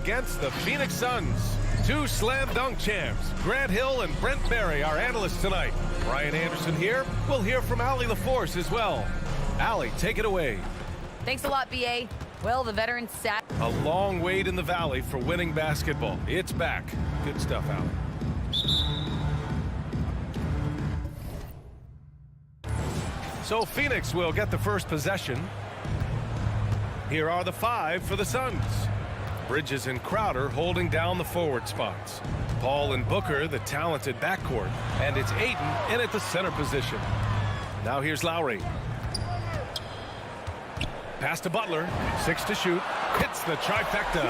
against the Phoenix Suns. Two slam dunk champs, Grant Hill and Brent Berry, our analysts tonight. Brian Anderson here. We'll hear from Allie LaForce as well. Allie, take it away. Thanks a lot, BA. Well, the veterans sat. A long wait in the valley for winning basketball. It's back. Good stuff, Allie. So Phoenix will get the first possession. Here are the five for the Suns. Bridges and Crowder holding down the forward spots. Paul and Booker, the talented backcourt. And it's Ayton in at the center position. Now here's Lowry. Pass to Butler. 6 to shoot. Hits the trifecta.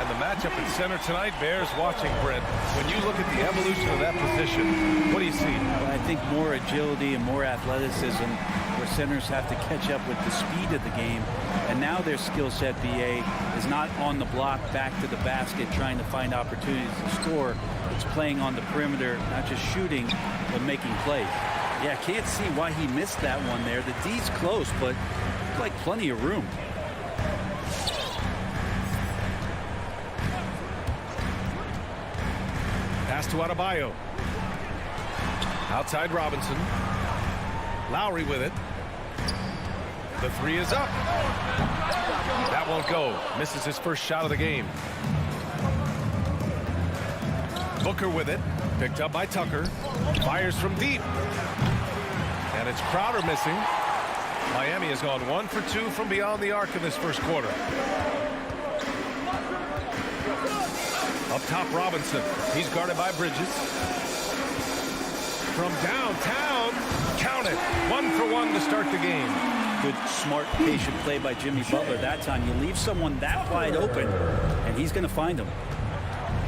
And the matchup at center tonight bears watching, Brent. When you look at the evolution of that position, what do you see? Well, I think more agility and more athleticism, where centers have to catch up with the speed of the game. And now their skill set, BA, is not on the block back to the basket trying to find opportunities to score. It's playing on the perimeter, not just shooting, but making plays. Yeah, can't see why he missed that one there. The D's close, but like plenty of room. Pass to Adebayo. Outside Robinson. Lowry with it. The three is up. That won't go. Misses his first shot of the game. Booker with it. Picked up by Tucker. Fires from deep. And it's Crowder missing. Miami has gone 1 for 2 from beyond the arc in this first quarter. Up top, Robinson. He's guarded by Bridges. From downtown, count it. 1 for 1 to start the game. Good, smart, patient play by Jimmy Butler that time. You leave someone that wide open, and he's going to find them.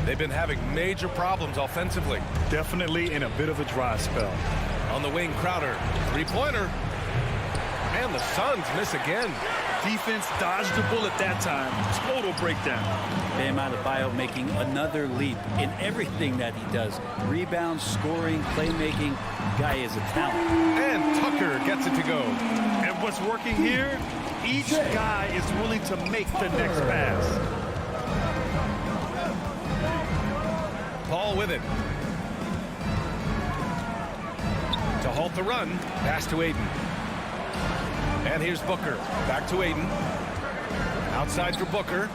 They've been having major problems offensively. Definitely in a bit of a dry spell. On the wing, Crowder. Three-pointer. And the Suns miss again. Defense dodged the bullet that time. Total breakdown. Bam Adebayo making another leap in everything that he does. Rebounds, scoring, playmaking. Guy is a talent. And Tucker gets it to go. And what's working here? Each guy is willing to make the next pass. Paul with it. To halt the run. Pass to Ayton. And here's Booker. Back to Ayton. Outside for Booker.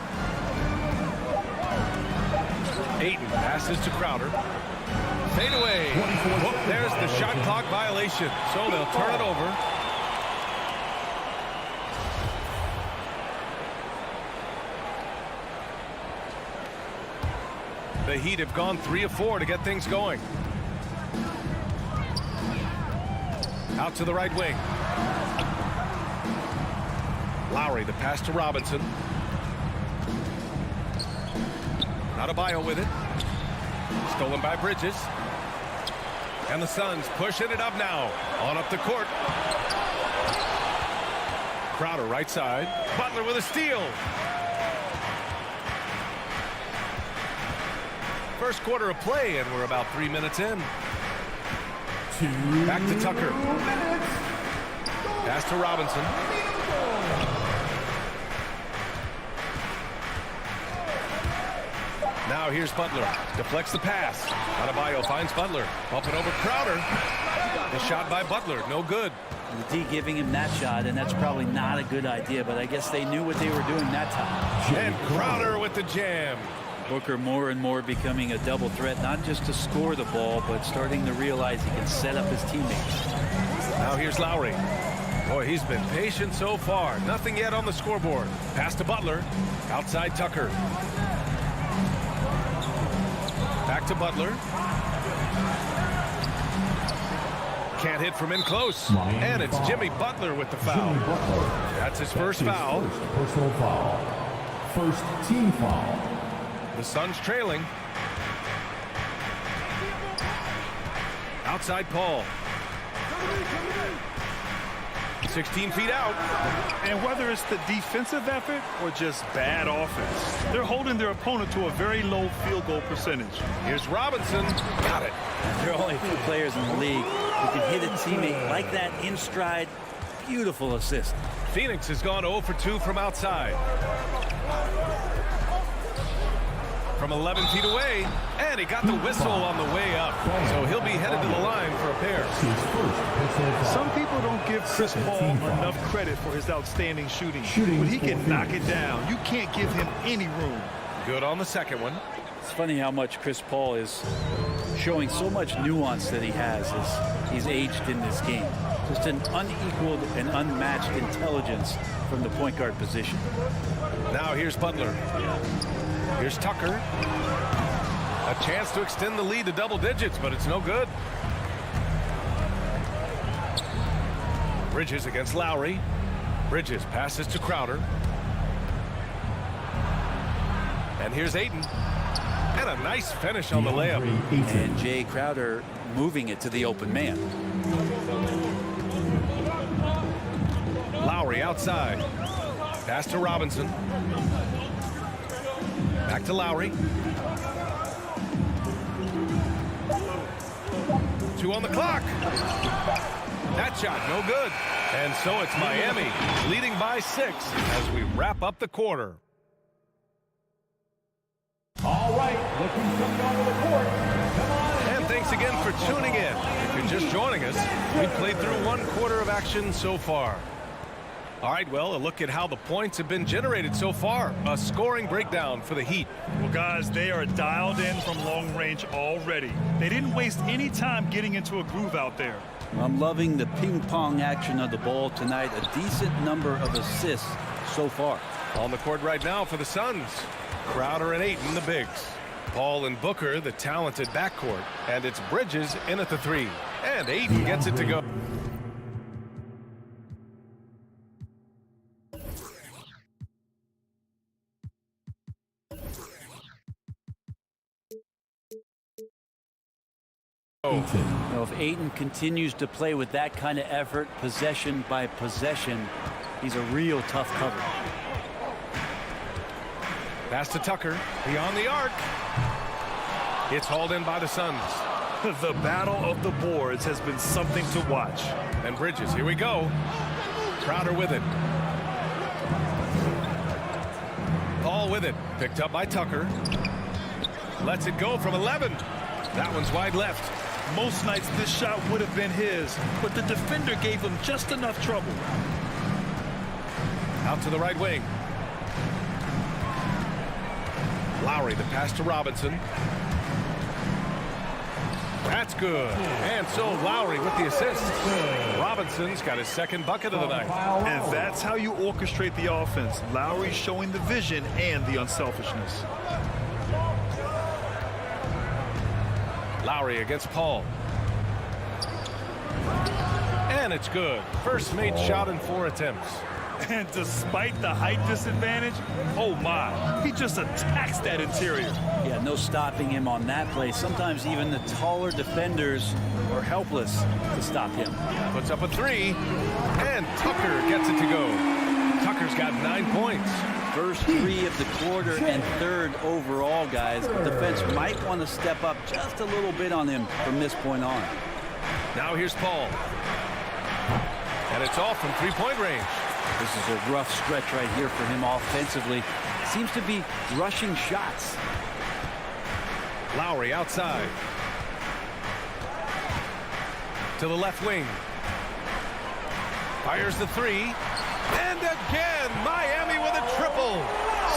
Ayton passes to Crowder. Fade away. There's the shot clock violation. So they'll turn it over. The Heat have gone 3 of 4 to get things going. Out to the right wing. Lowry, the pass to Robinson. Adebayo with it. Stolen by Bridges. And the Suns pushing it up now. On up the court. Crowder right side. Butler with a steal. First quarter of play, and we're about 3 minutes in. Back to Tucker. Pass to Robinson. Now here's Butler. Deflects the pass. Adebayo finds Butler. Bumping over Crowder. The shot by Butler. No good. The D giving him that shot, and that's probably not a good idea, but I guess they knew what they were doing that time. And Crowder with the jam. Booker more and more becoming a double threat, not just to score the ball, but starting to realize he can set up his teammates. Now here's Lowry. Boy, he's been patient so far. Nothing yet on the scoreboard. Pass to Butler. Outside Tucker. Back to Butler. Can't hit from in close. And it's Jimmy Butler with the foul. That's his first foul. Personal foul. First team foul. The Suns trailing. Outside Paul. 16 feet out. And whether it's the defensive effort or just bad offense, they're holding their opponent to a very low field goal percentage. Here's Robinson. Got it. There are only a few players in the league who can hit a teammate like that in stride. Beautiful assist. Phoenix has gone 0 for 2 from outside. from 11 feet away, and he got the whistle on the way up. So he'll be headed to the line for a pair. Some people don't give Chris Paul enough credit for his outstanding shooting. But he can knock it down. You can't give him any room. Good on the second one. It's funny how much Chris Paul is showing so much nuance that he has as he's aged in this game. Just an unequaled and unmatched intelligence from the point guard position. Now here's Butler. Here's Tucker. A chance to extend the lead to double digits, but it's no good. Bridges against Lowry. Bridges passes to Crowder. And here's Ayton. And a nice finish on the layup. And Jay Crowder moving it to the open man. Lowry outside. Pass to Robinson. Back to Lowry. 2 on the clock. That shot no good. And so it's Miami leading by 6 as we wrap up the quarter. All right, looking to come onto the court. Come on. And thanks again for tuning in. If you're just joining us, we've played through 1 quarter of action so far. All right, well, a look at how the points have been generated so far. A scoring breakdown for the Heat. Well, guys, they are dialed in from long range already. They didn't waste any time getting into a groove out there. I'm loving the ping-pong action of the ball tonight. A decent number of assists so far. On the court right now for the Suns. Crowder and Ayton, the bigs. Paul and Booker, the talented backcourt. And it's Bridges in at the 3. And Ayton gets it to go. Now, if Ayton continues to play with that kind of effort, possession by possession, he's a real tough cover. Pass to Tucker, beyond the arc. It's hauled in by the Suns. The battle of the boards has been something to watch. And Bridges, here we go. Crowder with it. Paul with it, picked up by Tucker. Lets it go from 11. That one's wide left. Most nights this shot would have been his, but the defender gave him just enough trouble. Out to the right wing. Lowry, the pass to Robinson. That's good. And so Lowry with the assist. Robinson's got his second bucket of the night. And that's how you orchestrate the offense. Lowry showing the vision and the unselfishness. Lowry against Paul. And it's good. First made shot in 4 attempts. And despite the height disadvantage, oh my, he just attacks that interior. Yeah, no stopping him on that play. Sometimes even the taller defenders are helpless to stop him. Puts up a 3. And Tucker gets it to go. Tucker's got 9 points. First 3 of the quarter and 3rd overall, guys. The defense might want to step up just a little bit on him from this point on. Now here's Paul. And it's off from 3-point range. This is a rough stretch right here for him offensively. Seems to be rushing shots. Lowry outside. To the left wing. Fires the 3. And again, Miami with a triple.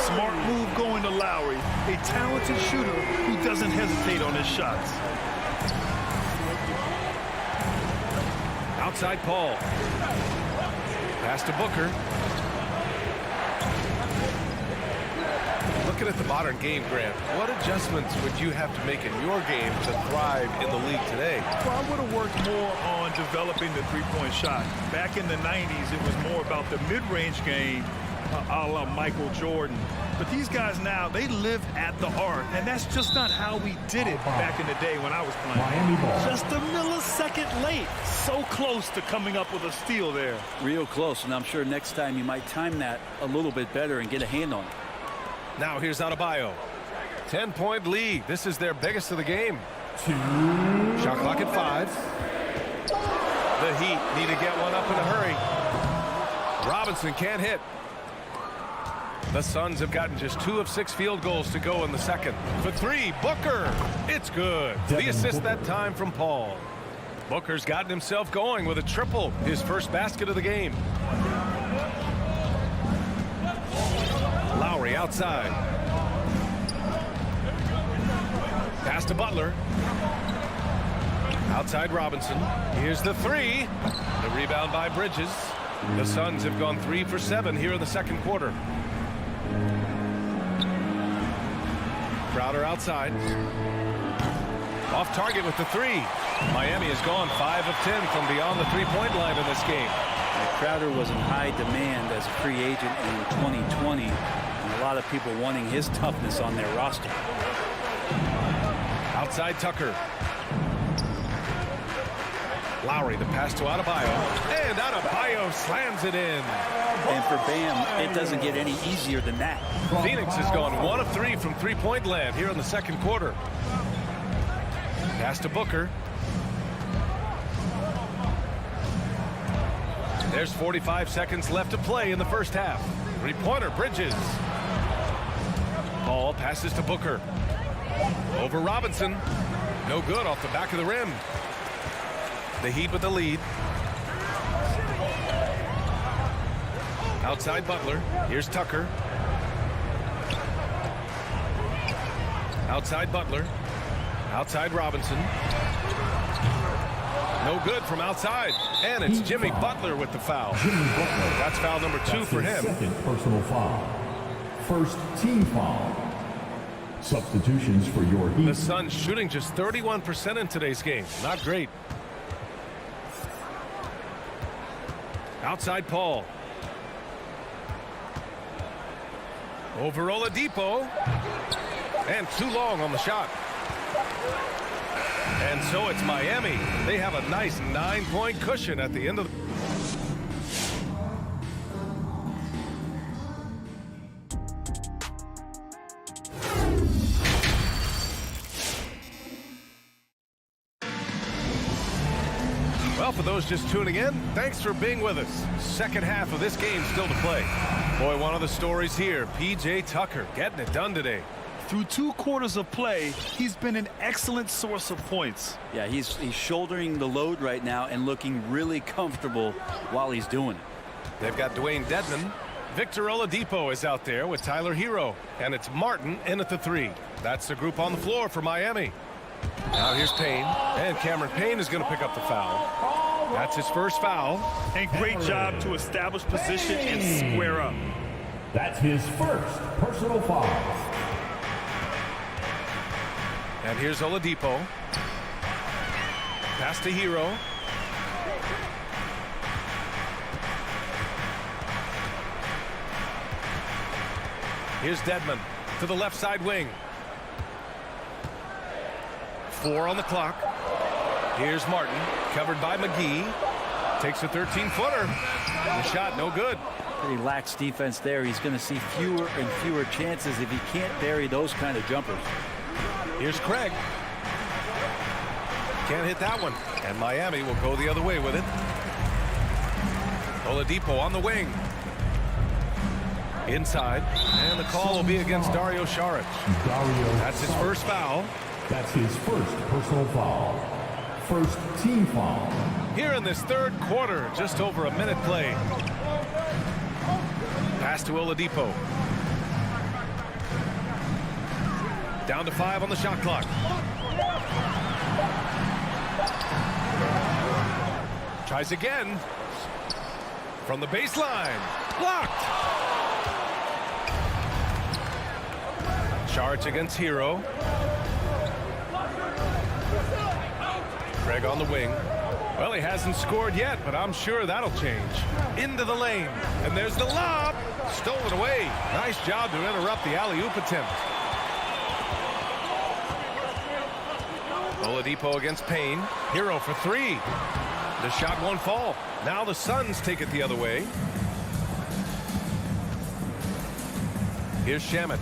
Smart move going to Lowry, a talented shooter who doesn't hesitate on his shots. Outside Paul. Pass to Booker. Looking at the modern game, Grant, what adjustments would you have to make in your game to thrive in the league today? Well, I would have worked more on developing the three-point shot. Back in the 90s, it was more about the mid-range game, a la Michael Jordan. But these guys now, they live at the arc, and that's just not how we did it back in the day when I was playing. Miami ball. Just a millisecond late. So close to coming up with a steal there. Real close, and I'm sure next time you might time that a little bit better and get a hand on it. Now here's Adebayo. 10-point lead. This is their biggest of the game. 2. Shot clock at 5. The Heat need to get one up in a hurry. Robinson can't hit. The Suns have gotten just 2 of 6 field goals to go in the second. For 3, Booker. It's good. The assist that time from Paul. Booker's gotten himself going with a triple, his first basket of the game. Lowry outside. Pass to Butler. Outside Robinson. Here's the 3. The rebound by Bridges. The Suns have gone 3 for 7 here in the second quarter. Crowder outside. Off target with the 3. Miami has gone 5 of 10 from beyond the three-point line in this game. Crowder was in high demand as a free agent in 2020, and a lot of people wanting his toughness on their roster. Outside Tucker. Lowry, the pass to Adebayo, and Adebayo slams it in. And for Bam, it doesn't get any easier than that. Phoenix has gone 1 of 3 from three-point land here in the second quarter. Pass to Booker. There's 45 seconds left to play in the first half. Three-pointer, Bridges. Paul passes to Booker. Over Robinson. No good off the back of the rim. The Heat with the lead. Outside Butler. Here's Tucker. Outside Butler. Outside Robinson. No good from outside. And it's Jimmy Butler with the foul. That's foul number 2 for him. Second personal foul. First team foul. Substitutions for your Heat. The Suns shooting just 31% in today's game. Not great. Outside Paul. Over Oladipo. And too long on the shot. And so it's Miami. They have a nice 9-point cushion at the end of the... Well, for those just tuning in, thanks for being with us. Second half of this game still to play. Boy, one of the stories here, P.J. Tucker getting it done today. Through 2 quarters of play, he's been an excellent source of points. Yeah, he's shouldering the load right now and looking really comfortable while he's doing it. They've got Dwayne Dedmon. Victor Oladipo is out there with Tyler Hero. And it's Martin in at the 3. That's the group on the floor for Miami. Now here's Payne. And Cameron Payne is going to pick up the foul. That's his first foul. And great job to establish position and square up. That's his first personal foul. And here's Oladipo. Pass to Hero. Here's Dedmon to the left side wing. 4 on the clock. Here's Martin, covered by McGee. Takes a 13-footer. The shot, no good. Pretty lax defense there. He's going to see fewer and fewer chances if he can't bury those kind of jumpers. Here's Craig. Can't hit that one. And Miami will go the other way with it. Oladipo on the wing. Inside. And the call will be against Dario Saric. That's his first foul. That's his first personal foul. First team foul. Here in this third quarter, just over a minute played. Pass to Oladipo. Down to 5 on the shot clock. Tries again. From the baseline. Blocked. Saric against Hero. Craig on the wing. Well, he hasn't scored yet, but I'm sure that'll change. Into the lane. And there's the lob. Stolen away. Nice job to interrupt the alley-oop attempt. Oladipo against Payne. Hero for 3. The shot won't fall. Now the Suns take it the other way. Here's Shamet.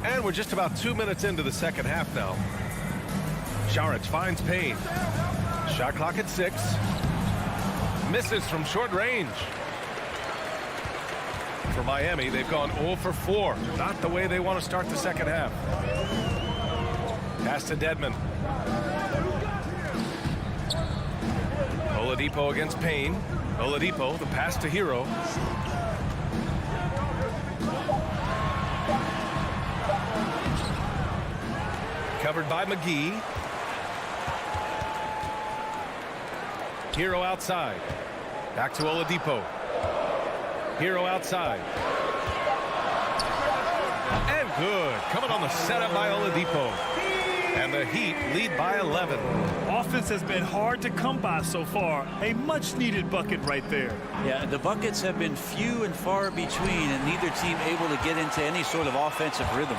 And we're just about 2 minutes into the second half now. Saric finds Payne. Shot clock at 6. Misses from short range. for Miami. They've gone 0 for 4. Not the way they want to start the second half. Pass to Dedmon. Oladipo against Payne. Oladipo, the pass to Hero. Covered by McGee. Hero outside. Back to Oladipo. Hero outside. And good. Coming on the setup by Oladipo. And the Heat lead by 11. Offense has been hard to come by so far. A much-needed bucket right there. Yeah, the buckets have been few and far between, and neither team able to get into any sort of offensive rhythm.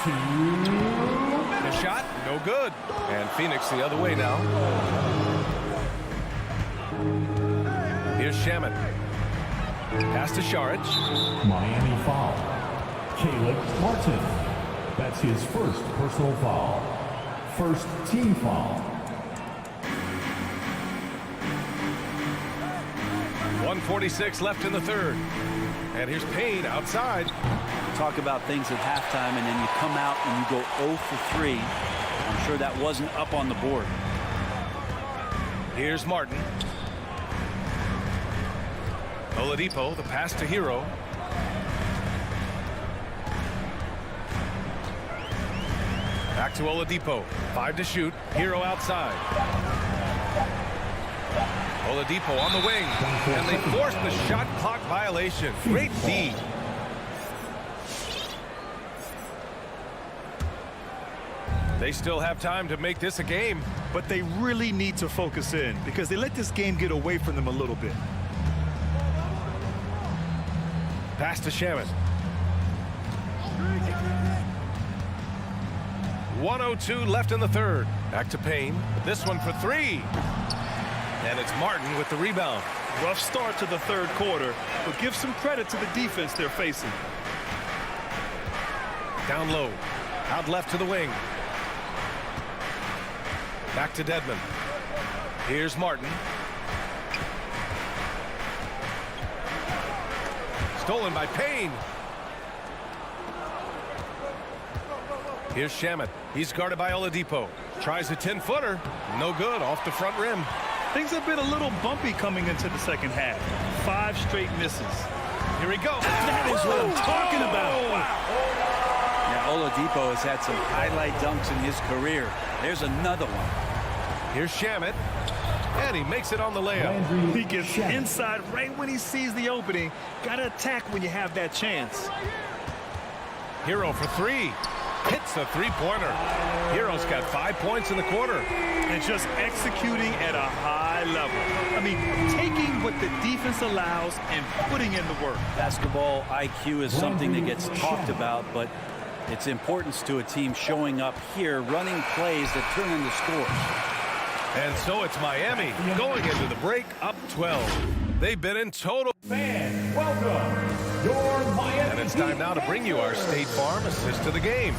The shot, no good. And Phoenix the other way now. Here's Shamet. Pass to Saric. Miami foul. Caleb Martin. That's his first personal foul. First team foul. 1:46 left in the third. And here's Payne outside. Talk about things at halftime, and then you come out and you go 0 for 3. I'm sure that wasn't up on the board. Here's Martin. Oladipo, the pass to Hero. Back to Oladipo. 5 to shoot. Hero outside. Oladipo on the wing. And they forced the shot clock violation. Great D. They still have time to make this a game. But they really need to focus in because they let this game get away from them a little bit. Pass to Shamet. 1:02 left in the third. Back to Payne. This one for 3. And it's Martin with the rebound. Rough start to the third quarter, but give some credit to the defense they're facing. Down low. Out left to the wing. Back to Dedmon. Here's Martin. Stolen by Payne. Here's Shamet. He's guarded by Oladipo. Tries a 10-footer. No good. Off the front rim. Things have been a little bumpy coming into the second half. 5 straight misses. Here we go. That is what I'm talking about. Yeah, Oladipo has had some highlight dunks in his career. There's another one. Here's Shamet. And he makes it on the layup. He gets inside right when he sees the opening. Got to attack when you have that chance. Hero for 3. Hits the three-pointer. Hero's got 5 points in the quarter. And just executing at a high level. I mean, taking what the defense allows and putting in the work. Basketball IQ is something that gets talked about, but its importance to a team showing up here, running plays that turn into scores. And so it's Miami going into the break up 12. They've been in total. Fans, welcome your Miami. And it's time now to bring you our State Farm assist to the game.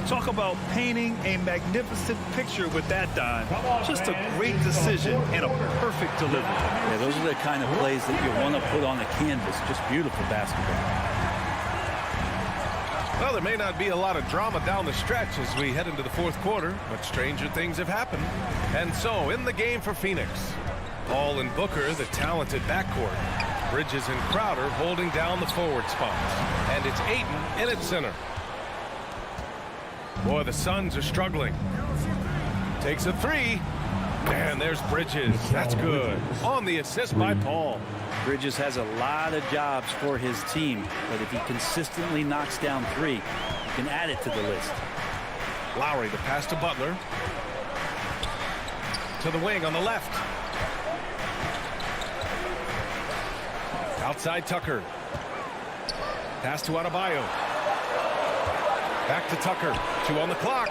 Talk about painting a magnificent picture with that dime. Just a great decision and a perfect delivery. Yeah, those are the kind of plays that you want to put on the canvas. Just beautiful basketball. Well, there may not be a lot of drama down the stretch as we head into the fourth quarter, but stranger things have happened. And so, in the game for Phoenix, Paul and Booker, the talented backcourt. Bridges and Crowder holding down the forward spots. And it's Ayton in at center. Boy, the Suns are struggling. Takes a 3. And there's Bridges. That's good. On the assist by Paul. Bridges has a lot of jobs for his team, but if he consistently knocks down 3, you can add it to the list. Lowry, the pass to Butler. To the wing on the left. Outside Tucker. Pass to Adebayo. Back to Tucker. 2 on the clock.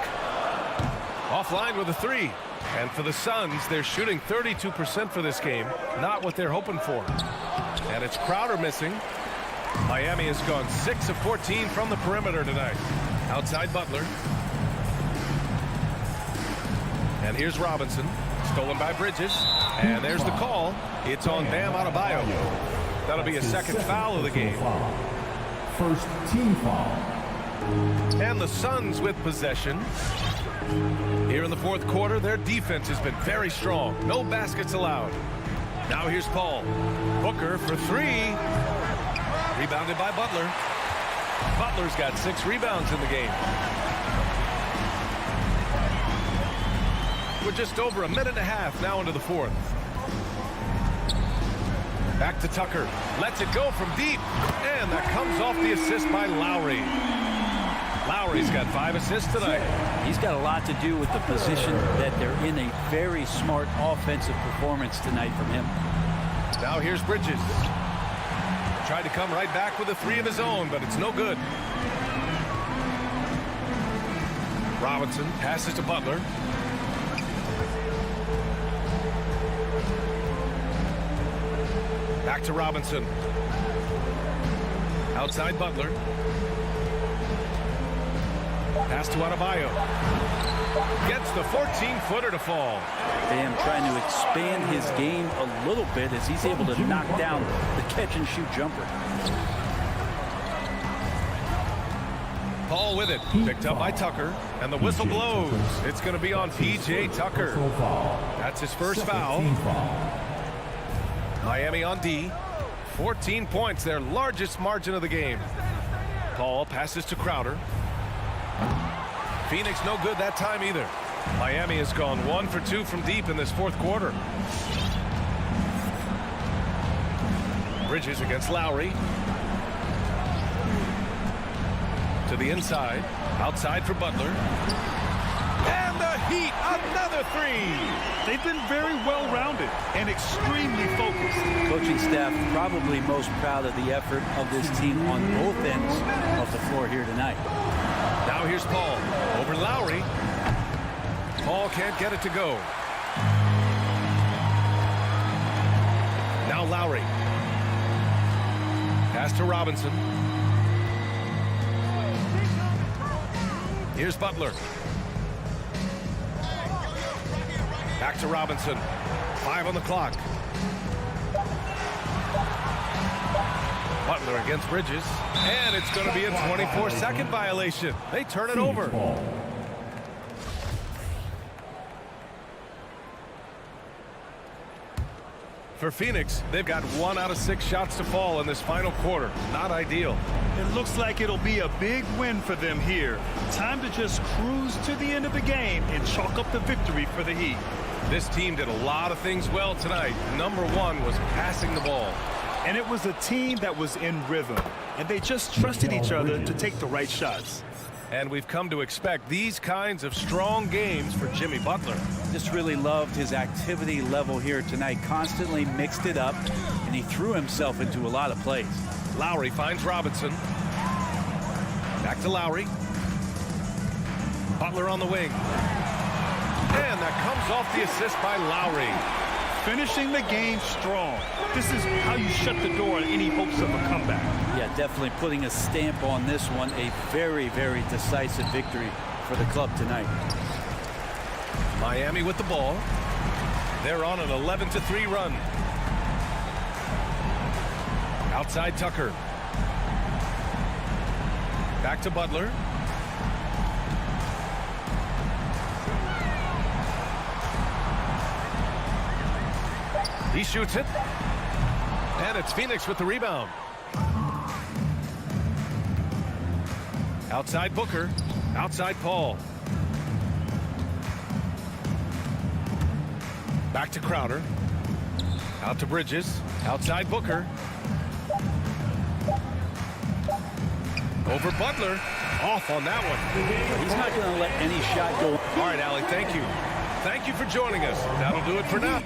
Offline with a 3. And for the Suns, they're shooting 32% for this game. Not what they're hoping for. And it's Crowder missing. Miami has gone 6 of 14 from the perimeter tonight. Outside Butler. And here's Robinson. Stolen by Bridges. And there's the call. It's on Bam Adebayo. That'll be a That's his second foul of the personal game. foul. First team foul. And the Suns with possession. Here in the fourth quarter, their defense has been very strong. No baskets allowed. Now here's Paul. Booker for three. Rebounded by Butler. Butler's got 6 rebounds in the game. We're just over a minute and a half now into the fourth. Back to Tucker. Lets it go from deep. And that comes off the assist by Lowry. Lowry's got 5 assists tonight. He's got a lot to do with the position that they're in. A very smart offensive performance tonight from him. Now here's Bridges. Tried to come right back with a 3 of his own, but it's no good. Robinson passes to Butler. Back to Robinson. Outside Butler. Pass to Adebayo. Gets the 14-footer to fall. Bam trying to expand his game a little bit as he's able to knock down the catch-and-shoot jumper. Paul with it. Picked up by Tucker. And the whistle blows. It's going to be on P.J. Tucker. Personal foul. That's his first foul. Team foul. Miami on D. 14 points, their largest margin of the game. Paul passes to Crowder. Phoenix no good that time either. Miami has gone 1 for 2 from deep in this fourth quarter. Bridges against Lowry. To the inside. Outside for Butler. And the Heat, another 3. They've been very well-rounded and extremely focused. Coaching staff probably most proud of the effort of this team on both ends of the floor here tonight. Now here's Paul over Lowry. Paul can't get it to go. Now Lowry. Pass to Robinson. Here's Butler. Back to Robinson. 5 on the clock. Butler against Bridges. And it's going to be a 24-second violation. They turn it over. For Phoenix, they've got 1 out of 6 shots to fall in this final quarter. Not ideal. It looks like it'll be a big win for them here. Time to just cruise to the end of the game and chalk up the victory for the Heat. This team did a lot of things well tonight. Number 1 was passing the ball. And it was a team that was in rhythm, and they just trusted each other to take the right shots. And we've come to expect these kinds of strong games for Jimmy Butler. Just really loved his activity level here tonight. Constantly mixed it up, and he threw himself into a lot of plays. Lowry finds Robinson. Back to Lowry. Butler on the wing. And that comes off the assist by Lowry. Finishing the game strong. This is how you shut the door on any hopes of a comeback. Yeah, definitely putting a stamp on this one. A very, very decisive victory for the club tonight. Miami with the ball. They're on an 11-3 run. Outside Tucker. Back to Butler. He shoots it. And it's Phoenix with the rebound. Outside Booker. Outside Paul. Back to Crowder. Out to Bridges. Outside Booker. Over Butler. Off on that one. He's not going to let any shot go. All right, Allie, thank you. Thank you for joining us. That'll do it for now.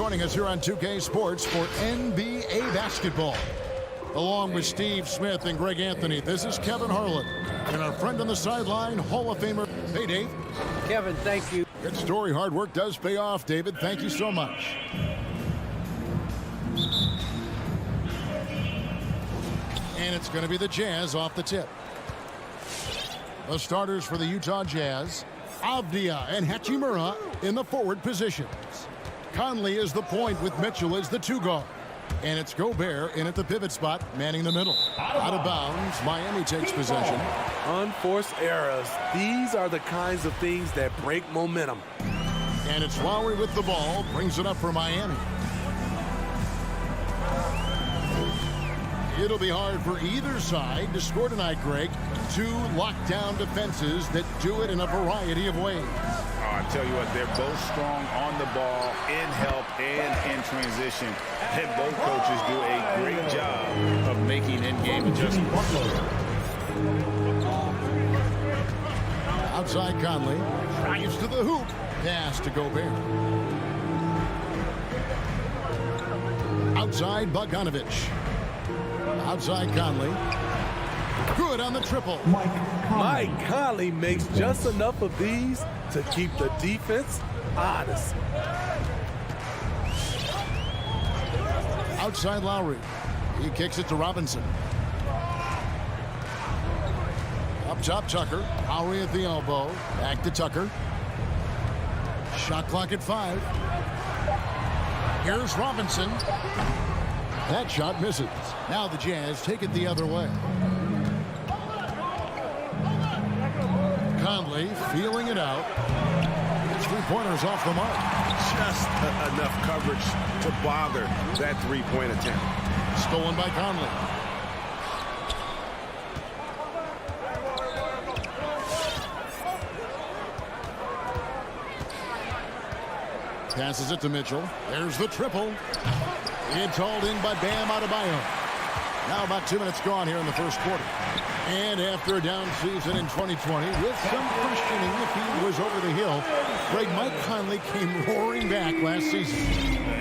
joining us here on 2K Sports for NBA basketball. Along with Steve Smith and Greg Anthony, this is Kevin Harlan. And our friend on the sideline, Hall of Famer. Hey, Dave. Kevin, thank you. Good story. Hard work does pay off, David. Thank you so much. And it's going to be the Jazz off the tip. The starters for the Utah Jazz, Avdia and Hachimura in the forward positions. Conley is the point with Mitchell as the two guard. And it's Gobert in at the pivot spot, manning the middle. Out of bounds, Miami takes possession. Unforced errors. These are the kinds of things that break momentum. And it's Lowry with the ball, brings it up for Miami. It'll be hard for either side to score tonight, Greg. Two lockdown defenses that do it in a variety of ways. I tell you what, they're both strong on the ball, in help, and in transition. And both coaches do a great job of making in-game adjustments. Outside Conley, drives to the hoop, pass to Gobert. Outside Bogdanovich. Outside Conley. Good on the triple. Mike Conley makes just enough of these to keep the defense honest. Outside Lowry. He kicks it to Robinson. Up top Tucker. Lowry at the elbow. Back to Tucker. Shot clock at 5. Here's Robinson. That shot misses. Now the Jazz take it the other way. Conley feeling it out. Three-pointers off the mark. Just enough coverage to bother that three-point attempt. Stolen by Conley. Passes it to Mitchell. There's the triple. It's hauled in by Bam Adebayo. Now about 2 minutes gone here in the first quarter. And after a down season in 2020, with some questioning if he was over the hill, Mike Conley came roaring back last season.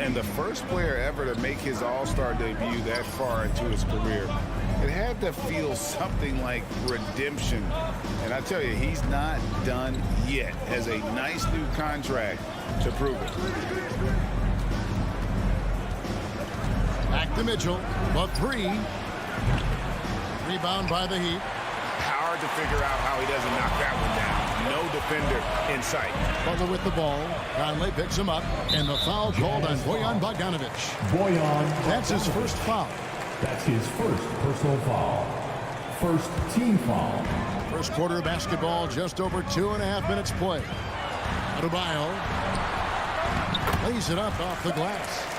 And the first player ever to make his All-Star debut that far into his career, it had to feel something like redemption. And I tell you, he's not done yet. Has a nice new contract to prove it. Back to Mitchell, but 3. Rebound by the Heat. Hard to figure out how he doesn't knock that one down. No defender in sight. Butler with the ball. Conley picks him up, and the foul called on Bojan Bogdanovich. That's his first foul. That's his first personal foul. First team foul. First quarter of basketball, just over 2.5 minutes play. Adebayo lays it up off the glass.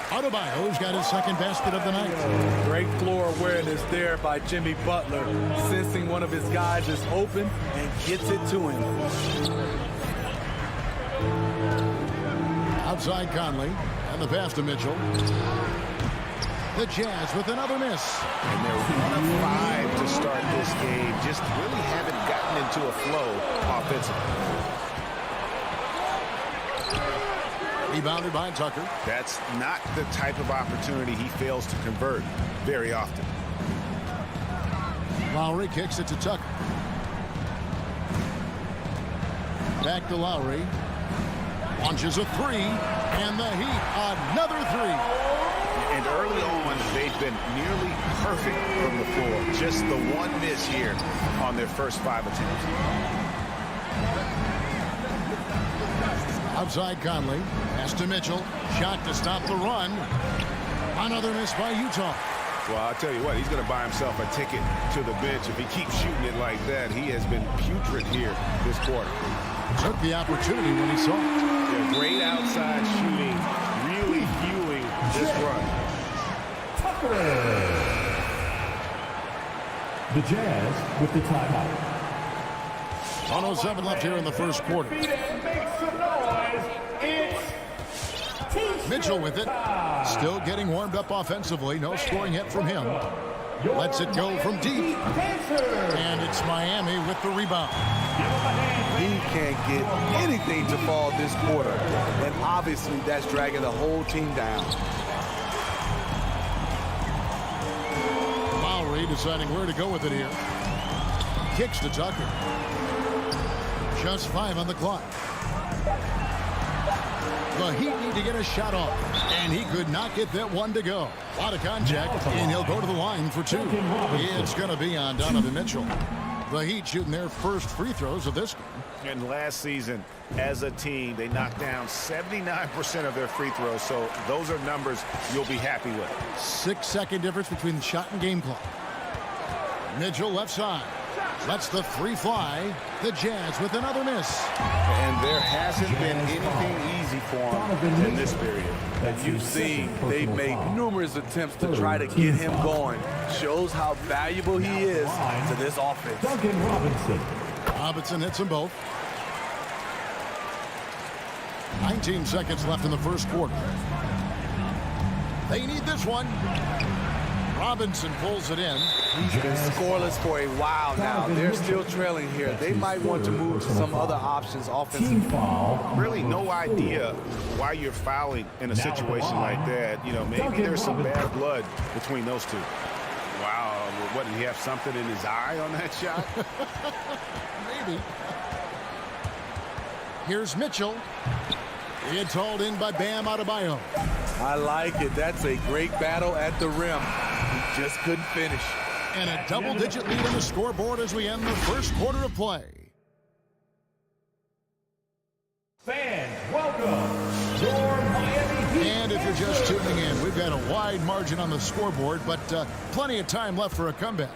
Adebayo's got his second basket of the night. Great floor awareness there by Jimmy Butler, sensing one of his guys is open and gets it to him. Outside Conley, and the pass to Mitchell. The Jazz with another miss. And they're 1 of 5 to start this game. Just really haven't gotten into a flow offensively. Rebounded by Tucker. That's not the type of opportunity he fails to convert very often. Lowry kicks it to Tucker. Back to Lowry. Launches a 3. And the Heat, another 3. And early on, they've been nearly perfect from the floor. Just the one miss here on their first 5 attempts. Outside Conley. Pass to Mitchell. Shot to stop the run. Another miss by Utah. Well, I'll tell you what, he's going to buy himself a ticket to the bench. If he keeps shooting it like that, he has been putrid here this quarter. Took the opportunity when he saw it. Yeah, great outside shooting, really fueling this run. The Jazz with the timeout. 1:07 left here in the first quarter. Mitchell with it. Still getting warmed up offensively. No scoring yet from him. Lets it go from deep. And it's Miami with the rebound. He can't get anything to fall this quarter. And obviously that's dragging the whole team down. Lowry deciding where to go with it here. Kicks to Tucker. Just 5 on the clock. The Heat need to get a shot off, and he could not get that one to go. A lot of contact, and he'll go to the line for 2. It's going to be on Donovan Mitchell. The Heat shooting their first free throws of this game. And last season, as a team, they knocked down 79% of their free throws, so those are numbers you'll be happy with. 6-second difference between the shot and game clock. Mitchell left side. Lets the 3 fly. The Jazz with another miss. And there hasn't been anything easy for them in this period. And you've seen they've made numerous attempts to try to get him going. Shows how valuable he is to this offense. Duncan Robinson. Robinson hits them both. 19 seconds left in the first quarter. They need this one. Robinson pulls it in. He's been scoreless for a while now. They're still trailing here. They might want to move to some other options offensively. Really no idea why you're fouling in a situation like that. You know, maybe there's some bad blood between those two. Wow, what, did he have something in his eye on that shot? Maybe. Here's Mitchell. It's hauled in by Bam Adebayo. I like it. That's a great battle at the rim. He just couldn't finish. And a double-digit lead on the scoreboard as we end the first quarter of play. Fans, welcome your Miami Heat. And if you're just tuning in, we've got a wide margin on the scoreboard, but plenty of time left for a comeback.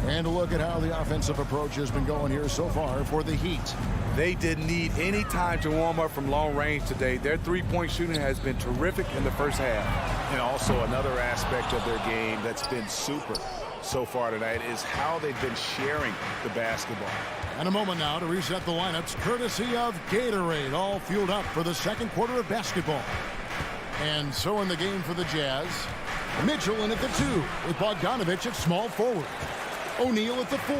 And a look at how the offensive approach has been going here so far for the Heat. They didn't need any time to warm up from long range today. Their three-point shooting has been terrific in the first half. And also another aspect of their game that's been super so far tonight is how they've been sharing the basketball. And a moment now to reset the lineups courtesy of Gatorade, all fueled up for the second quarter of basketball. And so in the game for the Jazz, Mitchell in at the 2 with Bogdanovich at small forward. O'Neal at the 4,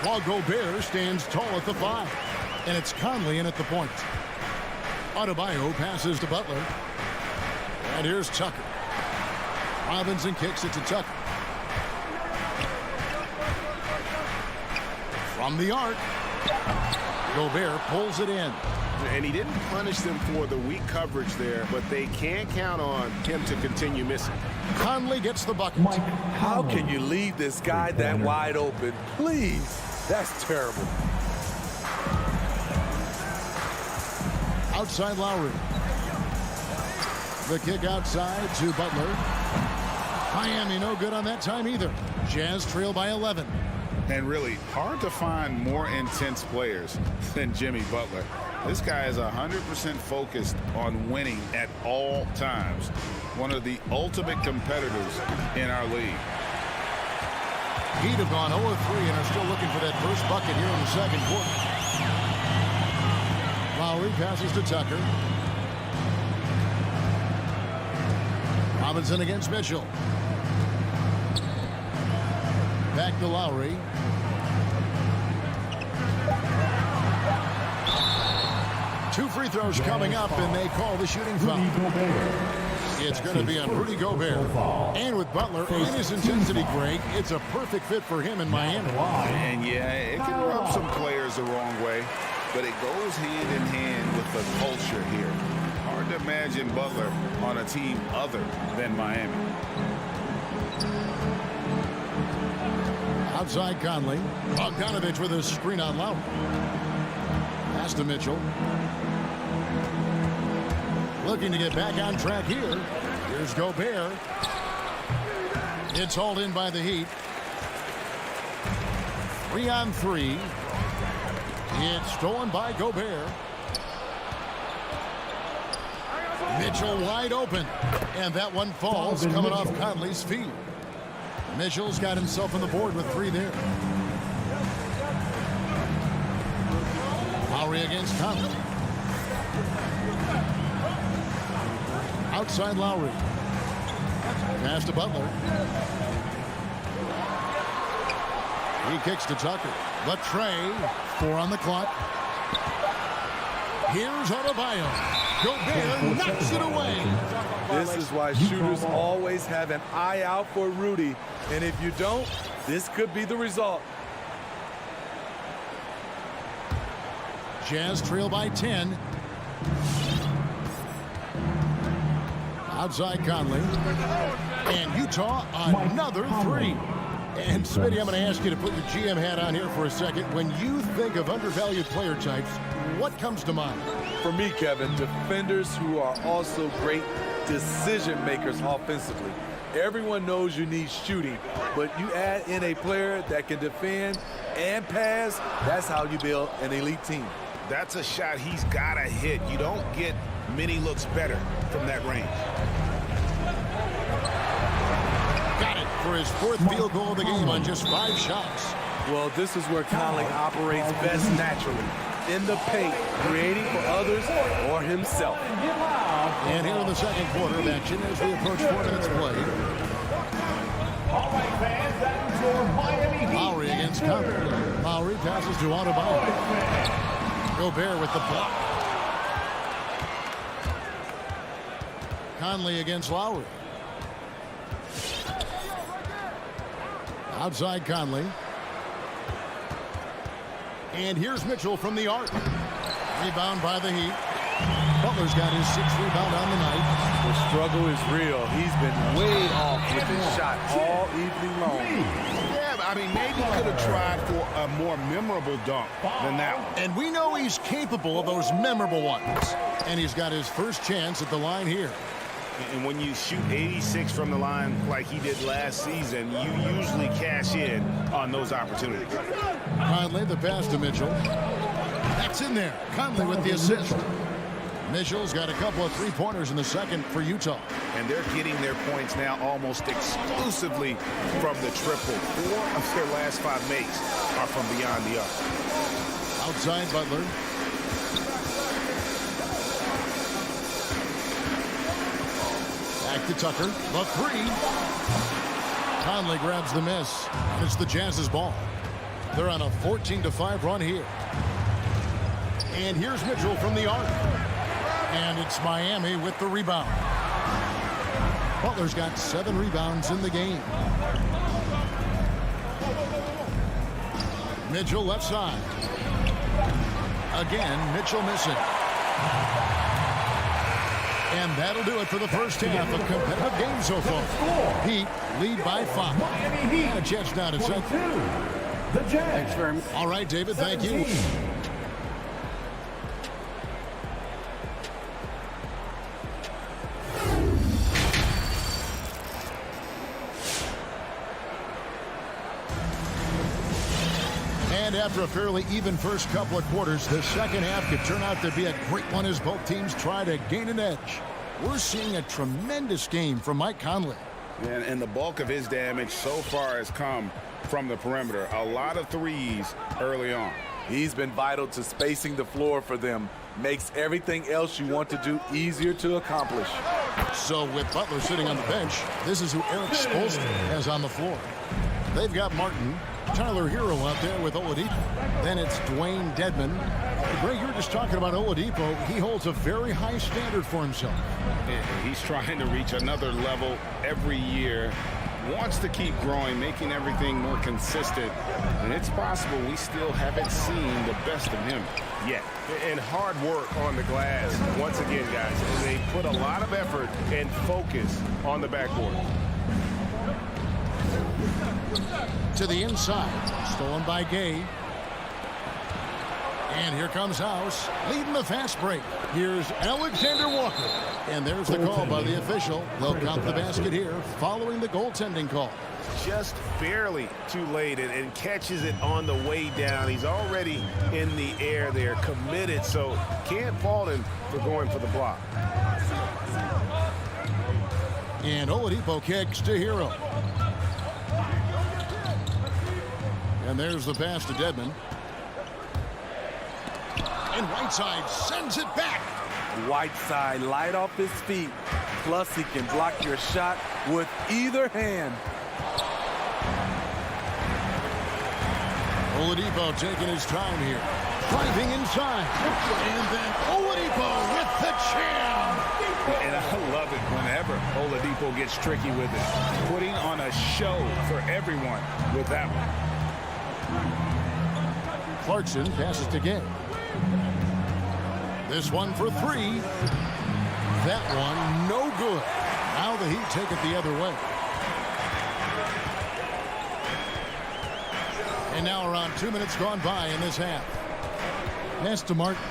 while Gobert stands tall at the 5. And it's Conley in at the point. Adebayo passes to Butler. And here's Tucker. Robinson kicks it to Tucker. From the arc, Gobert pulls it in. And he didn't punish them for the weak coverage there, but they can't count on him to continue missing. Conley gets the bucket. How can you leave this guy that wide open? Please. That's terrible. Outside Lowry. The kick outside to Butler. Miami no good on that time either. Jazz trail by 11. And really hard to find more intense players than Jimmy Butler. This guy is 100% focused on winning at all times. One of the ultimate competitors in our league. Heat have gone 0-3 and are still looking for that first bucket here in the second quarter. Lowry passes to Tucker. Robinson against Mitchell. Back to Lowry. Two free throws coming up, and they call the shooting foul. It's going to be on Rudy Gobert. And with Butler in his intensity, Greg, it's a perfect fit for him in Miami. And yeah, it can rub some players the wrong way, but it goes hand in hand with the culture here. Hard to imagine Butler on a team other than Miami. Outside Conley. Bogdanovich with a screen on Lowry. Pass to Mitchell. Looking to get back on track here. Here's Gobert. It's hauled in by the Heat. 3-on-3. It's stolen by Gobert. Mitchell wide open. And that one falls coming off Conley's feet. Mitchell's got himself on the board with 3 there. Lowry against Conley. Outside Lowry. Pass to Butler. He kicks to Tucker. But Trey, 4 on the clock. Here's Adebayo. Gobert knocks it away. This is why shooters always have an eye out for Rudy. And if you don't, this could be the result. Jazz trail by 10. Outside Conley. And Utah another 3. And Smitty, I'm going to ask you to put your GM hat on here for a second. When you think of undervalued player types, what comes to mind? For me, Kevin, defenders who are also great decision makers offensively. Everyone knows you need shooting, but you add in a player that can defend and pass, that's how you build an elite team. That's a shot he's got to hit. You don't get many looks better from that range. Got it for his 4th field goal of the game on just 5 shots. Well, this is where Conley operates best naturally. In the paint, creating for others or himself. And here in the second quarter of action as we approach 4 minutes played. All right, fans, that is your Miami Heat. Lowry against Conley. Lowry passes to Adebayo. Gobert with the block. Conley against Lowry. Outside Conley. And here's Mitchell from the arc. Rebound by the Heat. Butler's got his 6th rebound on the night. The struggle is real. He's been way off with his shot all evening long. Yeah, I mean, maybe he could have tried for a more memorable dunk than that one. And we know he's capable of those memorable ones. And he's got his first chance at the line here. And when you shoot 86 from the line like he did last season, you usually cash in on those opportunities. Conley, the pass to Mitchell. That's in there. Conley with the assist. Mitchell's got a couple of 3-pointers in the second for Utah. And they're getting their points now almost exclusively from the triple. 4 of their last 5 makes are from beyond the arc. Outside Butler. Back to Tucker. The 3. Conley grabs the miss. And it's the Jazz's ball. They're on a 14-5 run here. And here's Mitchell from the arc. And it's Miami with the rebound. Butler's got 7 rebounds in the game. Mitchell left side. Again, Mitchell missing. And that'll do it for the first half of competitive game so far. Heat lead by 5. Miami Heat. And Jets down at 2. The Jazz. Thanks very much. All right, David, thank you. And after a fairly even first couple of quarters, the second half could turn out to be a great one as both teams try to gain an edge. We're seeing a tremendous game from Mike Conley. And the bulk of his damage so far has come from the perimeter. A lot of threes early on. He's been vital to spacing the floor for them. Makes everything else you want to do easier to accomplish. So with Butler sitting on the bench, this is who Eric Spoelstra has on the floor. They've got Martin, Tyler Hero out there with Oladipo. Then it's Dwayne Dedmon. Greg, you were just talking about Oladipo. He holds a very high standard for himself. He's trying to reach another level every year. Wants to keep growing, making everything more consistent. And it's possible we still haven't seen the best of him yet. And hard work on the glass, once again, guys. And they put a lot of effort and focus on the backboard. To the inside, stolen by Gay. And here comes House, leading the fast break. Here's Alexander Walker. And there's the call by the official. They'll count the basket here following the goaltending call. Just barely too late and catches it on the way down. He's already in the air there, committed, so can't fault him for going for the block. And Oladipo kicks to Hero. And there's the pass to Dedmon. And Whiteside sends it back. Whiteside light off his feet. Plus, he can block your shot with either hand. Oladipo taking his time here. Driving inside. And then Oladipo with the jam. And I love it whenever Oladipo gets tricky with it. Putting on a show for everyone with that one. Clarkson passes to Gay. This one for three. That one no good. Now the Heat take it the other way. And now around 2 minutes gone by in this half. Pass to Martin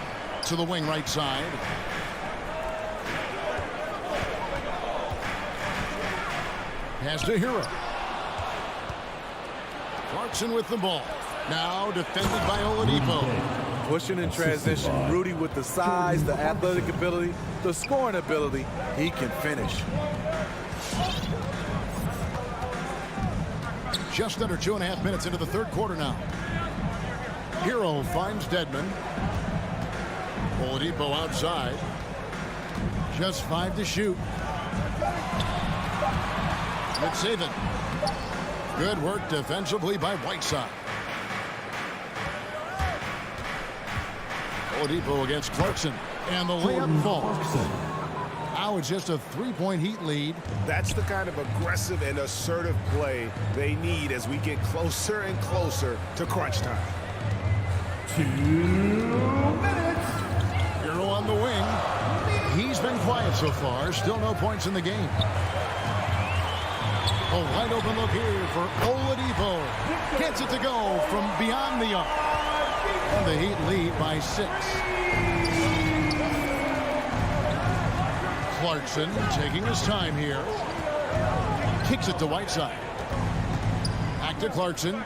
to the wing right side. Pass to Hero. Clarkson with the ball. Now defended by Oladipo. Pushing in transition. Rudy with the size, the athletic ability, the scoring ability. He can finish. Just under 2.5 minutes into the third quarter now. Hero finds Dedmon. Oladipo outside. Just 5 to shoot. McSaven. Good work defensively by Whiteside. Oladipo against Clarkson. And the layup falls. Now it's just a 3-point Heat lead. That's the kind of aggressive and assertive play they need as we get closer and closer to crunch time. 2 minutes. Hero on the wing. He's been quiet so far. Still no points in the game. A wide open look here for Oladipo. Gets it to go from beyond the arc. And the Heat lead by 6. Clarkson taking his time here. Kicks it to Whiteside. Back to Clarkson.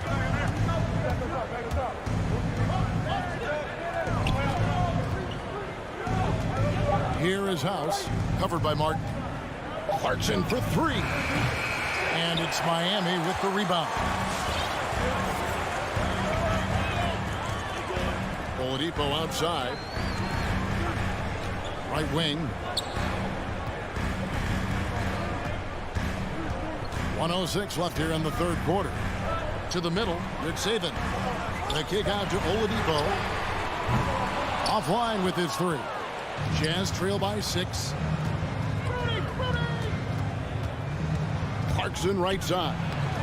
Here is House. Covered by Martin. Clarkson for 3. And it's Miami with the rebound. Oladipo outside. Right wing. 1:06 left here in the third quarter. To the middle, McSaven. The kick out to Oladipo. Offline with his 3. Jazz trail by 6. Clarkson right side.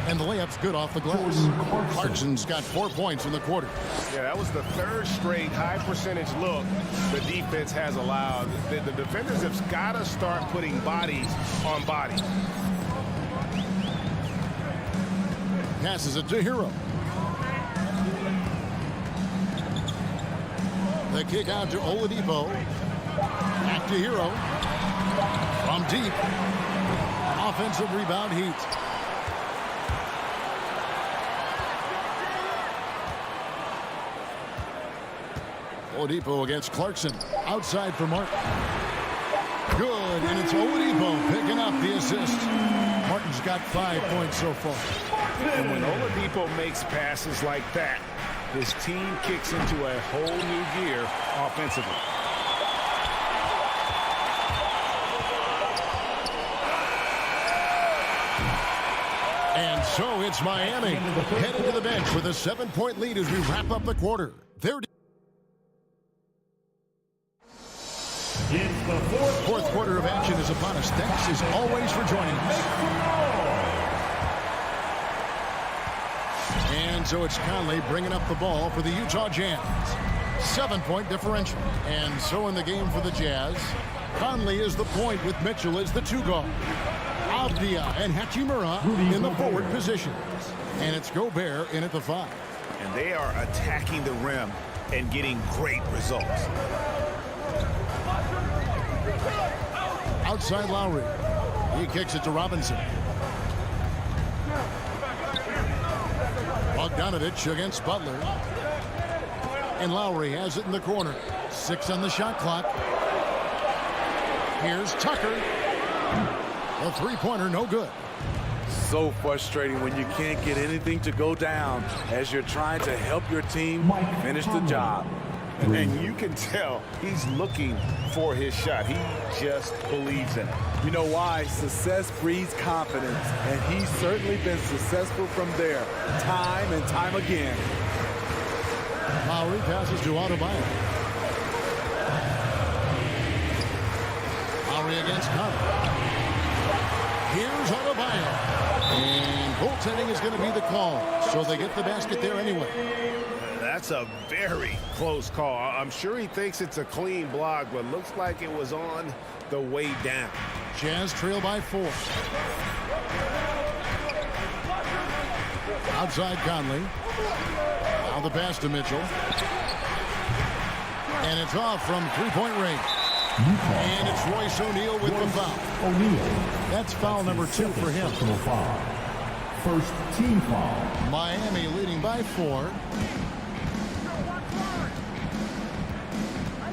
And the layup's good off the glass. Clarkson's got 4 points in the quarter. Yeah, that was the third straight high percentage look the defense has allowed. The defenders have got to start putting bodies on bodies. Passes it to Hero. The kick out to Oladipo. Back to Hero. From deep. Offensive rebound Heat. Oladipo against Clarkson. Outside for Martin. Good, and it's Oladipo picking up the assist. Martin's got 5 points so far. And when Oladipo makes passes like that, his team kicks into a whole new gear offensively. And so it's Miami headed to the bench with a 7-point lead as we wrap up the quarter. They're It's the fourth quarter of action is upon us. Thanks as always for joining us. And so it's Conley bringing up the ball for the Utah Jazz. 7-point differential. And so in the game for the Jazz, Conley is the point with Mitchell as the 2 guard. Avdia and Hachimura in the forward positions. And it's Gobert in at the 5. And they are attacking the rim and getting great results. Outside Lowry. He kicks it to Robinson. Bogdanovich against Butler. And Lowry has it in the corner. 6 on the shot clock. Here's Tucker. A 3-pointer, no good. So frustrating when you can't get anything to go down as you're trying to help your team finish the job. And you can tell he's looking for his shot. He just believes in it. You know why? Success breeds confidence, and he's certainly been successful from there time and time again. Lowry passes to Adebayo. Lowry against Conley. Here's Adebayo. And goaltending is going to be the call. So they get the basket there anyway. That's a very close call. I'm sure he thinks it's a clean block, but looks like it was on the way down. Jazz trail by 4. Outside Conley. Now the pass to Mitchell. And it's off from three-point range. And it's Royce O'Neal with the foul. O'Neal. That's foul number 2 for him. Personal foul. First team foul. Miami leading by 4.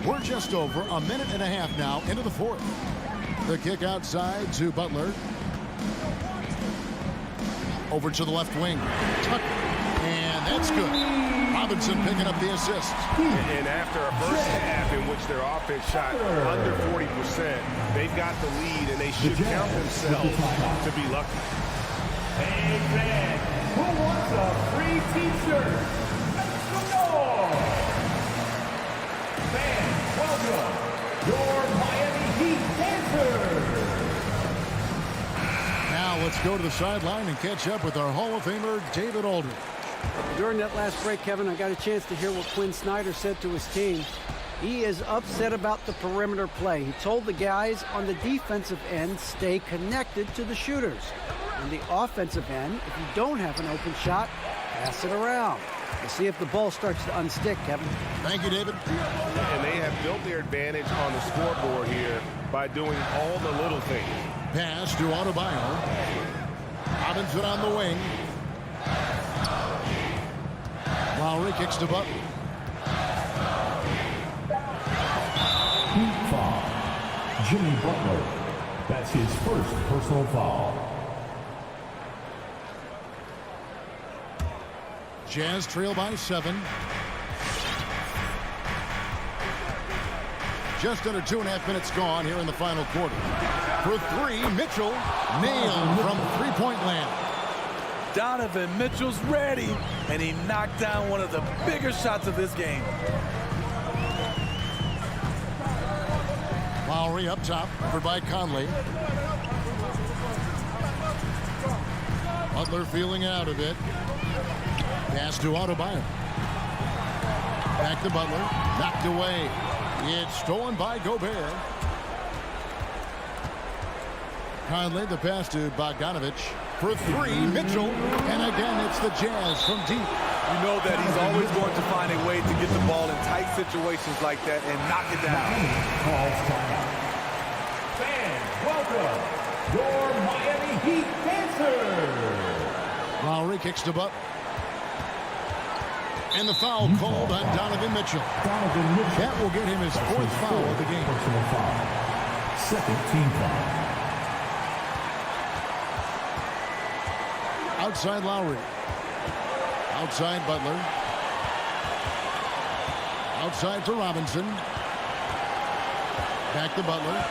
We're just over a minute and a half now into the 4th. The kick outside to Butler. Over to the left wing. Tucker. And that's good. Robinson picking up the assist. And after a first half in which their offense shot under 40%, they've got the lead, and they should count themselves to be lucky. Hey, man, who wants a free t-shirt? Make some noise! Fans, welcome your Miami Heat dancers! Now let's go to the sideline and catch up with our Hall of Famer, David Aldridge. During that last break, Kevin, I got a chance to hear what Quinn Snyder said to his team. He is upset about the perimeter play. He told the guys on the defensive end, stay connected to the shooters. On the offensive end, if you don't have an open shot, pass it around. We'll see if the ball starts to unstick, Kevin. Thank you, David. And they have built their advantage on the scoreboard here by doing all the little things. Pass to Adebayo. Robinson on the wing. Lowry kicks to Butler. Heat foul. Jimmy Butler. That's his first personal foul. Jazz trail by 7. Just under 2.5 minutes gone here in the final quarter. For 3, Mitchell nailed from three-point land. Donovan Mitchell's ready, and he knocked down one of the bigger shots of this game. Lowry up top, covered by Conley. Butler feeling out a bit. Pass to Adebayo. Back to Butler. Knocked away. It's stolen by Gobert. Conley, the pass to Bogdanovich. For 3, Mitchell. And again, it's the Jazz from deep. You know that he's always going to find a way to get the ball in tight situations like that and knock it down. Calls timeout. Fans, welcome your Miami Heat dancers. Lowry kicks to Butler. And the foul called on Donovan Mitchell. That will get him his 4th foul of the game. Personal foul. Second team foul. Outside Lowry. Outside Butler. Outside to Robinson. Back to Butler.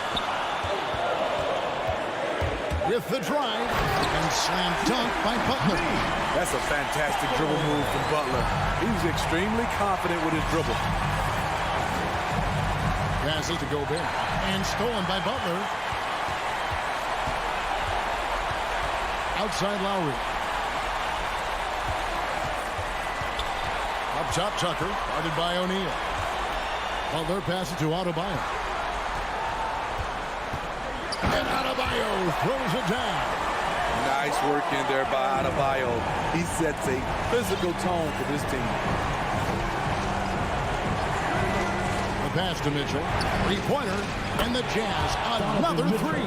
With the drive. And slam dunk by Butler. That's a fantastic dribble move from Butler. He's extremely confident with his dribble. Passes to Gobert. And stolen by Butler. Outside Lowry. Up top, Tucker. Guarded by O'Neal. Butler passes to Adebayo. And Adebayo throws it down. Nice work in there by Adebayo. He sets a physical tone for this team. The pass to Mitchell. 3-pointer. And the Jazz another 3.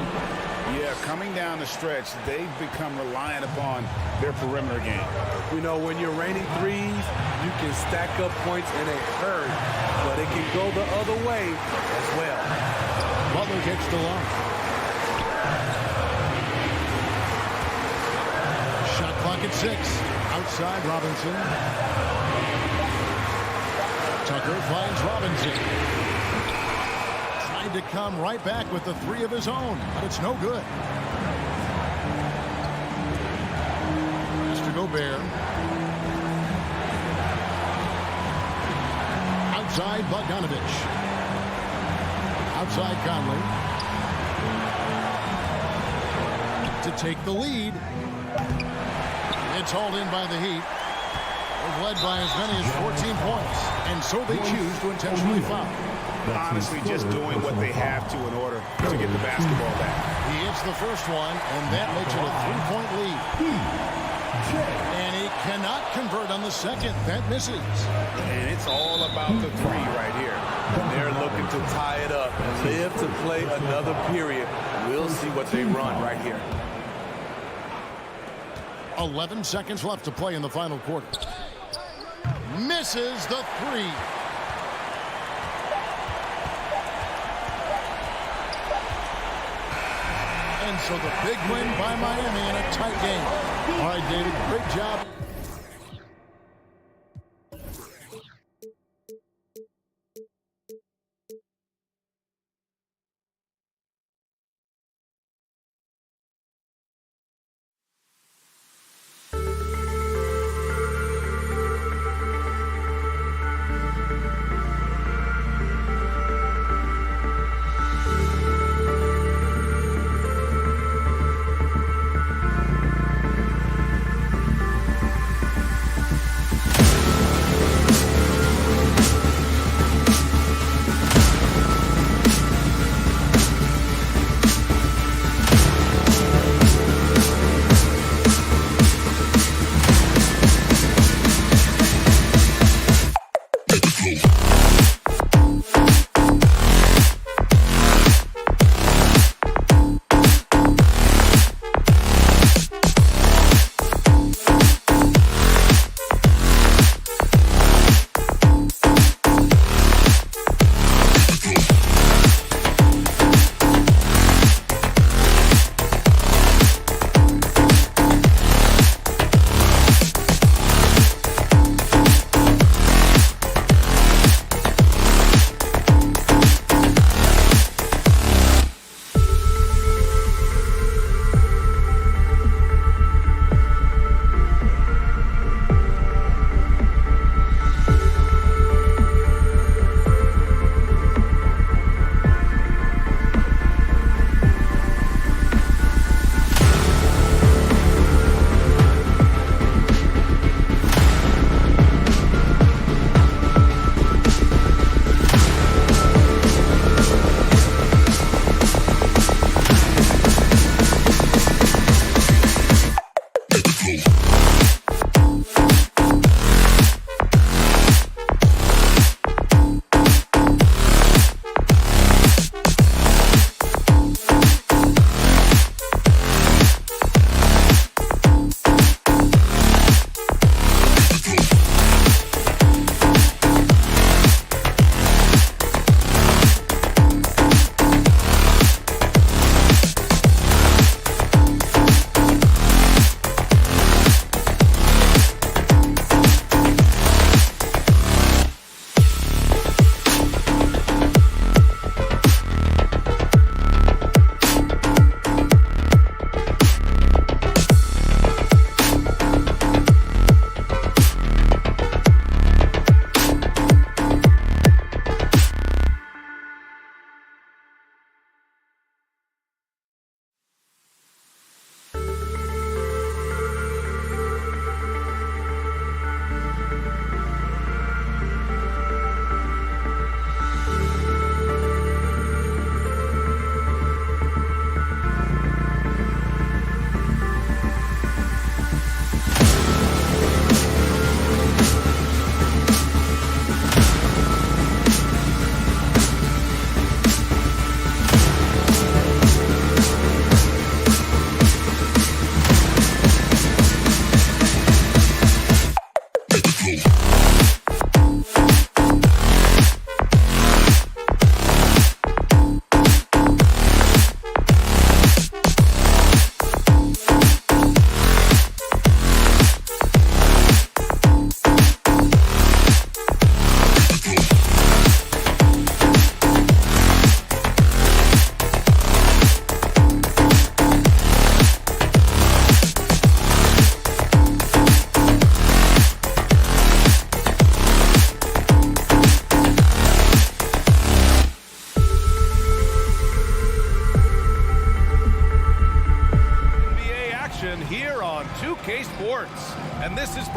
Yeah, coming down the stretch, they've become reliant upon their perimeter game. You know, when you're raining threes, you can stack up points in a hurry, but it can go the other way as well. Butler kicks to long. Shot clock at 6. Outside Robinson. Tucker finds Robinson. Tried to come right back with the 3 of his own, but it's no good. Mr. Gobert. side, Bogdanovich. Outside Conley. To take the lead. It's hauled in by the Heat. They've led by as many as 14 points. And so they choose to intentionally foul. Honestly, just doing what they have to in order to get the basketball back. He hits the first one, and that makes it a 3-point lead. And he cannot convert on the second. That misses. And it's all about the three right here. They're looking to tie it up and live to play another period. We'll see what they run right here. 11 seconds left to play in the final quarter. Misses the three. And so the big win by Miami in a tight game. All right, David, great job.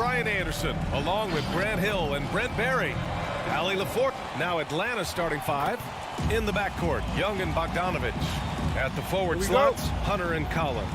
Brian Anderson, along with Grant Hill and Brent Berry. Ali LaForte, now Atlanta starting 5. In the backcourt, Young and Bogdanovich. At the forward slots, Hunter and Collins.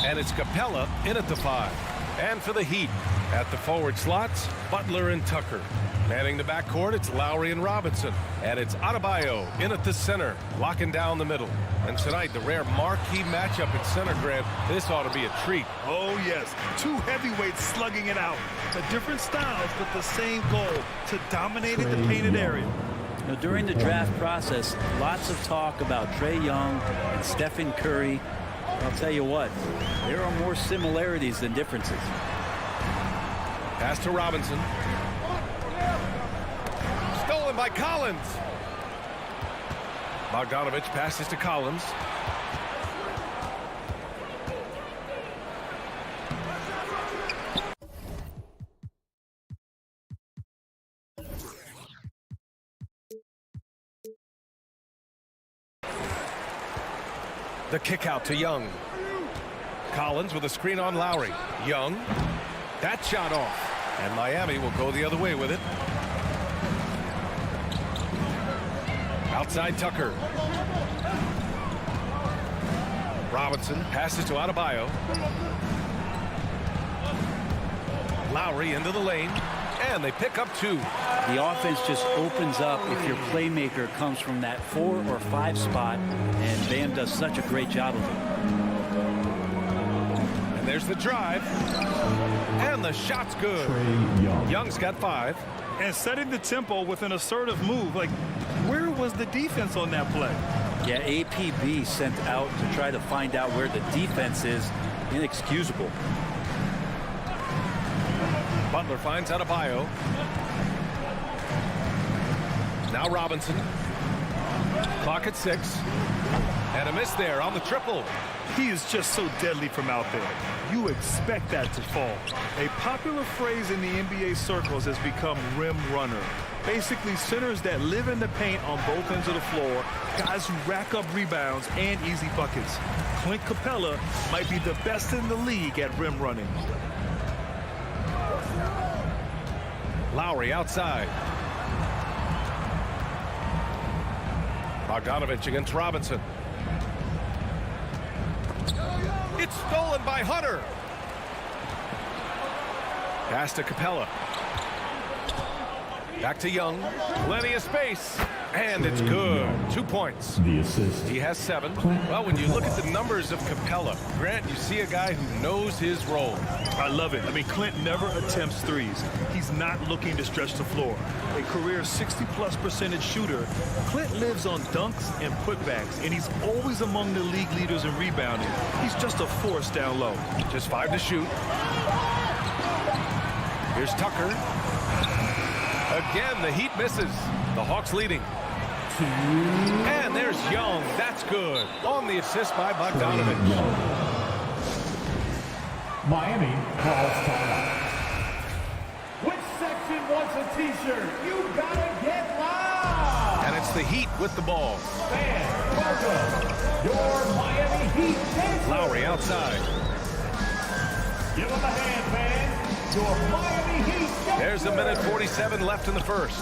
And it's Capella in at the 5. And for the Heat, at the forward slots, Butler and Tucker. Manning the backcourt, it's Lowry and Robinson. And it's Adebayo in at the center, locking down the middle. And tonight, the rare marquee matchup at center, Grant. This ought to be a treat. Oh, yes. 2 heavyweights slugging it out. The different styles, but the same goal, to dominate in the painted area. You know, during the draft process, lots of talk about Trae Young and Stephen Curry. I'll tell you what, there are more similarities than differences. Pass to Robinson. Stolen by Collins. Bogdanovich passes to Collins. The kick out to Young. Collins with a screen on Lowry. Young. That shot off. And Miami will go the other way with it. Outside Tucker. Robinson passes to Adebayo. Lowry into the lane. And they pick up 2. The offense just opens up if your playmaker comes from that 4 or 5 spot, and Bam does such a great job of it. And there's the drive. And the shot's good. Young's got 5. And setting the tempo with an assertive move. Like, where was the defense on that play? Yeah, APB sent out to try to find out where the defense is. Inexcusable. Butler finds Adebayo. Now Robinson. Clock at 6. And a miss there on the triple. He is just so deadly from out there. You expect that to fall. A popular phrase in the NBA circles has become rim runner. Basically, centers that live in the paint on both ends of the floor, guys who rack up rebounds and easy buckets. Clint Capella might be the best in the league at rim running. Lowry outside. Bogdanovich against Robinson. It's stolen by Hunter. Pass to Capella. Back to Young. Plenty of space. And it's good. 2 points. The assist. He has 7. Well, when you look at the numbers of Capella, Grant, you see a guy who knows his role. I love it. I mean, Clint never attempts threes. He's not looking to stretch the floor. A career 60+% shooter, Clint lives on dunks and putbacks, and he's always among the league leaders in rebounding. He's just a force down low. Just 5 to shoot. Here's Tucker. Again, the Heat misses. The Hawks leading. And there's Young. That's good. On the assist by Bogdanovich. Miami calls timeout. Which section wants a t-shirt? You gotta get loud. And it's the Heat with the ball. Fans, welcome your Miami Heat dancers. Lowry outside. Give them a hand, fans. Your Miami Heat dancers. There's a minute 47 left in the first.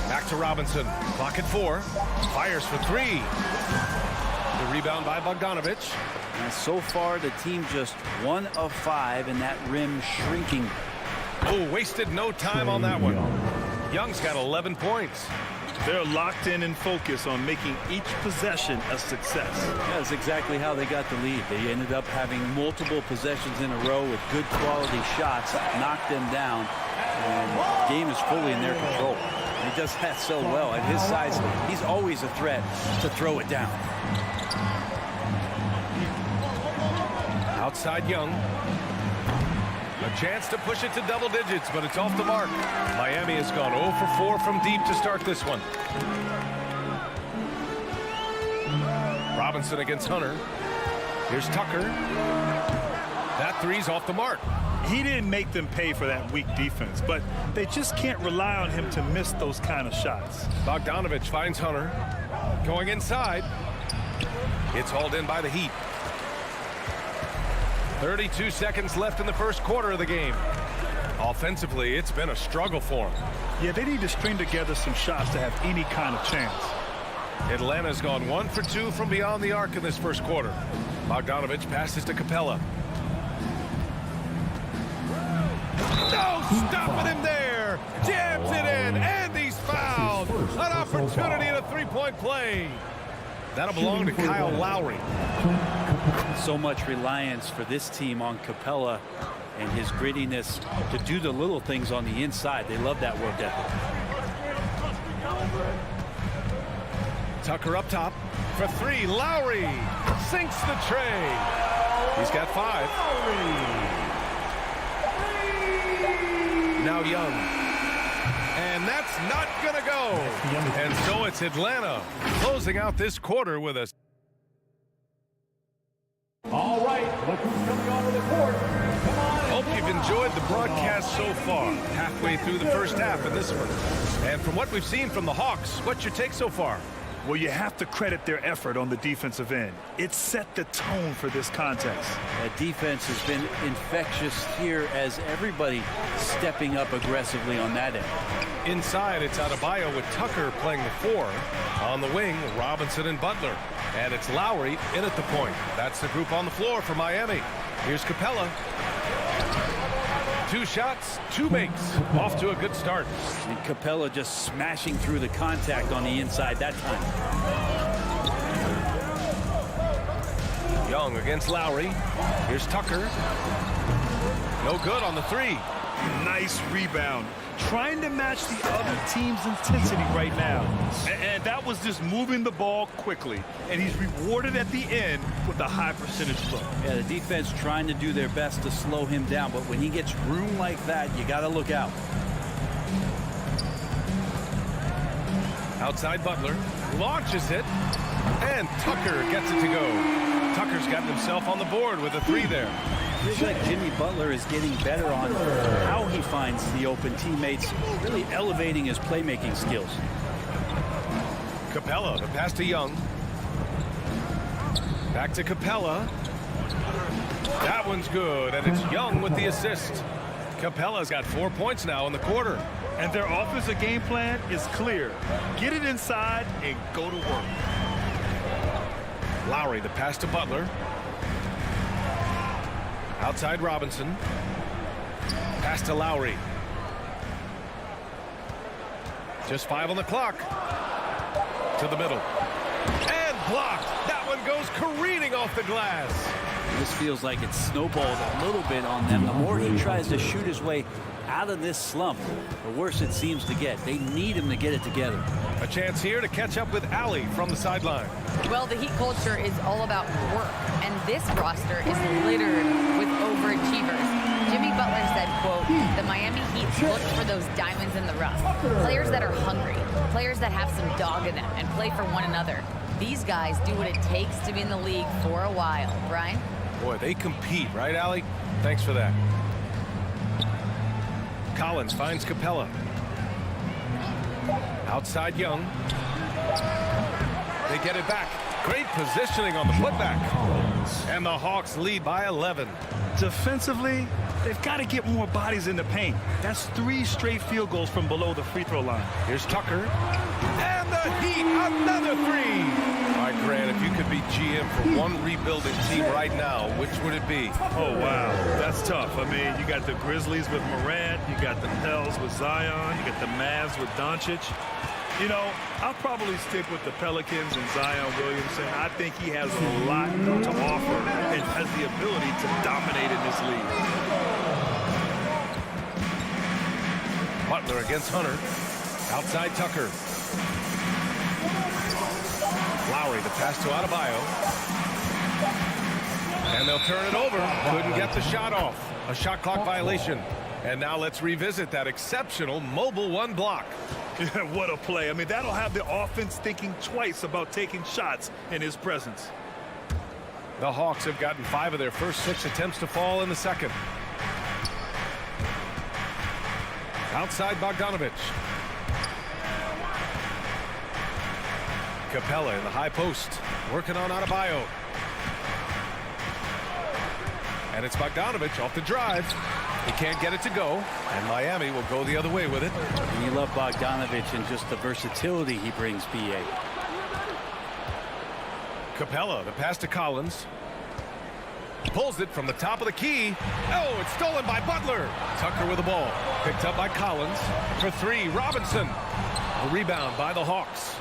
Back to Robinson. Clock at 4. Fires for 3. The rebound by Bogdanovich. And so far, the team just 1 of 5 in that rim shrinking. Oh, wasted no time on that one. Young's got 11 points. They're locked in and focused on making each possession a success. Yeah, that's exactly how they got the lead. They ended up having multiple possessions in a row with good quality shots, knocked them down, and the game is fully in their control. He does that so well. At his size, he's always a threat to throw it down. Outside Young. A chance to push it to double digits, but it's off the mark. Miami has gone 0 for 4 from deep to start this one. Robinson against Hunter. Here's Tucker. That three's off the mark. He didn't make them pay for that weak defense, but they just can't rely on him to miss those kind of shots. Bogdanovich finds Hunter. Going inside. It's hauled in by the Heat. 32 seconds left in the first quarter of the game. Offensively, it's been a struggle for them. Yeah, they need to string together some shots to have any kind of chance. Atlanta's gone 1 for 2 from beyond the arc in this first quarter. Bogdanovich passes to Capella. No stopping him there. Jams it in, and he's fouled. An opportunity in a three-point play. That'll belong to Kyle Lowry. So much reliance for this team on Capella and his grittiness to do the little things on the inside. They love that work ethic. Tucker up top for 3. Lowry sinks the tray. He's got 5. Now Young. And that's not going to go. And so it's Atlanta closing out this quarter with us. All right, look who's coming onto the court. Come on. Hope you've enjoyed the broadcast so far. Halfway through the first half of this one. And from what we've seen from the Hawks, what's your take so far? Well, you have to credit their effort on the defensive end. It set the tone for this contest. That defense has been infectious here as everybody stepping up aggressively on that end. Inside, it's Adebayo with Tucker playing the 4. On the wing, Robinson and Butler. And it's Lowry in at the point. That's the group on the floor for Miami. Here's Capella. 2 shots, 2 makes. Off to a good start. And Capella just smashing through the contact on the inside that time. Young against Lowry. Here's Tucker. No good on the 3. Nice rebound. Trying to match the other team's intensity right now. And that was just moving the ball quickly. And he's rewarded at the end with a high percentage look. Yeah, the defense trying to do their best to slow him down. But when he gets room like that, you got to look out. Outside Butler. Launches it. And Tucker gets it to go. Tucker's gotten himself on the board with a 3 there. Feels like Jimmy Butler is getting better on how he finds the open teammates, really elevating his playmaking skills. Capella, the pass to Young. Back to Capella. That one's good, and it's Young with the assist. Capella's got 4 points now in the quarter. And their offensive game plan is clear. Get it inside and go to work. Lowry, the pass to Butler. Outside Robinson. Pass to Lowry. Just 5 on the clock. To the middle. And blocked. That one goes careening off the glass. This feels like it's snowballed a little bit on them. The more he tries to shoot his way out of this slump, the worse it seems to get. They need him to get it together. A chance here to catch up with Allie from the sideline. Well, the Heat culture is all about work, and this roster is littered with overachievers. Jimmy Butler said, quote, the Miami Heat look for those diamonds in the rough. Players that are hungry, players that have some dog in them and play for one another. These guys do what it takes to be in the league for a while. Brian? Boy, they compete, right, Allie? Thanks for that. Collins finds Capella. Outside Young. They get it back. Great positioning on the putback. And the Hawks lead by 11. Defensively, they've got to get more bodies in the paint. That's 3 straight field goals from below the free throw line. Here's Tucker. And the Heat, another 3. All right, Grant, if you could be GM for one rebuilding team right now, which would it be? Oh, wow. That's tough. I mean, you got the Grizzlies with Morant. You got the Pels with Zion. You got the Mavs with Doncic. You know, I'll probably stick with the Pelicans and Zion Williamson. I think he has a lot to offer and has the ability to dominate in this league. Butler against Hunter. Outside Tucker. Lowry, the pass to Adebayo. And they'll turn it over. Couldn't get the shot off. A shot clock violation. And now let's revisit that exceptional mobile 1 block. Yeah, what a play. I mean, that'll have the offense thinking twice about taking shots in his presence. The Hawks have gotten 5 of their first 6 attempts to fall in the second. Outside Bogdanovich. Capella in the high post, working on Adebayo. And it's Bogdanovich off the drive. He can't get it to go, and Miami will go the other way with it. And you love Bogdanovich and just the versatility he brings, BA. Capella, the pass to Collins. Pulls it from the top of the key. Oh, it's stolen by Butler. Tucker with the ball. Picked up by Collins. For three, Robinson. A rebound by the Hawks.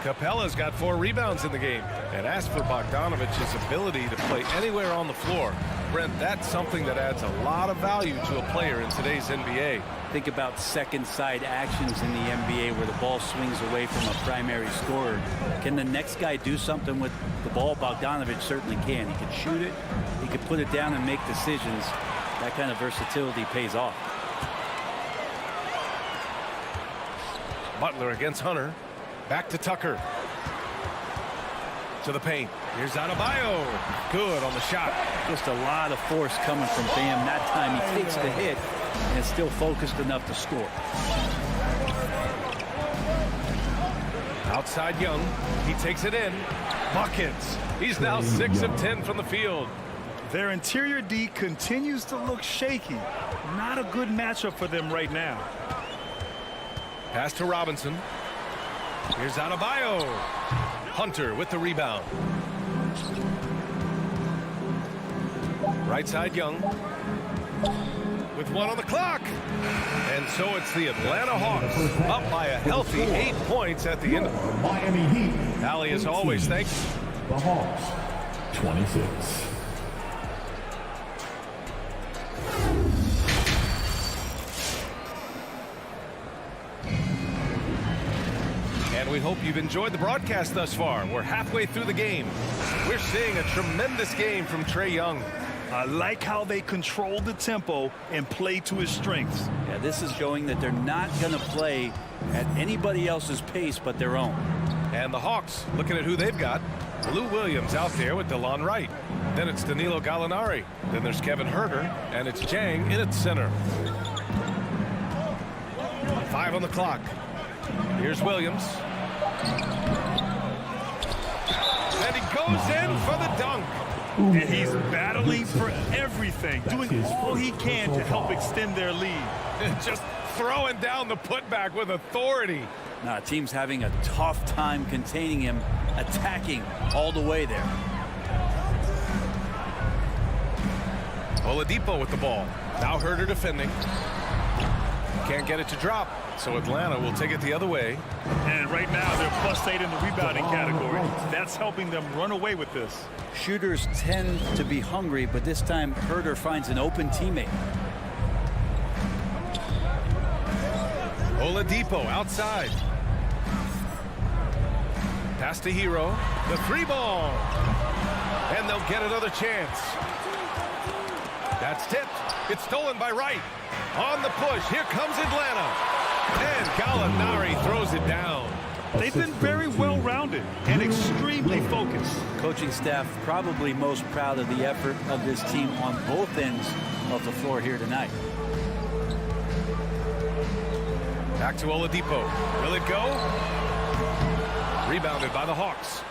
Capella's got 4 rebounds in the game. And as for Bogdanovich's ability to play anywhere on the floor, Brent, that's something that adds a lot of value to a player in today's NBA. Think about second side actions in the NBA where the ball swings away from a primary scorer. Can the next guy do something with the ball? Bogdanovich certainly can. He can shoot it. He can put it down and make decisions. That kind of versatility pays off. Butler against Hunter. Back to Tucker. To the paint. Here's Adebayo. Good on the shot. Just a lot of force coming from Bam. That time he takes the hit and is still focused enough to score. Outside Young. He takes it in. Buckets. He's now 6 of 10 from the field. Their interior D continues to look shaky. Not a good matchup for them right now. Pass to Robinson. Here's Adebayo. Hunter with the rebound. Right side Young. With 1 on the clock. And so it's the Atlanta Hawks up by a healthy 8 points at the end of it. Miami Heat. Allie, as always, thanks. The Hawks, 26. And we hope you've enjoyed the broadcast thus far. We're halfway through the game. We're seeing a tremendous game from Trae Young. I like how they control the tempo and play to his strengths. Yeah, this is showing that they're not going to play at anybody else's pace but their own. And the Hawks, looking at who they've got. Lou Williams out there with DeLon Wright. Then it's Danilo Gallinari. Then there's Kevin Huerter. And it's Jang in at center. 5 on the clock. Here's Williams. And he goes in for the dunk. And he's battling for everything, doing all he can to help extend their lead. Just throwing down the putback with authority. Now, team's having a tough time containing him, attacking all the way there. Oladipo with the ball. Now Huerter defending. Can't get it to drop, so Atlanta will take it the other way. And right now they're +8 in the rebounding category. That's helping them run away with this. Shooters tend to be hungry, but this time Huerter finds an open teammate. Oladipo outside. Pass to Hero. The 3 ball. And they'll get another chance. That's tipped. It's stolen by Wright. On the push. Here comes Atlanta. And Gallinari throws it down. They've been very well-rounded and extremely focused. Coaching staff probably most proud of the effort of this team on both ends of the floor here tonight. Back to Oladipo. Will it go? Rebounded by the Hawks.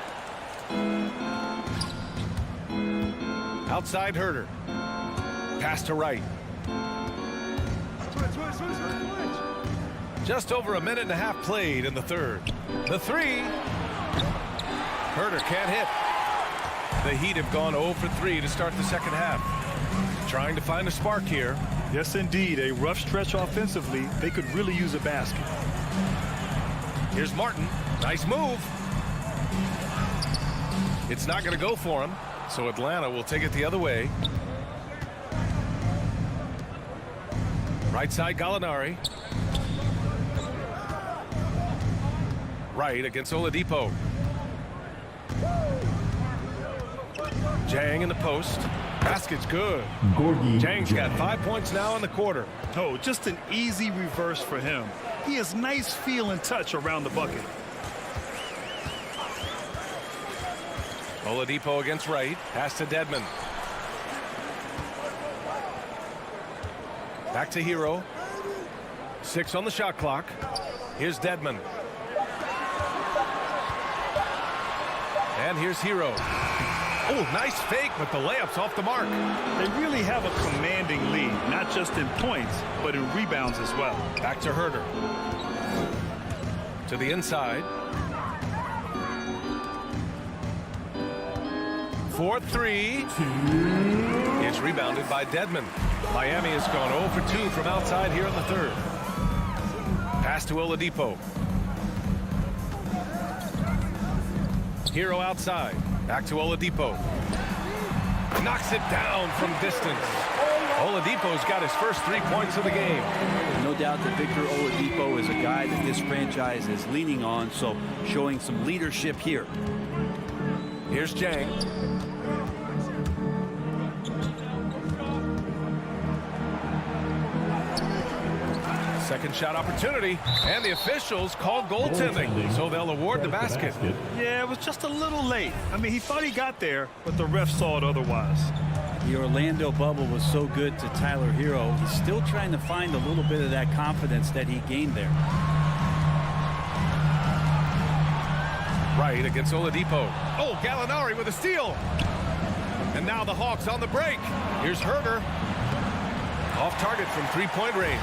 Outside Huerter. Pass to Wright. Just over a minute and a half played in the third. The 3. Huerter can't hit. The Heat have gone 0 for 3 to start the second half. Trying to find a spark here. Yes, indeed. A rough stretch offensively. They could really use a basket. Here's Martin. Nice move. It's not going to go for him, so Atlanta will take it the other way. Right side Gallinari. Right against Oladipo. Jang in the post. Basket's good. Jang's got 5 points now in the quarter. Oh, just an easy reverse for him. He has nice feel and touch around the bucket. Oladipo against Wright. Pass to Dedmon. Back to Hero. 6 on the shot clock. Here's Dedmon. And here's Hero. Oh, nice fake, but the layup's off the mark. They really have a commanding lead, not just in points, but in rebounds as well. Back to Herder. To the inside. 4-3. It's rebounded by Dedmon. Miami has gone 0 for 2 from outside here in the third. Pass to Oladipo. Hero outside. Back to Oladipo. Knocks it down from distance. Oladipo's got his first 3 points of the game. No doubt that Victor Oladipo is a guy that this franchise is leaning on, so showing some leadership here. Here's Jang. Second shot opportunity, and the officials call goaltending, so they'll award the basket. Yeah, it was just a little late. I mean, he thought he got there, but the ref saw it otherwise. The Orlando bubble was so good to Tyler Hero. He's still trying to find a little bit of that confidence that he gained there. Right against Oladipo. Oh, Gallinari with a steal. And now the Hawks on the break. Here's Herder. Off target from three-point range.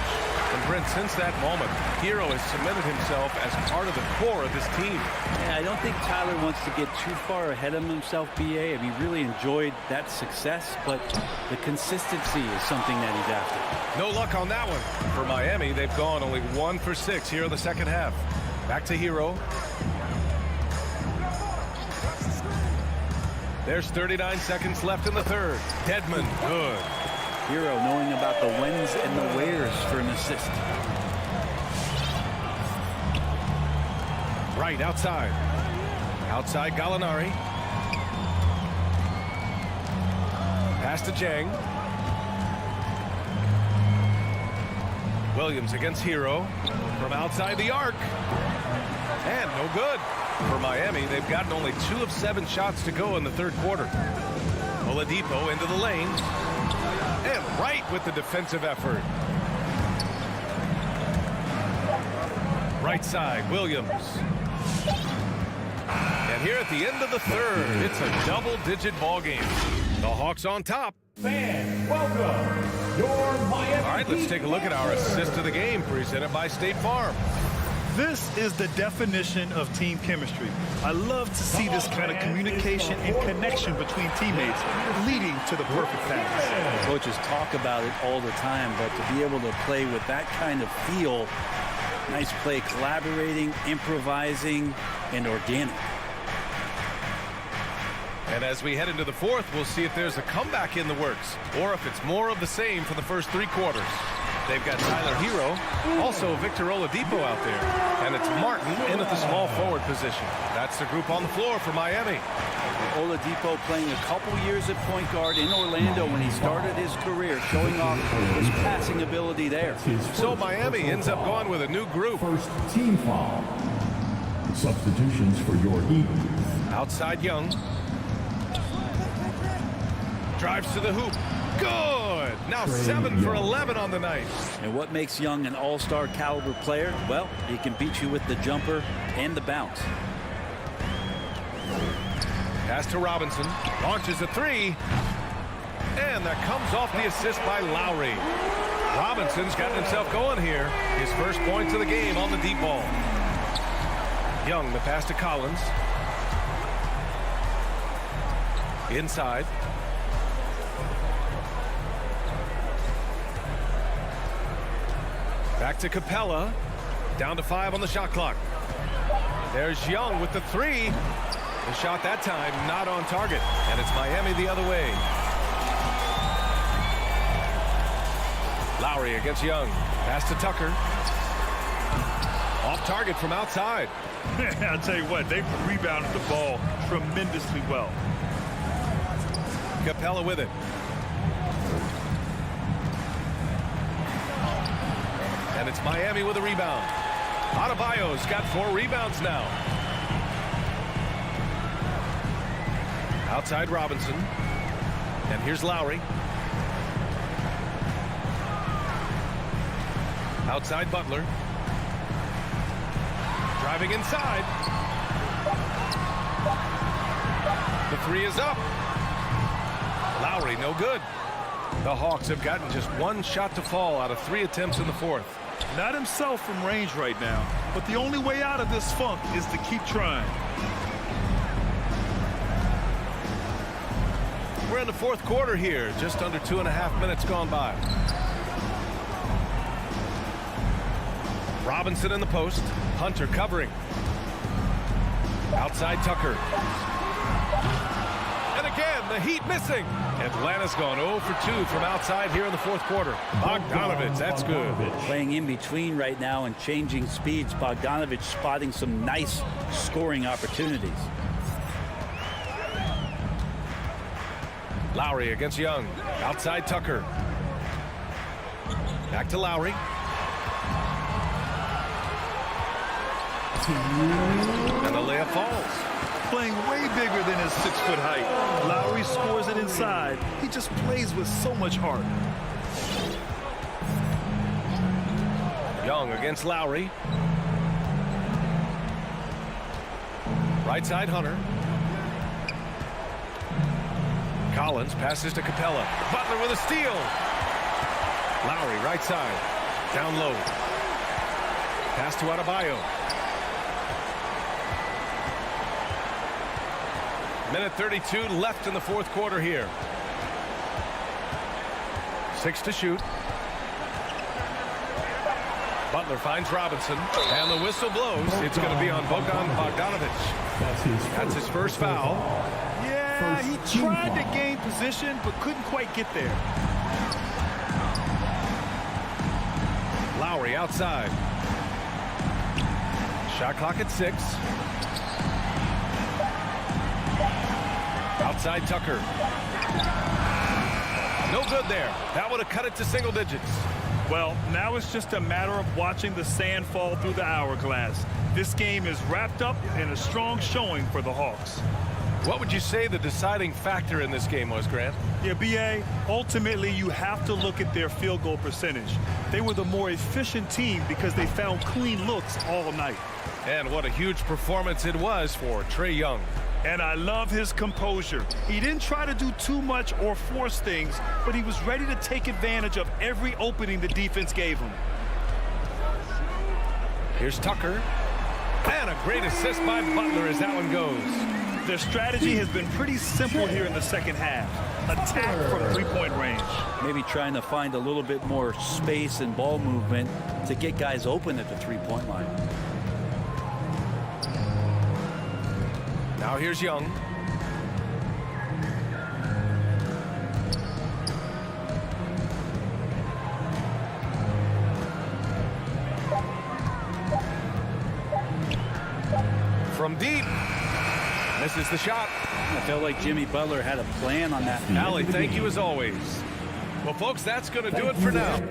And Brent, since that moment, Hero has cemented himself as part of the core of this team. Yeah, I don't think Tyler wants to get too far ahead of himself, BA. I mean, he really enjoyed that success, but the consistency is something that he's after. No luck on that one. For Miami, they've gone only 1 for 6 here in the second half. Back to Hero. There's 39 seconds left in the third. Dedmon, good. Hero knowing about the whens and the wheres for an assist. Right outside. Outside Gallinari. Pass to Jang. Williams against Hero. From outside the arc. And no good. For Miami, they've gotten only 2 of 7 shots to go in the third quarter. Oladipo into the lane. And right with the defensive effort. Right side, Williams. And here at the end of the third, it's a double-digit ball game. The Hawks on top. Fans, welcome your Miami. All right, let's take a look at our assist of the game presented by State Farm. This is the definition of team chemistry. I love to see this kind of communication and connection between teammates leading to the perfect pass. Coaches talk about it all the time, but to be able to play with that kind of feel, nice play, collaborating, improvising, and organic. And as we head into the fourth, we'll see if there's a comeback in the works or if it's more of the same for the first 3 quarters. They've got Tyler Hero, also Victor Oladipo out there, and it's Martin in at the small forward position. That's the group on the floor for Miami. Oladipo playing a couple years at point guard in Orlando when he started his career, showing off his passing ability there. So Miami ends up going with a new group. First team foul. Substitutions for your Eagles. Outside Young. Drives to the hoop. Good. Now 7 for 11 on the night. And what makes Young an all-star caliber player? Well, he can beat you with the jumper and the bounce. Pass to Robinson. Launches a 3. And that comes off the assist by Lowry. Robinson's gotten himself going here. His first points of the game on the deep ball. Young, the pass to Collins. Inside. Back to Capella. Down to 5 on the shot clock. There's Young with the 3. The shot that time not on target. And it's Miami the other way. Lowry against Young. Pass to Tucker. Off target from outside. I'll tell you what, they rebounded the ball tremendously well. Capella with it. And it's Miami with a rebound. Adebayo's got 4 rebounds now. Outside Robinson. And here's Lowry. Outside Butler. Driving inside. The 3 is up. Lowry, no good. The Hawks have gotten just one shot to fall out of 3 attempts in the fourth. Not himself from range right now, but the only way out of this funk is to keep trying. We're in the fourth quarter here, just under 2.5 minutes gone by. Robinson in the post, Hunter covering. Outside Tucker. And again, the Heat missing. Atlanta's gone 0 for 2 from outside here in the fourth quarter. Bogdanovich, that's good. Playing in between right now and changing speeds. Bogdanovich spotting some nice scoring opportunities. Lowry against Young. Outside Tucker. Back to Lowry. And the layup falls. Playing way bigger than his 6-foot height. Lowry scores it inside. He just plays with so much heart. Young against Lowry. Right side Hunter. Collins passes to Capella. Butler with a steal. Lowry right side. Down low. Pass to Adebayo. Minute 32 left in the fourth quarter here. 6 to shoot. Butler finds Robinson, and the whistle blows. It's going to be on Bogdanovich. That's his first foul. Yeah, he tried to gain position, but couldn't quite get there. Lowry outside. Shot clock at 6. Outside Tucker. No good there. That would have cut it to single digits. Well, now it's just a matter of watching the sand fall through the hourglass. This game is wrapped up in a strong showing for the Hawks. What would you say the deciding factor in this game was, Grant? Yeah, B.A., ultimately you have to look at their field goal percentage. They were the more efficient team because they found clean looks all night. And what a huge performance it was for Trae Young. And I love his composure. He didn't try to do too much or force things, but he was ready to take advantage of every opening the defense gave him. Here's Tucker. And a great assist by Butler as that one goes. Their strategy has been pretty simple here in the second half. Attack from three-point range. Maybe trying to find a little bit more space and ball movement to get guys open at the three-point line. Now here's Young. From deep. Misses the shot. I felt like Jimmy Butler had a plan on that. Allie, thank you as always. Well, folks, that's going to do it for now.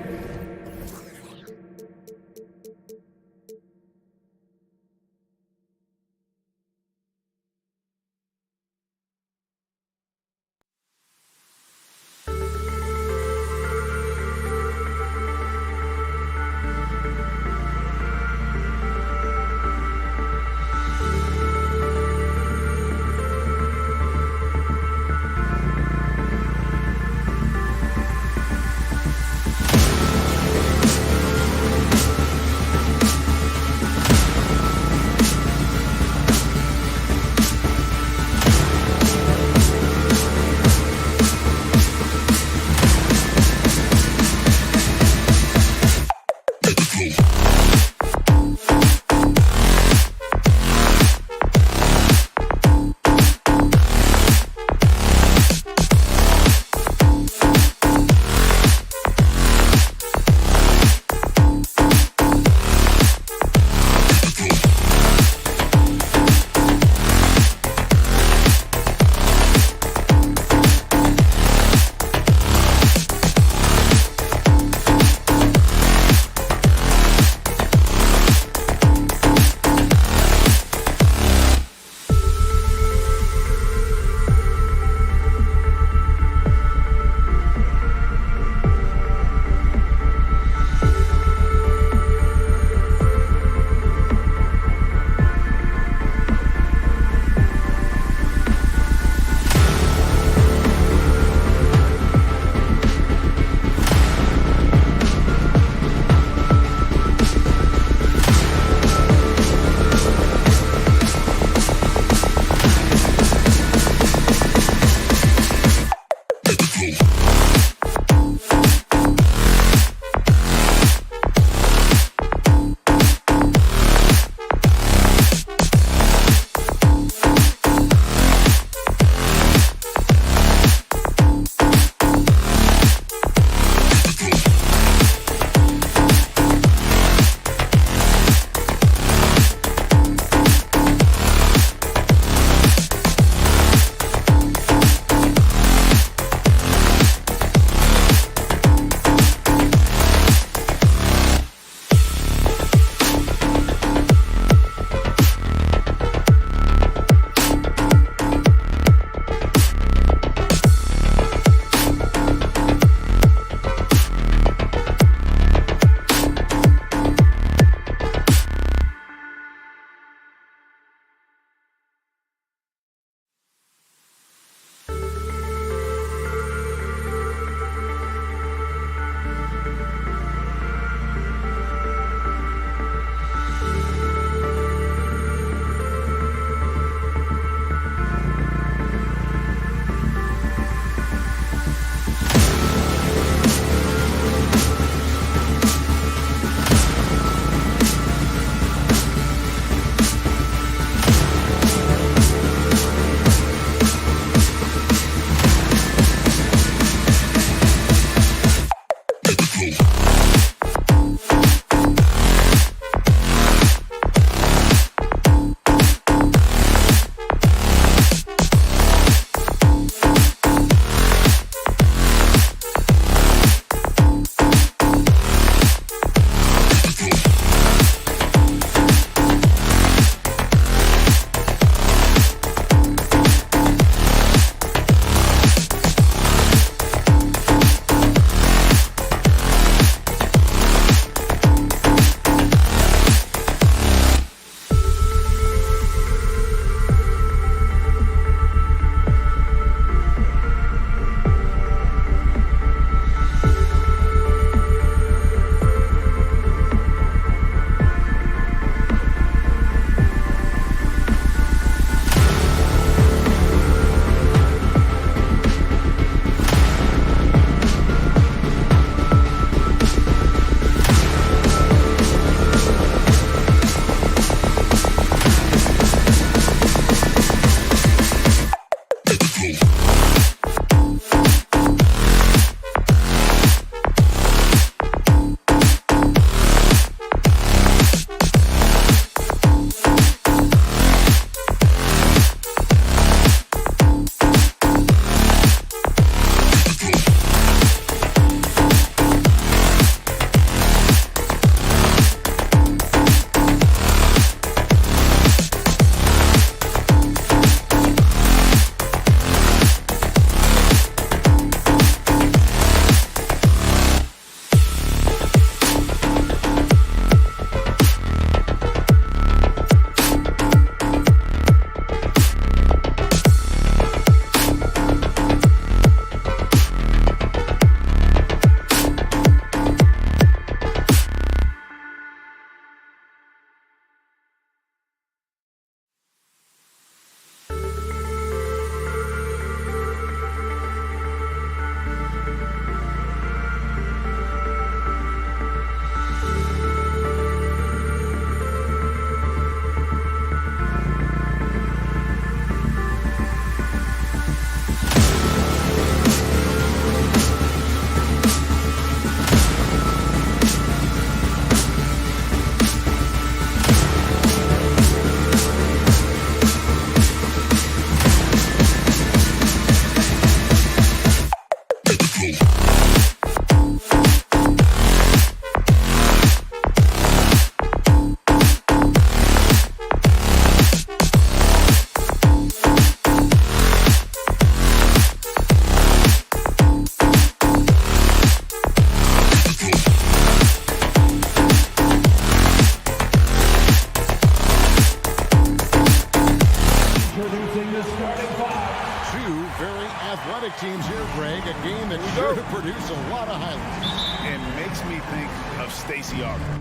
and makes me think of Stacey Arthur.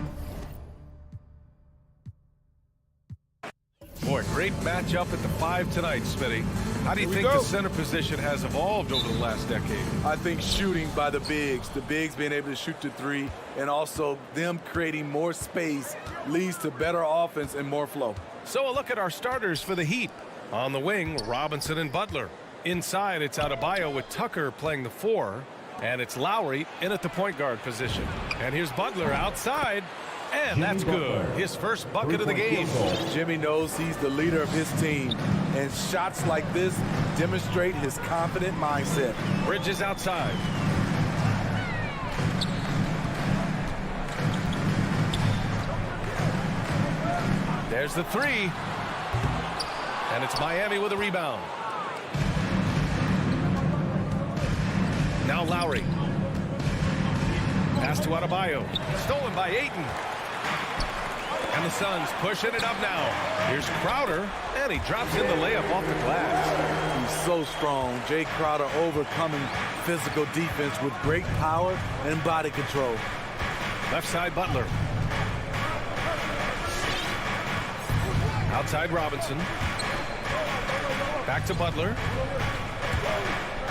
Boy, great matchup at the 5 tonight, Smitty. How do you think the center position has evolved over the last decade? I think shooting by the bigs being able to shoot the 3, and also them creating more space leads to better offense and more flow. So a look at our starters for the Heat. On the wing, Robinson and Butler. Inside, it's Adebayo with Tucker playing the 4, and it's Lowry in at the point guard position. And here's Butler outside, and that's good. His first bucket of the game. Jimmy knows he's the leader of his team, and shots like this demonstrate his confident mindset. Bridges outside. There's the 3. And it's Miami with a rebound. Now Lowry. Pass to Adebayo. Stolen by Ayton. And the Suns pushing it up now. Here's Crowder, and he drops in the layup off the glass. He's so strong. Jay Crowder overcoming physical defense with great power and body control. Left side, Butler. Outside, Robinson. Back to Butler.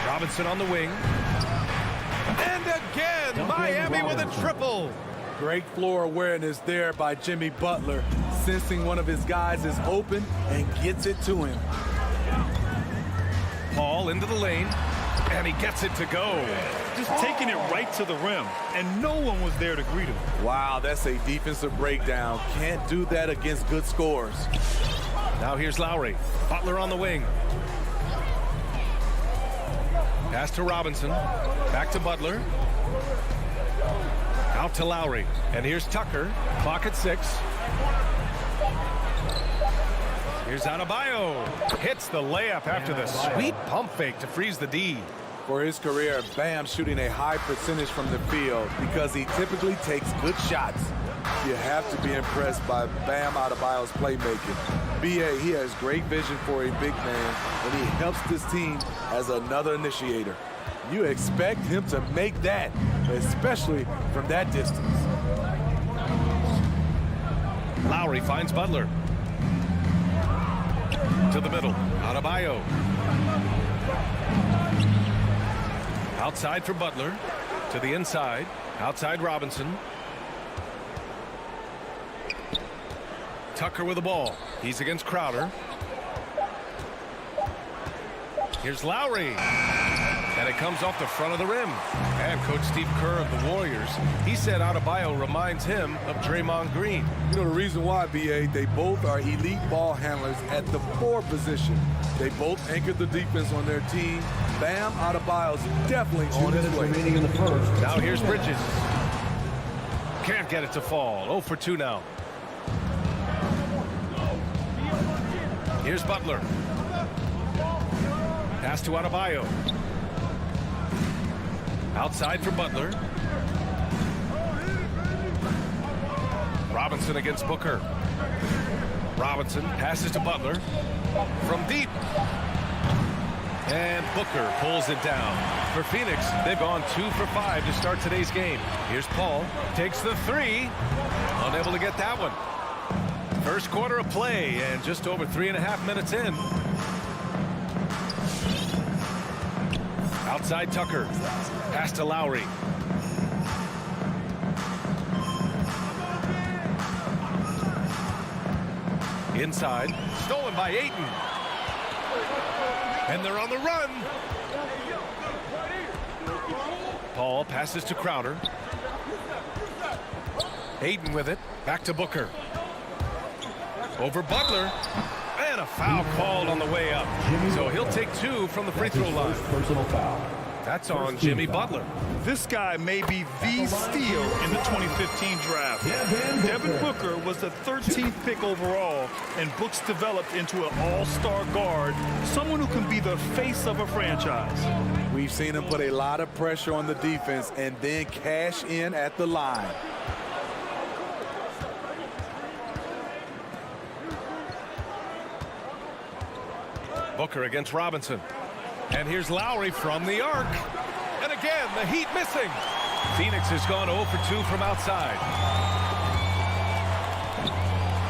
Robinson on the wing. And again, Miami with a triple. Great floor awareness there by Jimmy Butler, sensing one of his guys is open and gets it to him. Paul into the lane, and he gets it to go. Just taking it right to the rim, and no one was there to greet him. Wow, that's a defensive breakdown. Can't do that against good scores. Now here's Lowry. Butler on the wing. Pass to Robinson. Back to Butler. Out to Lowry. And here's Tucker. Clock at 6. Here's Adebayo. Hits the layup after the sweet pump fake to freeze the D. For his career, Bam shooting a high percentage from the field because he typically takes good shots. You have to be impressed by Bam Adebayo's playmaking. B.A., he has great vision for a big man, and he helps this team as another initiator. You expect him to make that, especially from that distance. Lowry finds Butler. To the middle. Adebayo. Outside for Butler. To the inside. Outside Robinson. Tucker with the ball. He's against Crowder. Here's Lowry. And it comes off the front of the rim. And Coach Steve Kerr of the Warriors, he said Adebayo reminds him of Draymond Green. You know the reason why, B.A., they both are elite ball handlers at the 4 position. They both anchored the defense on their team. Bam Adebayo's definitely on his way. Now here's Bridges. Can't get it to fall. 0 for 2 now. Here's Butler. Pass to Adebayo. Outside for Butler. Robinson against Booker. Robinson passes to Butler. From deep. And Booker pulls it down. For Phoenix, they've gone 2 for 5 to start today's game. Here's Paul. Takes the 3. Unable to get that one. First quarter of play, and just over 3.5 minutes in. Outside Tucker. Pass to Lowry. Inside. Stolen by Ayton. And they're on the run. Paul passes to Crowder. Ayton with it. Back to Booker. Over Butler. And a foul called on the way up. So he'll take 2 from the free throw line. Personal foul. That's on Jimmy Butler. This guy may be the steal in the 2015 draft. Devin Booker was the 13th pick overall, and Books developed into an all-star guard, someone who can be the face of a franchise. We've seen him put a lot of pressure on the defense and then cash in at the line. Booker against Robinson. And here's Lowry from the arc. And again, the Heat missing. Phoenix has gone 0 for 2 from outside.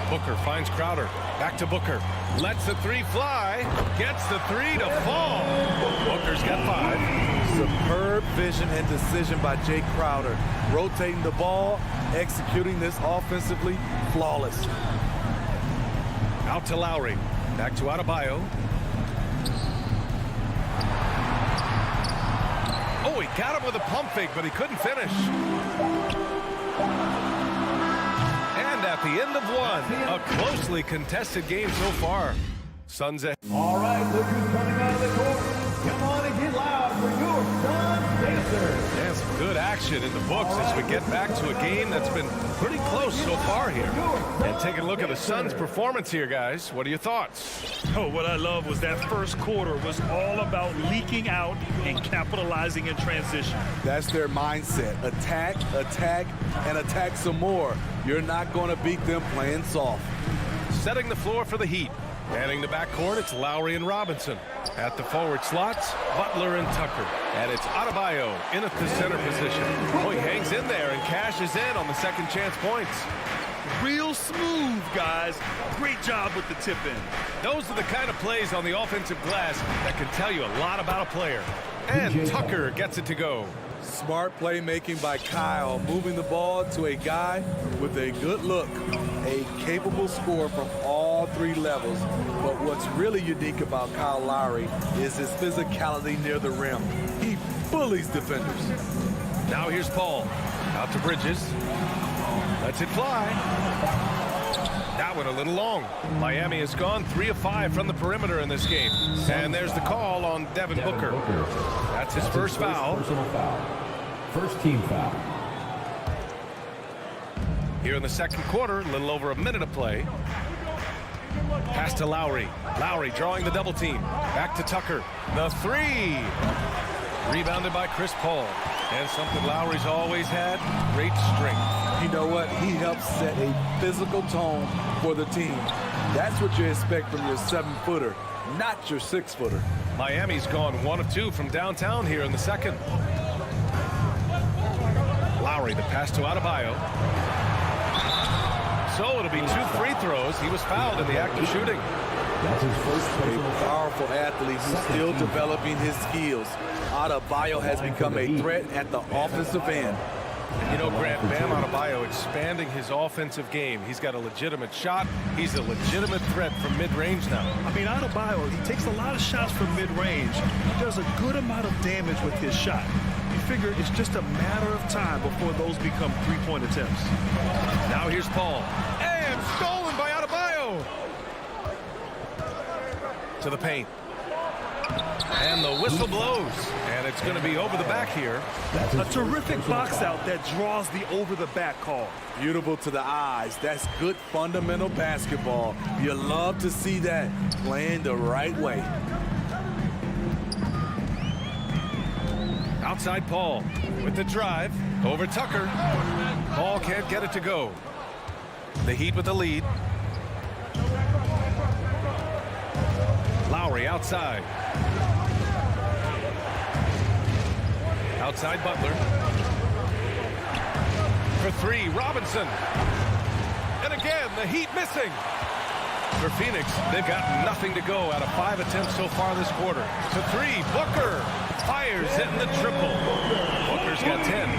Booker finds Crowder. Back to Booker. Lets the three fly. Gets the three to fall. Booker's got 5. Superb vision and decision by Jay Crowder. Rotating the ball, executing this offensively, flawless. Out to Lowry. Back to Adebayo. Oh, he got him with a pump fake, but he couldn't finish. And at the end of one, a closely contested game so far. Suns ahead. All right, look who's coming out of the court. Come on and get loud for your Suns Pacers. And some good action in the books as we get back to a game that's been pretty close so far here. And taking a look at the Suns' performance here, guys. What are your thoughts? Oh, what I love was that first quarter was all about leaking out and capitalizing in transition. That's their mindset. Attack, attack, and attack some more. You're not going to beat them playing soft. Setting the floor for the Heat. Manning the backcourt, it's Lowry and Robinson. At the forward slots, Butler and Tucker. And it's Adebayo in at the center position. Oh, he hangs in there and cashes in on the second chance points. Real smooth, guys. Great job with the tip in. Those are the kind of plays on the offensive glass that can tell you a lot about a player. And Tucker gets it to go. Smart playmaking by Kyle, moving the ball to a guy with a good look, a capable scorer from all 3 levels. But what's really unique about Kyle Lowry is his physicality near the rim. He bullies defenders. Now here's Paul. Out to Bridges. Lets it fly. That one a little long. Miami has gone 3 of 5 from the perimeter in this game. And there's the call on Devin Booker. That's his first foul. Personal foul. First team foul. Here in the second quarter, a little over a minute of play. Pass to Lowry. Lowry drawing the double team. Back to Tucker. The 3. Rebounded by Chris Paul. And something Lowry's always had, great strength. You know what? He helps set a physical tone for the team. That's what you expect from your 7-footer, not your 6-footer. Miami's gone 1 of 2 from downtown here in the second. Lowry, the pass to Adebayo. So it'll be 2 free throws. He was fouled in the act of shooting. That's his first personal A powerful athlete who's still developing his skills. Adebayo has become a threat at the offensive end. You know, Grant, Bam Adebayo expanding his offensive game. He's got a legitimate shot. He's a legitimate threat from mid-range now. I mean, Adebayo, he takes a lot of shots from mid-range. He does a good amount of damage with his shot. You figure it's just a matter of time before those become 3-point attempts. Now here's Paul. And stolen by Adebayo. To the paint. And the whistle blows. And it's going to be over the back here. A terrific box out that draws the over-the-back call. Beautiful to the eyes. That's good fundamental basketball. You love to see that playing the right way. Outside Paul with the drive over Tucker. Paul can't get it to go. The Heat with the lead. Lowry outside. Outside Butler. For 3, Robinson. And again, the Heat missing. For Phoenix, they've got nothing to go out of 5 attempts so far this quarter. To 3, Booker fires hitting the triple. Booker's got 10.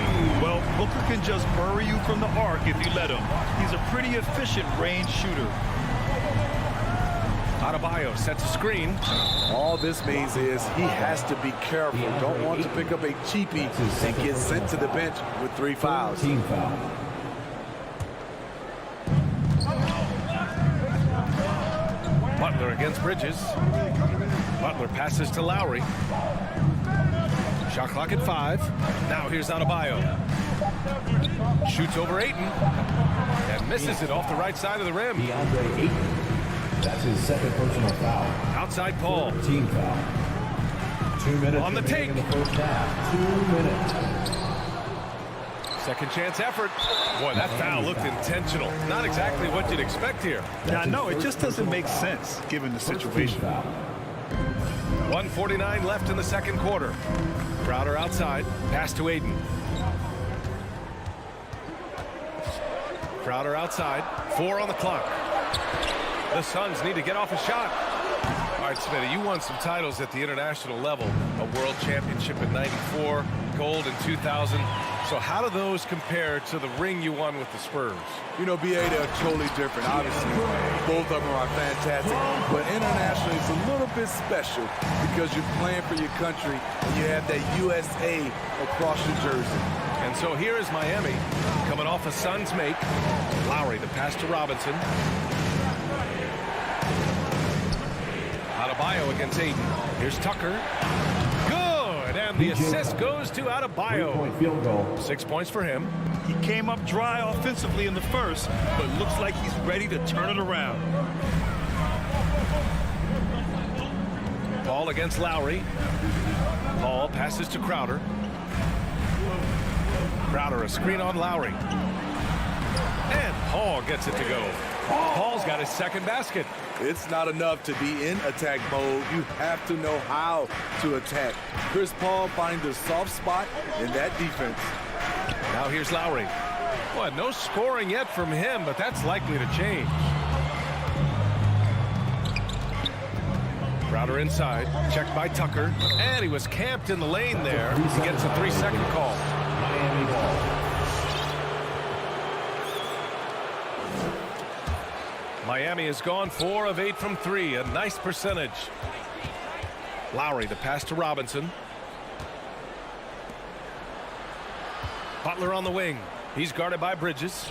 Well, Booker can just bury you from the arc if you let him. He's a pretty efficient range shooter. Adebayo sets a screen. All this means is he has to be careful. Don't want to pick up a cheapie and get sent to the bench with 3 fouls. team foul. Butler against Bridges. Butler passes to Lowry. Shot clock at 5. Now here's Adebayo. Shoots over Ayton. And misses it off the right side of the rim. DeAndre Ayton. That's his second personal foul. Outside Paul. Team foul. 2 minutes On the remaining take. in the first half. 2 minutes. Second chance effort. Boy, that foul looked intentional. Not exactly what you'd expect here. Yeah, no, it just doesn't make sense given the situation. 1:49 left in the second quarter. Crowder outside. Pass to Ayton. Crowder outside. 4 on the clock. The Suns need to get off a shot. All right, Smitty, you won some titles at the international level. A world championship in '94, gold in 2000. So how do those compare to the ring you won with the Spurs? You know, BA, they're totally different. Obviously, both of them are fantastic. But internationally, it's a little bit special because you're playing for your country and you have that USA across your jersey. And so here is Miami coming off a Suns make. Lowry, the pass to Robinson. Adebayo against Aiden. Here's Tucker. Good, and the assist goes to Adebayo. 3-point field goal. 6 points for him. He came up dry offensively in the first, but looks like he's ready to turn it around. Paul against Lowry. Paul passes to Crowder. Crowder, a screen on Lowry. And Paul gets it to go. Paul's got his second basket. It's not enough to be in attack mode. You have to know how to attack. Chris Paul finds the soft spot in that defense. Now here's Lowry. Well, no scoring yet from him, but that's likely to change. Crowder inside, checked by Tucker, and he was camped in the lane there. He gets a 3-second call. Miami ball. Miami has gone 4 of 8 from 3, a nice percentage. Lowry, the pass to Robinson. Butler on the wing. He's guarded by Bridges.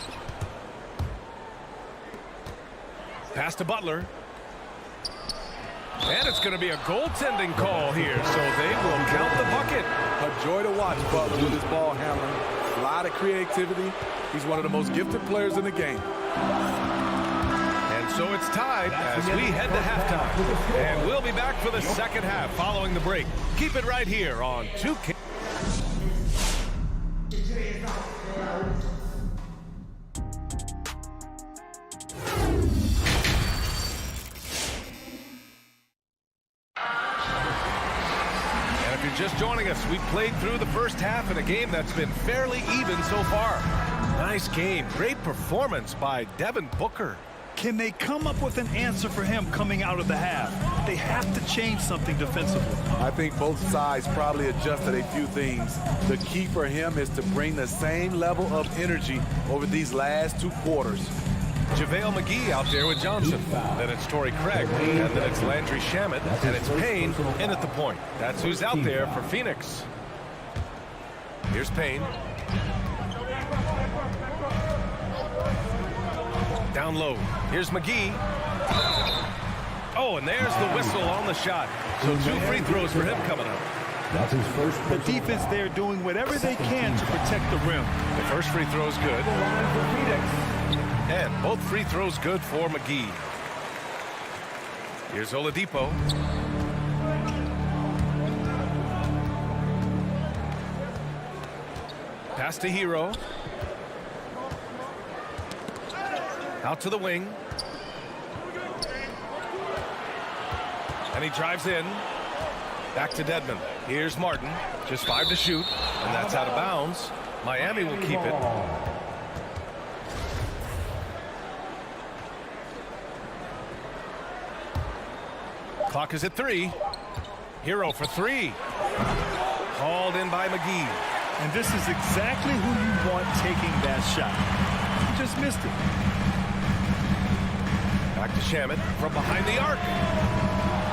Pass to Butler. And it's going to be a goaltending call here, so they will count the bucket. A joy to watch Butler with his ball handling. A lot of creativity. He's one of the most gifted players in the game. And so it's tied as we head to halftime. And we'll be back for the second half following the break. Keep it right here on 2K. Just joining us, we played through the first half in a game that's been fairly even so far. Nice game. Great performance by Devin Booker. Can they come up with an answer for him coming out of the half? They have to change something defensively. I think both sides probably adjusted a few things. The key for him is to bring the same level of energy over these last 2 quarters. JaVale McGee out there with Johnson. Then it's Torrey Craig. And then it's Landry Shamet. And it's Payne in at the point. That's who's out there for Phoenix. Here's Payne. Down low. Here's McGee. Oh, and there's the whistle on the shot. So 2 free throws for him coming up. That's his first. The defense there doing whatever they can to protect the rim. The first free throw is good. And both free throws good for McGee. Here's Oladipo. Pass to Hero. Out to the wing. And he drives in. Back to Dedmon. Here's Martin. Just 5 to shoot. And that's out of bounds. Miami will keep it. Clock is at 3. Hero for 3. Hauled in by McGee. And this is exactly who you want taking that shot. He just missed it. Back to Shamet from behind the arc.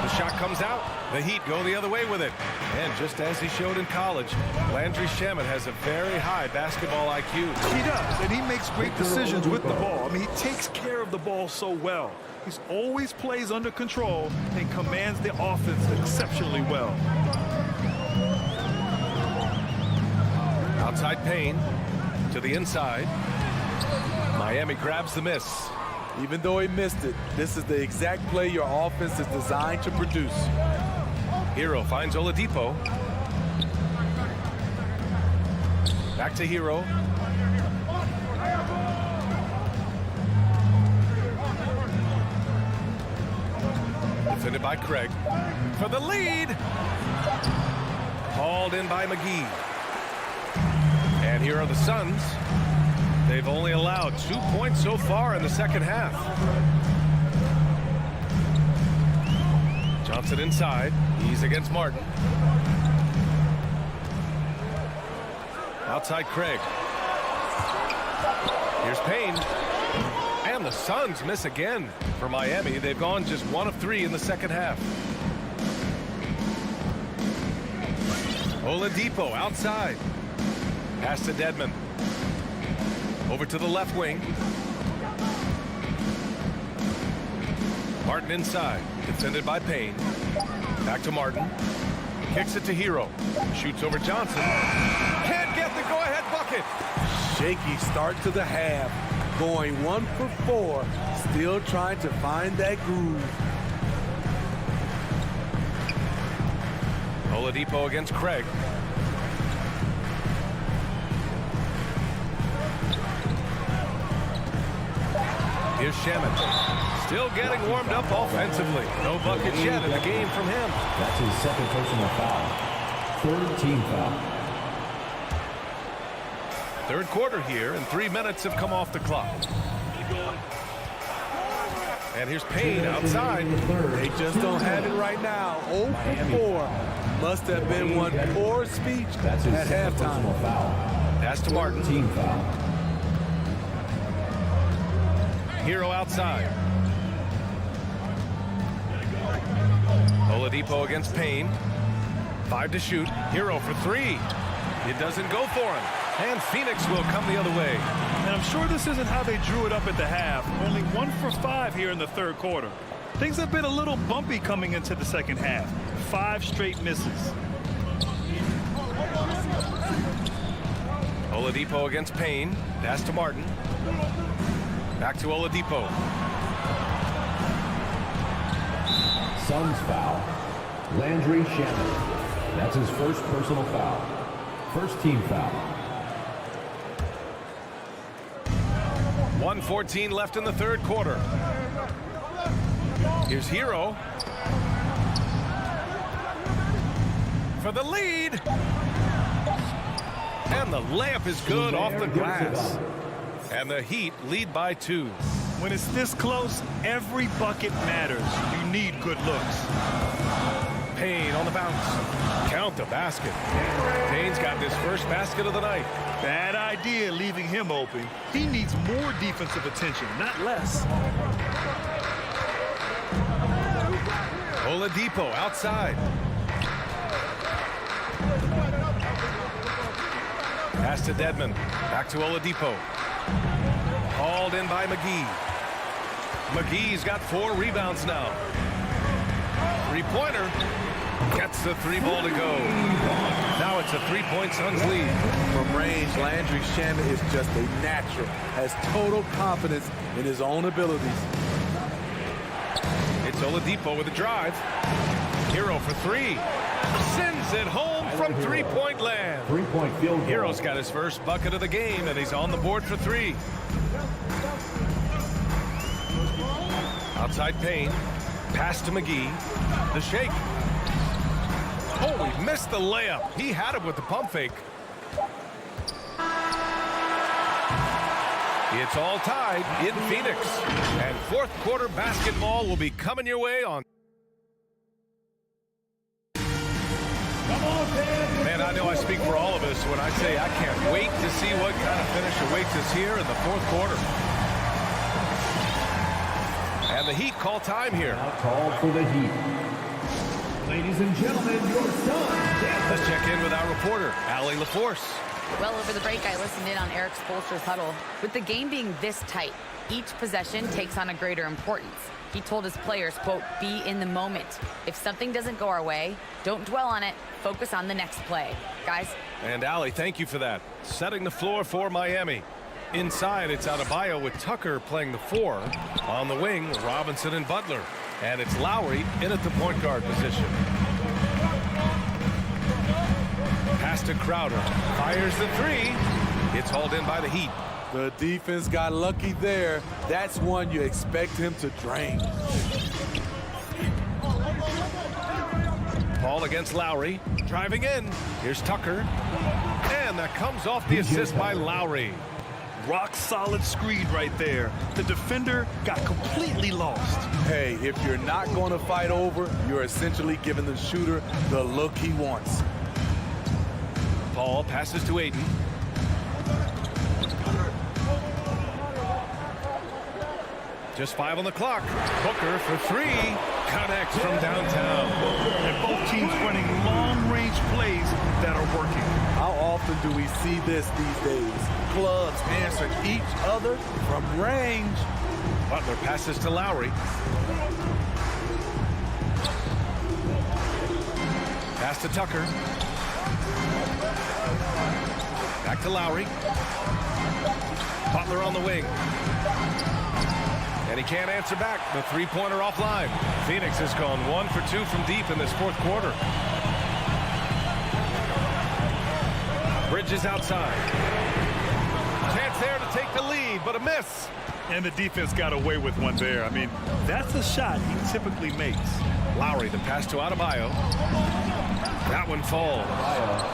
The shot comes out. The Heat go the other way with it. And just as he showed in college, Landry Shamet has a very high basketball IQ. He does, and he makes great decisions with the ball. I mean, he takes care of the ball so well. He's always plays under control and commands the offense exceptionally well. Outside Payne to the inside. Miami grabs the miss. Even though he missed it, this is the exact play your offense is designed to produce. Hero finds Oladipo. Back to Hero. Defended by Craig. For the lead. Hauled in by McGee. And here are the Suns. They've only allowed 2 points so far in the second half. Johnson inside. He's against Martin. Outside Craig. Here's Payne. And the Suns miss again for Miami. They've gone just 1 of 3 in the second half. Oladipo outside. Pass to Dedmon. Over to the left wing. Martin inside. Defended by Payne. Back to Martin. Kicks it to Hero. Shoots over Johnson. Can't get the go-ahead bucket. Shaky start to the half. Going 1 for 4. Still trying to find that groove. Oladipo against Craig. Here's Shaman. Still getting warmed up offensively. No buckets yet in the game from him. That's his second personal foul. Third team foul. Third quarter here, and 3 minutes have come off the clock. And here's Payne outside. They just don't have it right now. 0 for 4. Must have been one poor speech at halftime. Pass to Martin. Team foul. Hero outside. Oladipo against Payne. 5 to shoot. Hero for 3. It doesn't go for him. And Phoenix will come the other way. And I'm sure this isn't how they drew it up at the half. Only 1 for 5 here in the third quarter. Things have been a little bumpy coming into the second half. 5 straight misses. Oladipo against Payne. Pass to Martin. Back to Oladipo. Suns foul. Landry Shaman. That's his first personal foul. First team foul. 1:14 left in the third quarter. Here's Hero. For the lead. And the layup is good off the glass. And the Heat lead by 2. When it's this close, every bucket matters. You need good looks. Payne on the bounce. Count the basket. Payne's got his first basket of the night. Bad idea leaving him open. He needs more defensive attention, not less. Oladipo outside. Pass to Dedmon. Back to Oladipo. Hauled in by McGee. McGee's got 4 rebounds now. Three-pointer. Gets the 3 ball to go. Now it's a 3-point Suns lead. From range, Landry Shaman is just a natural. Has total confidence in his own abilities. It's Oladipo with a drive. Hero for 3. Sends it home from 3-point land. 3-point field goal. Hero's got his first bucket of the game, and he's on the board for 3. Outside Payne. Pass to McGee. The shake. Oh, he missed the layup. He had it with the pump fake. It's all tied in Phoenix. And fourth quarter basketball will be coming your way on. Man, I know I speak for all of us when I say I can't wait to see what kind of finish awaits us here in the fourth quarter. And the Heat call time here. Now called for the Heat. Ladies and gentlemen, your Suns. Let's check in with our reporter, Allie LaForce. Well, over the break, I listened in on Eric Spoelstra's huddle. With the game being this tight, each possession takes on a greater importance. He told his players, quote, be in the moment. If something doesn't go our way, don't dwell on it. Focus on the next play. Guys? And Allie, thank you for that. Setting the floor for Miami. Inside, it's Adebayo with Tucker playing the 4. On the wing, Robinson and Butler. And it's Lowry in at the point guard position. Pass to Crowder. Fires the 3. It's hauled in by the Heat. The defense got lucky there. That's one you expect him to drain. Ball against Lowry. Driving in. Here's Tucker. And that comes off the assist by Lowry. Rock solid screen right there. The defender got completely lost. Hey, if you're not going to fight over, you're essentially giving the shooter the look he wants. Paul passes to Aiden. Just 5 on the clock. Booker for 3. Connects from downtown. And both teams running long-range plays that are working. How often do we see this these days? Clubs answering each other from range. Butler passes to Lowry. Pass to Tucker. Back to Lowry. Butler on the wing. And he can't answer back. The three-pointer offline. Phoenix has gone 1 for 2 from deep in this fourth quarter. Bridges outside. Chance there to take the lead, but a miss. And the defense got away with one there. I mean, that's a shot he typically makes. Lowry, the pass to Adebayo. That one falls.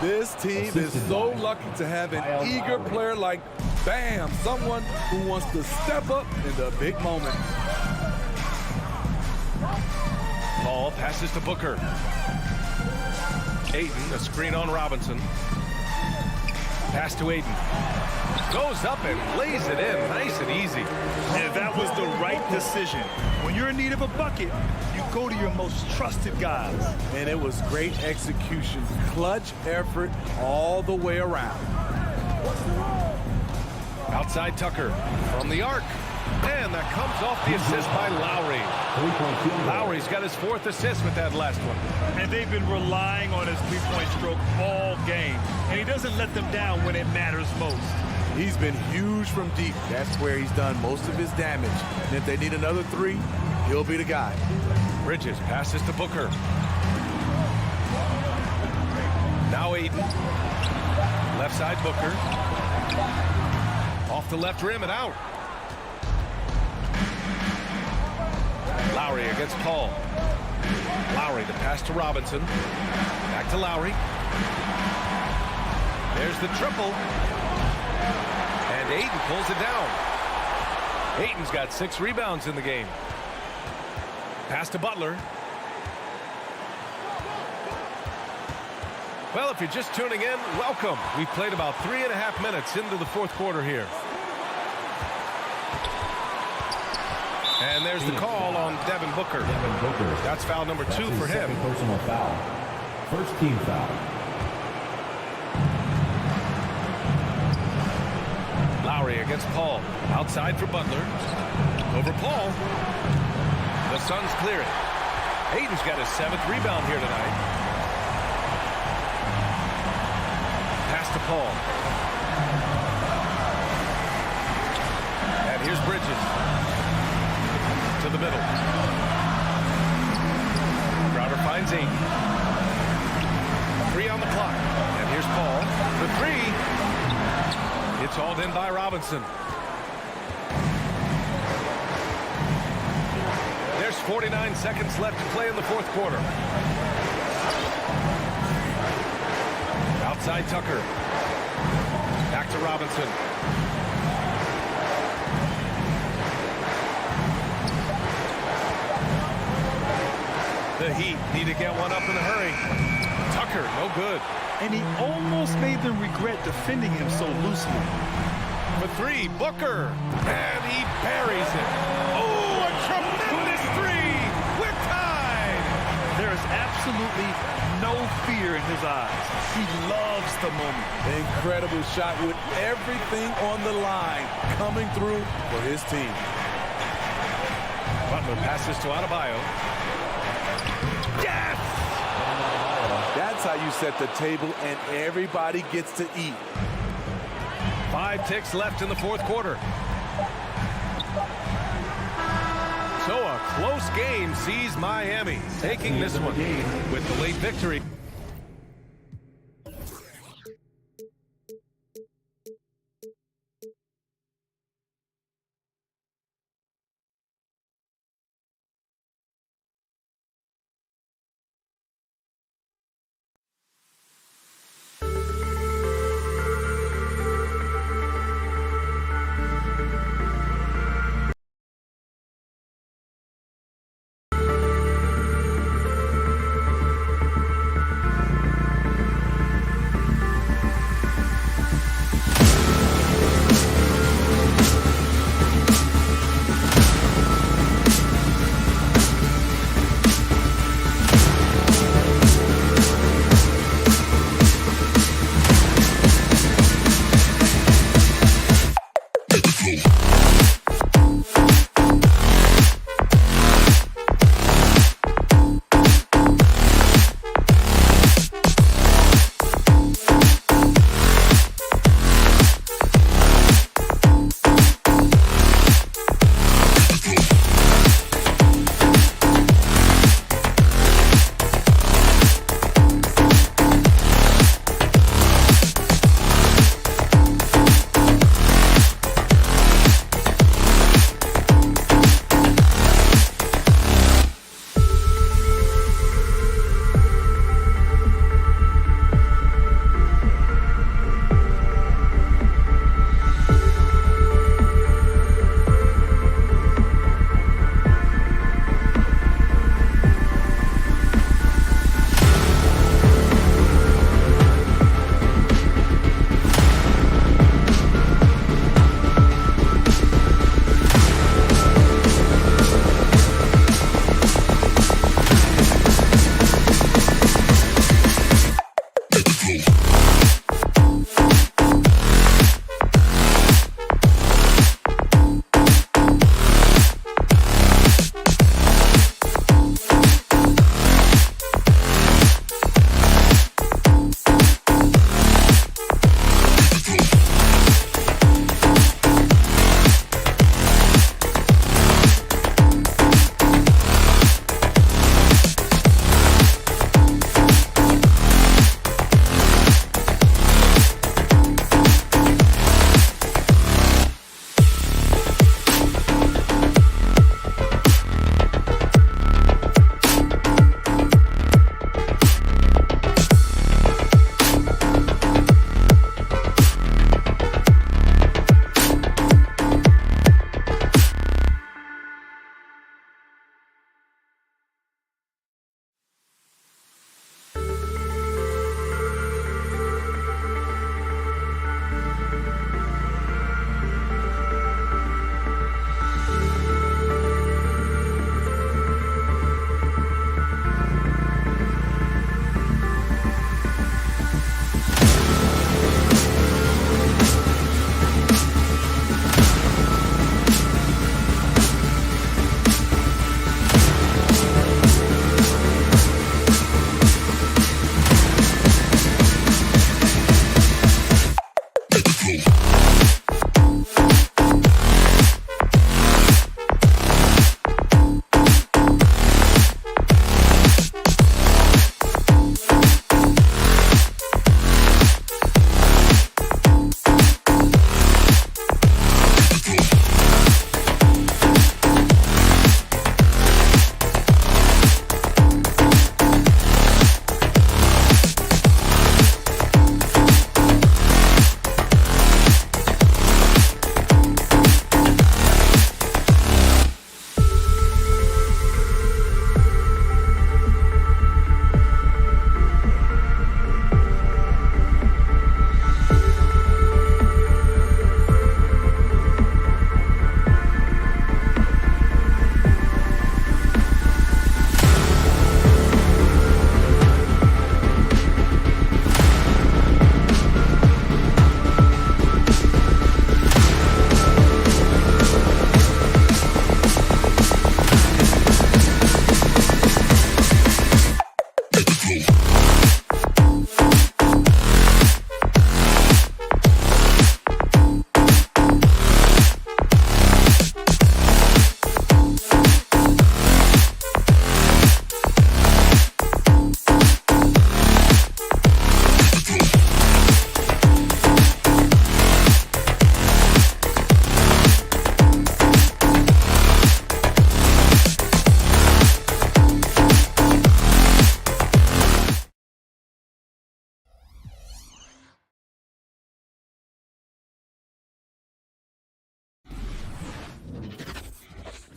This team is so lucky to have an eager player like Bam, someone who wants to step up in the big moment. Paul passes to Booker. Ayton, a screen on Robinson. Pass to Ayton. Goes up and lays it in, nice and easy. And that was the right decision. When you're in need of a bucket, you go to your most trusted guys. And it was great execution, clutch effort all the way around. Outside Tucker from the arc. And that comes off the assist by Lowry. Lowry's got his 4th assist with that last one. And they've been relying on his three-point stroke all game. And he doesn't let them down when it matters most. He's been huge from deep. That's where he's done most of his damage. And if they need another 3, he'll be the guy. Bridges passes to Booker. Now Ayton. Left side Booker. Off the left rim and out. Lowry against Paul. Lowry, the pass to Robinson. Back to Lowry. There's the triple. And Ayton pulls it down. Ayton's got 6 rebounds in the game. Pass to Butler. Well, if you're just tuning in, welcome. We've played about 3.5 minutes into the fourth quarter here. And there's the call on Devin Booker. That's foul number 2 for him. Personal foul. First team foul. Lowry against Paul. Outside for Butler. Over Paul. The Suns clear it. Ayton's got his 7th rebound here tonight. Pass to Paul. And here's Bridges. To the middle. Crowder finds 8. 3 on the clock. And here's Paul. The 3. It's hauled in by Robinson. There's 49 seconds left to play in the fourth quarter. Outside Tucker. Back to Robinson. The Heat need to get one up in a hurry. Tucker, no good. And he almost made them regret defending him so loosely. For 3, Booker. And he buries it. Oh, a tremendous 3. We're tied. There is absolutely no fear in his eyes. He loves the moment. Incredible shot with everything on the line coming through for his team. Butler passes to Adebayo. Yes! That's how you set the table and everybody gets to eat. 5 ticks left in the fourth quarter. So a close game sees Miami taking this one with the late victory.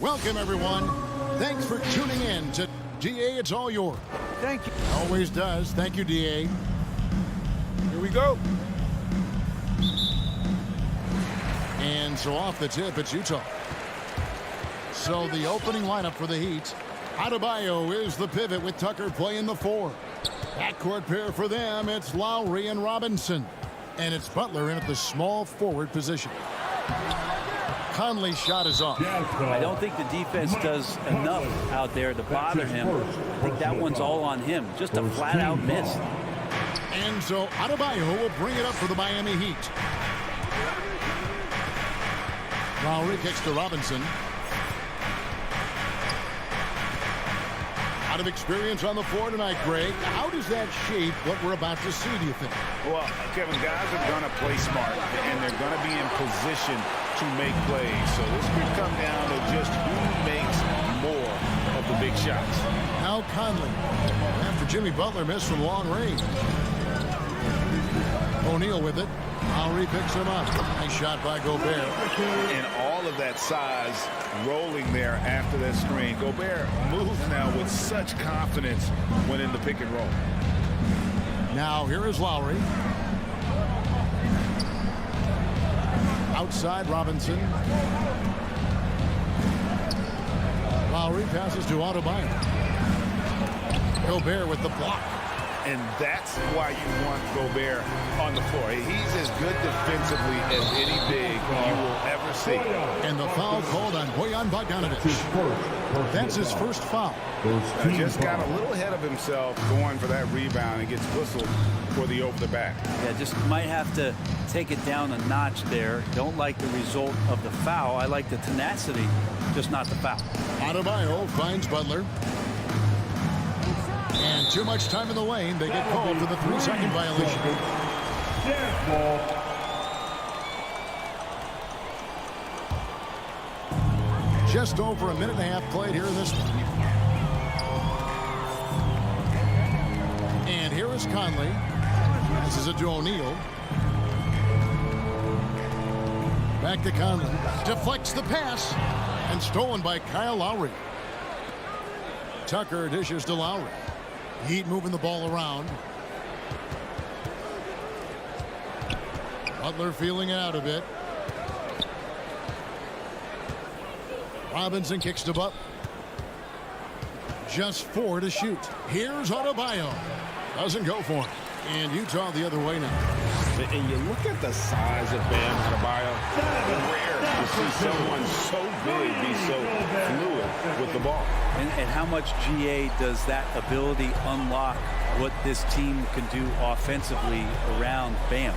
Welcome, everyone. Thanks for tuning in to DA. It's all yours. Thank you. Always does. Thank you, DA. Here we go. And so off the tip, it's Utah. So the opening lineup for the Heat. Adebayo is the pivot with Tucker playing the 4. Backcourt pair for them, it's Lowry and Robinson. And it's Butler in at the small forward position. Conley's shot is off. I don't think the defense does enough out there to bother him. I think that one's all on him. Just a flat-out miss. And so Adebayo will bring it up for the Miami Heat. Lowry kicks to Robinson. Out of experience on the floor tonight, Greg. How does that shape what we're about to see, do you think? Well, Kevin, guys are going to play smart, and they're going to be in position to make plays. So this could come down to just who makes more of the big shots. Now Conley, after Jimmy Butler missed from long range. O'Neal with it. Lowry picks him up. Nice shot by Gobert. And all of that size rolling there after that screen. Gobert moves now with such confidence when in the pick and roll. Now here is Lowry. Outside Robinson. Lowry passes to Adebayo. Gobert with the block. And that's why you want Gobert on the floor. He's as good defensively as any big you will ever see. And the foul called on Bojan Bogdanovic. That's his first foul. Just got a little ahead of himself going for that rebound and gets whistled for the over the back. Yeah, just might have to take it down a notch there. Don't like the result of the foul. I like the tenacity, just not the foul. Adebayo finds Butler. And too much time in the lane. They get called for the 3-second violation. Just over a minute and a half played here in this one. And here is Conley. This is it to O'Neal. Back to Conley. Deflects the pass. And stolen by Kyle Lowry. Tucker dishes to Lowry. Heat moving the ball around. Butler feeling it out a bit. Robinson kicks to Butler. Just 4 to shoot. Here's Adebayo. Doesn't go for him. And Utah the other way now. And you look at the size of Bam Adebayo. Rare to see someone so big be so fluid with the ball. And how much GA does that ability unlock what this team can do offensively around Bam?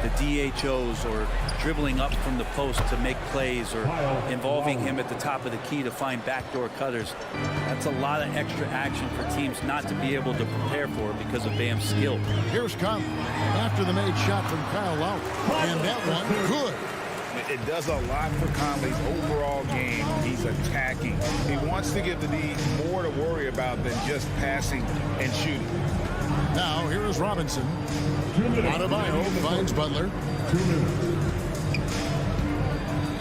The DHOs or dribbling up from the post to make plays or involving him at the top of the key to find backdoor cutters. That's a lot of extra action for teams not to be able to prepare for because of Bam's skill. Here's Conley after the made shot from Kyle Lowry. And that one good. It does a lot for Conley's overall game. He's attacking. He wants to give the D more to worry about than just passing and shooting. Now here is Robinson. Adebayo finds Butler. 2 minutes.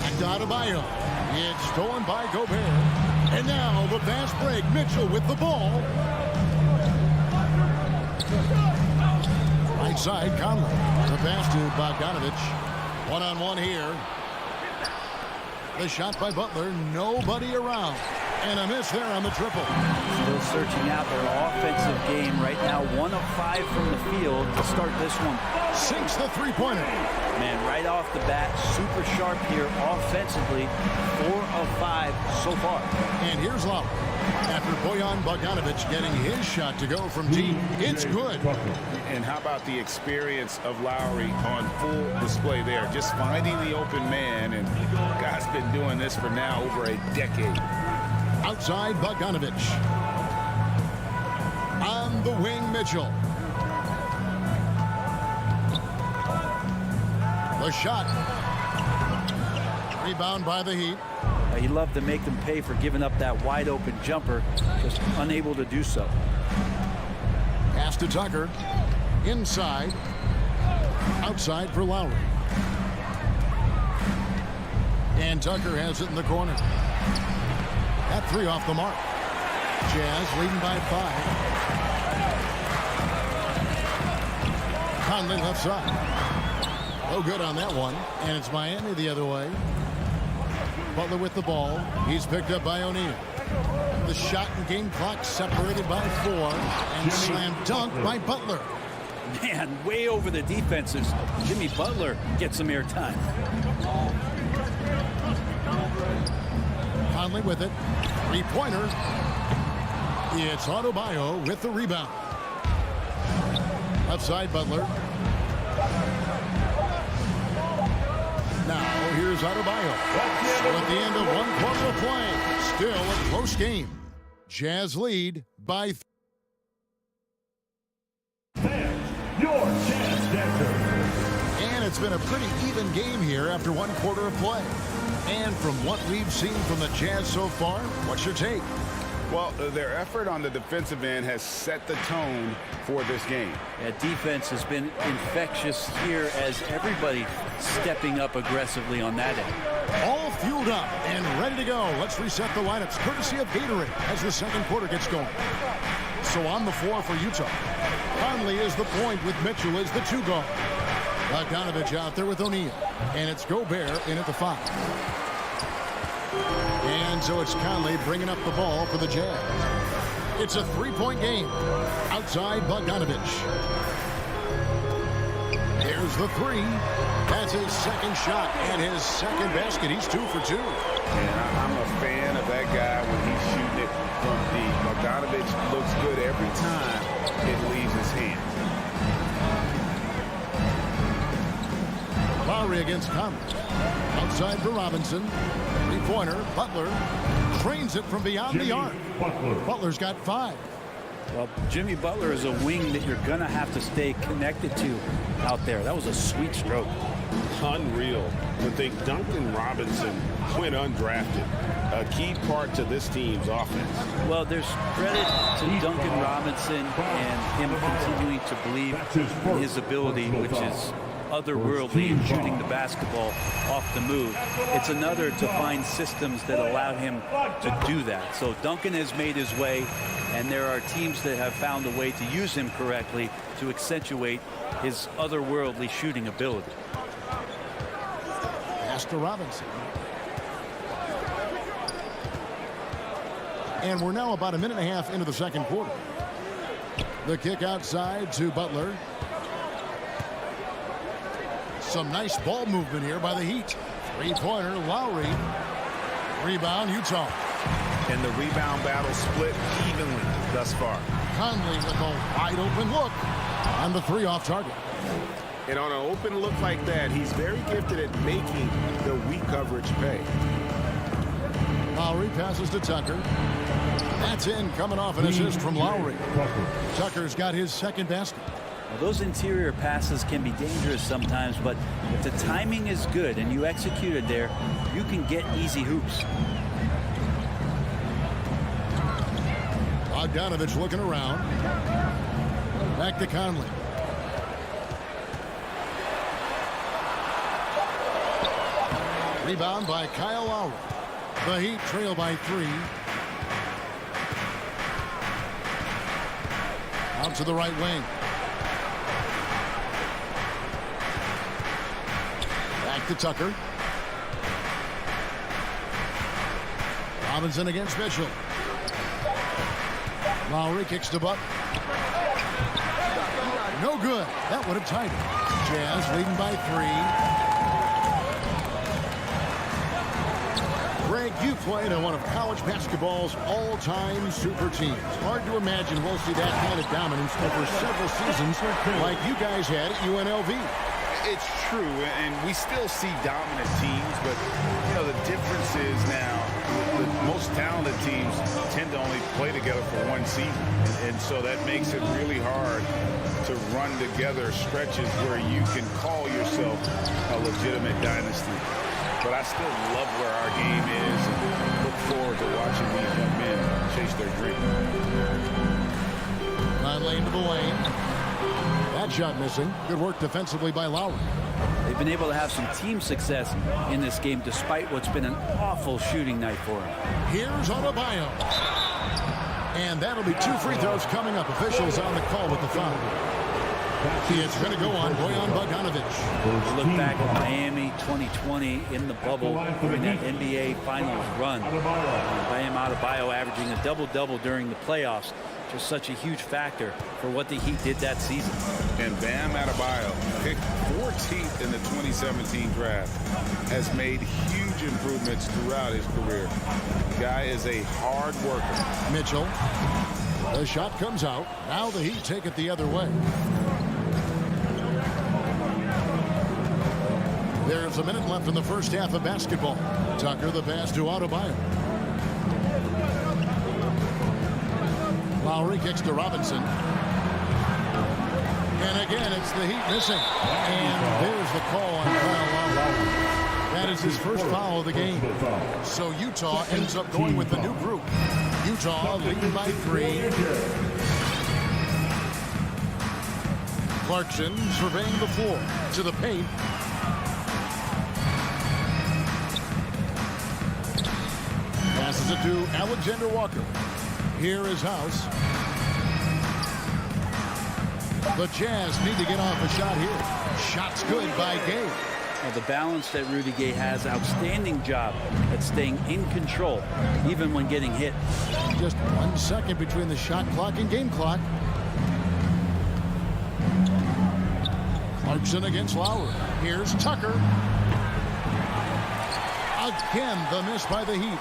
Back to Adebayo. It's stolen by Gobert. And now the fast break. Mitchell with the ball. Right side, Conley. The pass to Bogdanovic. One-on-one here. The shot by Butler. Nobody around. And a miss there on the triple. Still searching out their offensive game right now. 1 of 5 from the field to start this one. Sinks the three-pointer. Man, right off the bat, super sharp here offensively. 4 of 5 so far. And here's Lowry. After Bojan Bogdanovic getting his shot to go from deep, it's good. And how about the experience of Lowry on full display there? Just finding the open man, and guy's been doing this for now over a decade. Outside Bogdanovic. On the wing, Mitchell. The shot. Rebound by the Heat. He loved to make them pay for giving up that wide open jumper, just unable to do so. Pass to Tucker. Inside. Outside for Lowry. And Tucker has it in the corner. That 3 off the mark. Jazz leading by 5. Conley left side. No good on that one. And it's Miami the other way. Butler with the ball. He's picked up by O'Neal. The shot and game clock separated by 4. And slam dunk by Butler. Man, way over the defenses. Jimmy Butler gets some airtime. Conley with it. Three-pointer. It's Adebayo with the rebound. Left side, Butler. Now, here's Adebayo. So at the end of 1 quarter of play, still a close game. Jazz lead by 3. Your Jazz Denver. And it's been a pretty even game here after 1 quarter of play. And from what we've seen from the Jazz so far, what's your take? Well, their effort on the defensive end has set the tone for this game. Yeah, defense has been infectious here as everybody stepping up aggressively on that end. All fueled up and ready to go. Let's reset the lineups courtesy of Gatorade as the second quarter gets going. So on the floor for Utah, Conley is the point with Mitchell as the 2 guard. Bogdanovich out there with O'Neal. And it's Gobert in at the 5. And so it's Conley bringing up the ball for the Jazz. It's a 3-point game. Outside Bogdanovich. Here's the 3. That's his second shot and his second basket. He's 2 for 2. And I'm a fan of that guy when he's shooting it from deep. Bogdanovich looks good every time it leaves his hand. Lowry against Conley. Outside for Robinson. Three-pointer. Butler trains it from beyond the arc. Butler's got 5. Well, Jimmy Butler is a wing that you're going to have to stay connected to out there. That was a sweet stroke. Unreal to think Duncan Robinson went undrafted. A key part to this team's offense. Well, there's credit to Duncan Robinson and him continuing to believe in his ability, which is otherworldly in shooting the basketball off the move. It's another to find systems that allow him to do that. So Duncan has made his way, and there are teams that have found a way to use him correctly to accentuate his otherworldly shooting ability. Pass to Robinson. And we're now about a minute and a half into the second quarter. The kick outside to Butler. Some nice ball movement here by the Heat. Three-pointer, Lowry. Rebound, Utah. And the rebound battle split evenly thus far. Conley with a wide-open look. And the 3 off target. And on an open look like that, he's very gifted at making the weak coverage pay. Lowry passes to Tucker. That's in, coming off an assist from Lowry. Tucker's got his second basket. Well, those interior passes can be dangerous sometimes, but if the timing is good and you execute it there, you can get easy hoops. Bogdanovich looking around. Back to Conley. Rebound by Kyle Lowry. The Heat trail by 3. Out to the right wing. Back to Tucker. Robinson against Mitchell. Lowry kicks to Buck. No good. That would have tied it. Jazz leading by 3. Greg, you played on one of college basketball's all-time super teams. Hard to imagine we'll see that kind of dominance over several seasons like you guys had at UNLV. It's true, and we still see dominant teams, but, you know, the difference is now the most talented teams tend to only play together for one season, and so that makes it really hard to run together stretches where you can call yourself a legitimate dynasty. But I still love where our game is and look forward to watching these young men chase their dream. 9 lane to the lane. That shot missing. Good work defensively by Lowry. They've been able to have some team success in this game despite what's been an awful shooting night for them. Here's Adebayo. And that'll be 2 free throws coming up. Officials on the call with the foul. It's going to go on Bojan Bogdanovich. Look back at Miami 2020 in the bubble during that NBA Finals run. Bam Adebayo averaging a double-double during the playoffs. Just such a huge factor for what the Heat did that season. And Bam Adebayo picked 4 14th in the 2017 draft. Has made huge improvements throughout his career. Guy is a hard worker. Mitchell. The shot comes out. Now the Heat take it the other way. There's a minute left in the first half of basketball. Tucker the pass to Adebayo. Lowry kicks to Robinson. And again, it's the Heat missing. And there's the call on Kyle Lowry. That is his first foul of the game. So Utah ends up going with the new group. Utah leading by 3. Clarkson surveying the floor to the paint. Passes it to Alexander Walker. Here is House. The Jazz need to get off a shot here. Shot's good by Gay. Well, the balance that Rudy Gay has, outstanding job at staying in control, even when getting hit. Just 1 second between the shot clock and game clock. Clarkson against Lowry. Here's Tucker. Again, the miss by the Heat.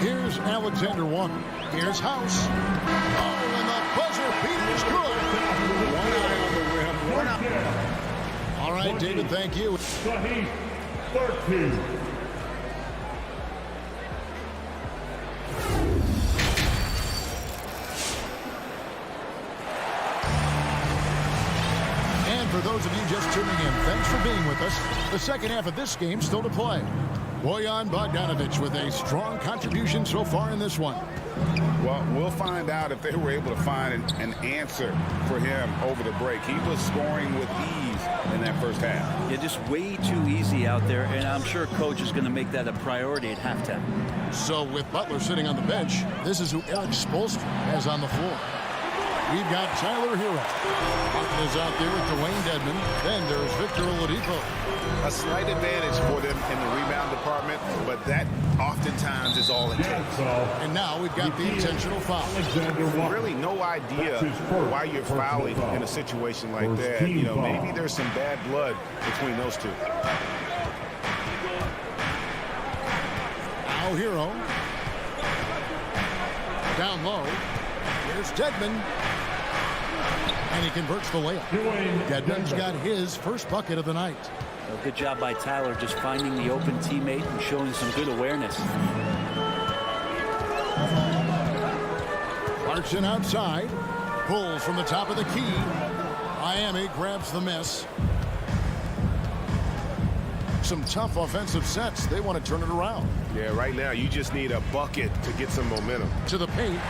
Here's Alexander Walker. Here's House. Oh, and the buzzer beater is good. One eye on the rim. One up. All right, David, thank you. The Heat, 13. For those of you just tuning in, thanks for being with us. The second half of this game still to play. Bojan Bogdanovic with a strong contribution so far in this one. Well, we'll find out if they were able to find an answer for him over the break. He was scoring with ease in that first half. Yeah, just way too easy out there, and I'm sure coach is going to make that a priority at halftime. So with Butler sitting on the bench, this is who Eric Spoelstra has on the floor. We've got Tyler Hero. Martin is out there with Dwayne Dedmon. Then there's Victor Oladipo. A slight advantage for them in the rebound department, but that oftentimes is all it takes. And now we've got the intentional foul. Really no idea why you're fouling in a situation like that. You know, maybe there's some bad blood between those two. Now Hero. Down low. Here's Dedmon. And he converts the layup. Dedmon's got his first bucket of the night. Well, good job by Tyler just finding the open teammate and showing some good awareness. Clarkson outside. Pulls from the top of the key. Miami grabs the miss. Some tough offensive sets. They want to turn it around. Yeah, right now you just need a bucket to get some momentum. To the paint.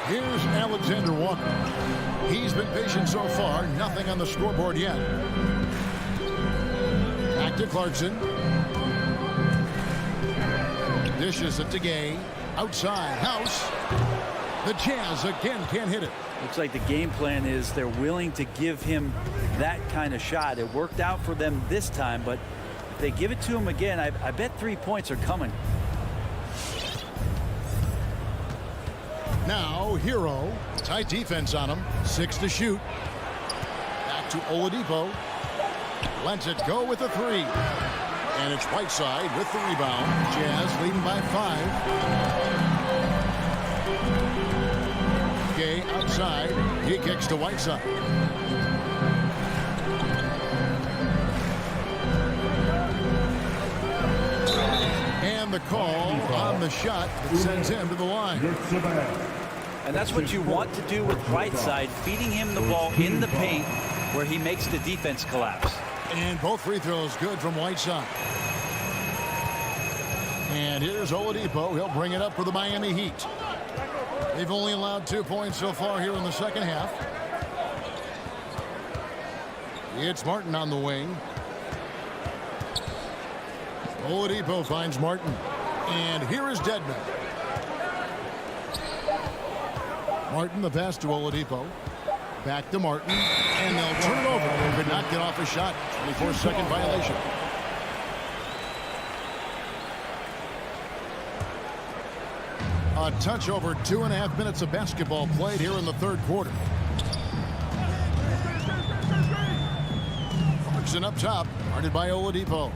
Here's Alexander Walker. He's been patient so far. Nothing on the scoreboard yet. Back to Clarkson. Dishes it to Gay. Outside. House. The Jazz again can't hit it. Looks like the game plan is they're willing to give him that kind of shot. It worked out for them this time, but if they give it to him again, I bet 3 points are coming. Now Hero. Tight defense on him. 6 to shoot. Back to Oladipo. Lets it go with a 3. And it's Whiteside with the rebound. Jazz leading by 5. Gay outside. He kicks to Whiteside. And the call on the shot that sends him to the line. And that's what you want to do with Whiteside, feeding him the ball in the paint where he makes the defense collapse. And both free throws good from Whiteside. And here's Oladipo. He'll bring it up for the Miami Heat. They've only allowed 2 points so far here in the second half. It's Martin on the wing. Oladipo finds Martin. And here is Dedmon. Martin, the pass to Oladipo. Back to Martin. And they'll turn it over. Could not get off a shot. 24-second violation. A touch over 2.5 minutes of basketball played here in the third quarter. Clarkson up top, guarded by Oladipo.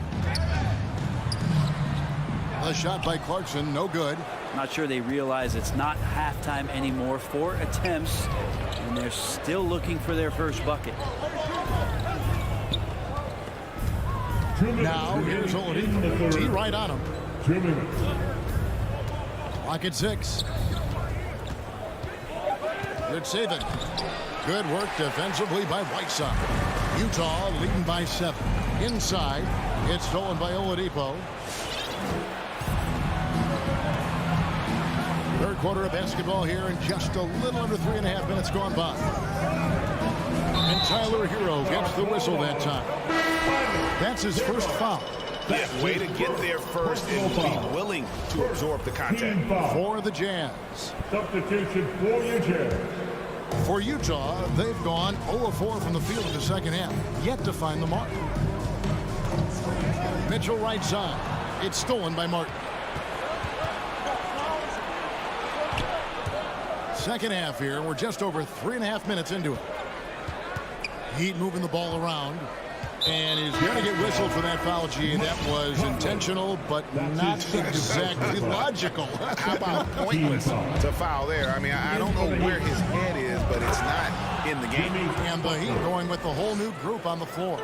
The shot by Clarkson, no good. Not sure they realize it's not halftime anymore. 4 attempts, and they're still looking for their first bucket. Now here's Oladipo. T right on him. 2 minutes. Clock at 6. Good saving. Good work defensively by Whiteside. Utah leading by 7. Inside, it's stolen by Oladipo. Third quarter of basketball here, and just a little under 3.5 minutes gone by. And Tyler Hero gets the whistle that time. That's his first foul. Yeah, way to get there first and be willing to absorb the contact. For the Jazz. Substitution for Utah. For Utah, they've gone 0 of 4 from the field in the second half, yet to find the mark. Mitchell right side. It's stolen by Martin. Second half here. We're just over 3.5 minutes into it. Heat moving the ball around. And he's going to get whistled for that foul, G. That was intentional, but not exactly logical. How about pointless to foul there? I mean, I don't know where his head is, but it's not in the game. And the Heat going with the whole new group on the floor.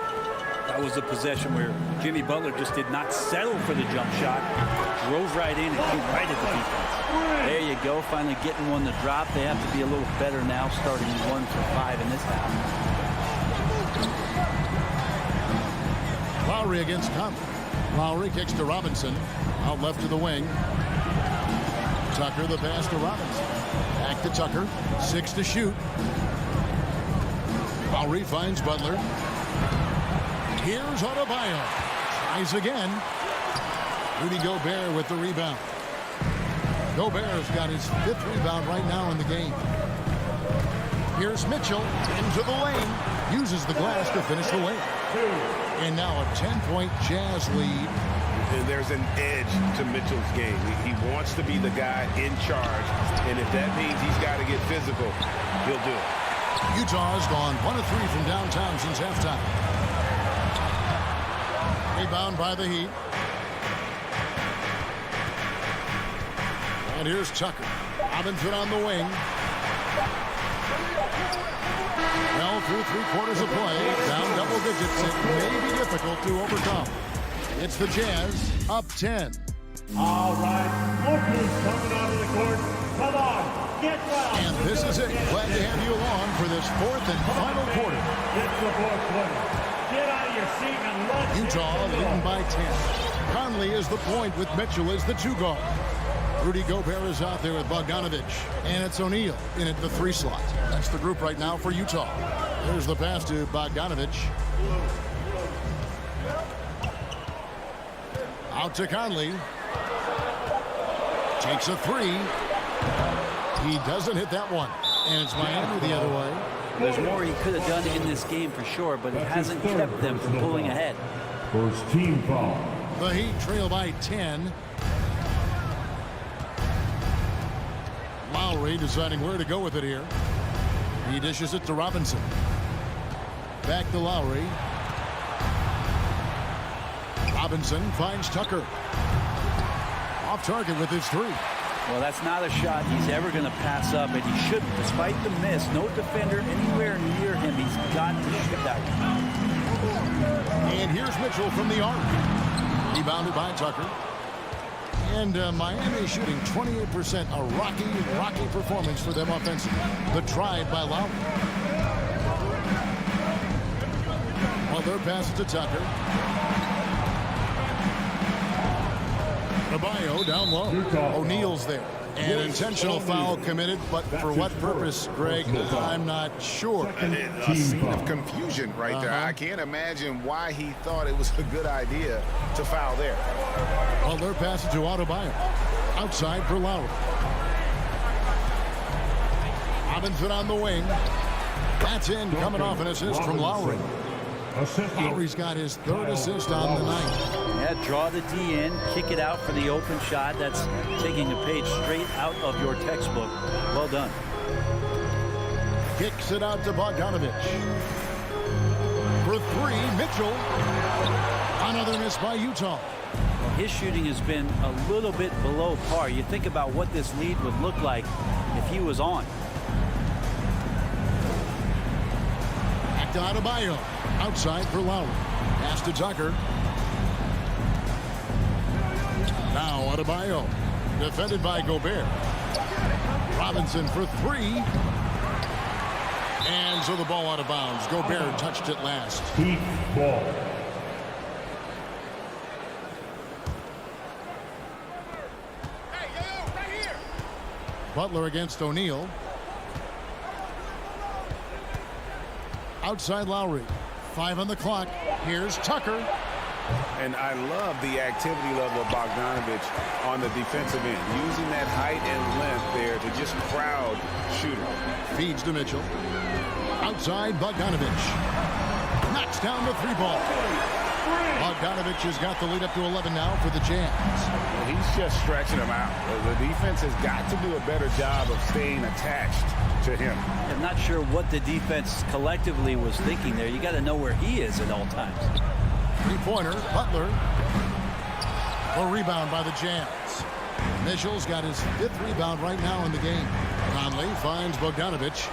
That was a possession where Jimmy Butler just did not settle for the jump shot. Drove right in and came right at the defense. There you go, finally getting one to drop. They have to be a little better now, starting 1 for 5 in this half. Lowry against Conley. Lowry kicks to Robinson. Out left to the wing. Tucker the pass to Robinson. Back to Tucker. 6 to shoot. Lowry finds Butler. Here's Adebayo. Tries again. Rudy Gobert with the rebound. Gobert's got his 5th rebound right now in the game. Here's Mitchell into the lane. Uses the glass to finish the lane. And now a 10-point Jazz lead. And there's an edge to Mitchell's game. He wants to be the guy in charge. And if that means he's got to get physical, he'll do it. Utah's gone 1 of 3 from downtown since halftime. Rebound by the Heat. And here's Tucker. Robinson on the wing. Well, through 3/4 of play, down double digits, it may be difficult to overcome. It's the Jazz up 10. All right, look who's coming out of the court. Come on, get wild. And this is it. Glad to have you along for this 4th and final quarter. It's the 4th quarter. Get out of your seat and let's Utah leading by 10. Conley is the point with Mitchell as the 2 guard. Rudy Gobert is out there with Bogdanovich. And it's O'Neal in at the 3 slot. That's the group right now for Utah. There's the pass to Bogdanovich. Out to Conley. Takes a 3. He doesn't hit that one. And it's Miami the other way. There's more he could have done in this game for sure, but it hasn't kept them from pulling ahead. First team foul. The Heat trail by 10. Lowry deciding where to go with it here. He dishes it to Robinson. Back to Lowry. Robinson finds Tucker. Off target with his 3. Well, that's not a shot he's ever going to pass up, and he shouldn't. Despite the miss, no defender anywhere near him. He's got to shoot that one. And here's Mitchell from the arc. Rebounded by Tucker. And Miami shooting 28%. A rocky performance for them offensively. The drive by Lowry. Well, their pass to Tucker. Adebayo down low. O'Neal's there. An intentional foul committed, but for what purpose, Greg, I'm not sure. A scene of confusion right there. I can't imagine why he thought it was a good idea to foul there. Well, their pass to Adebayo. Outside for Lowry. Robinson on the wing. That's in, coming off an assist from Lowry. Lowry's got his 3rd assist on the night. Yeah, draw the D in, kick it out for the open shot. That's taking a page straight out of your textbook. Well done. Kicks it out to Bogdanovich. For three, Mitchell. Another miss by Utah. Well, his shooting has been a little bit below par. You think about what this lead would look like if he was on. Back to Adebayo. Outside for Lowry. Pass to Tucker. Now Adebayo. Defended by Gobert. Robinson for three. And so the ball out of bounds. Gobert touched it last. Heat ball. Butler against O'Neal. Outside Lowry. 5 on the clock. Here's Tucker. And I love the activity level of Bogdanovich on the defensive end, using that height and length there to just crowd shooter. Feeds to Mitchell. Outside Bogdanovich. Knocks down the three ball. Bogdanovich has got the lead up to 11 now for the Jazz. Well, he's just stretching them out. The defense has got to do a better job of staying attached to him. I'm not sure what the defense collectively was thinking there. You got to know where he is at all times. Three-pointer, Butler. A rebound by the Jazz. Mitchell's got his 5th rebound right now in the game. Conley finds Bogdanovich.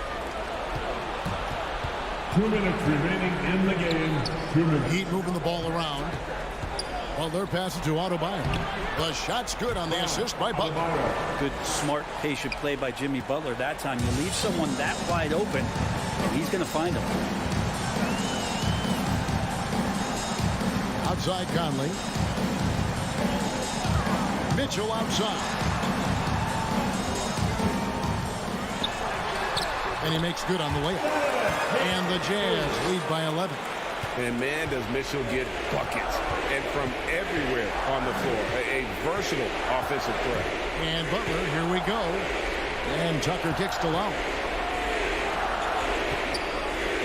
2 minutes remaining in the game. 2 minutes. Heat moving the ball around. Butler passes to Adebayo. The shot's good on the assist by Butler. Good, smart, patient play by Jimmy Butler that time. You leave someone that wide open, and he's going to find him. Outside Conley. Mitchell outside. And he makes good on the layup. And the Jazz lead by 11. And man, does Mitchell get buckets. And from everywhere on the floor. A versatile offensive threat. And Butler, here we go. And Tucker kicks to Lowry.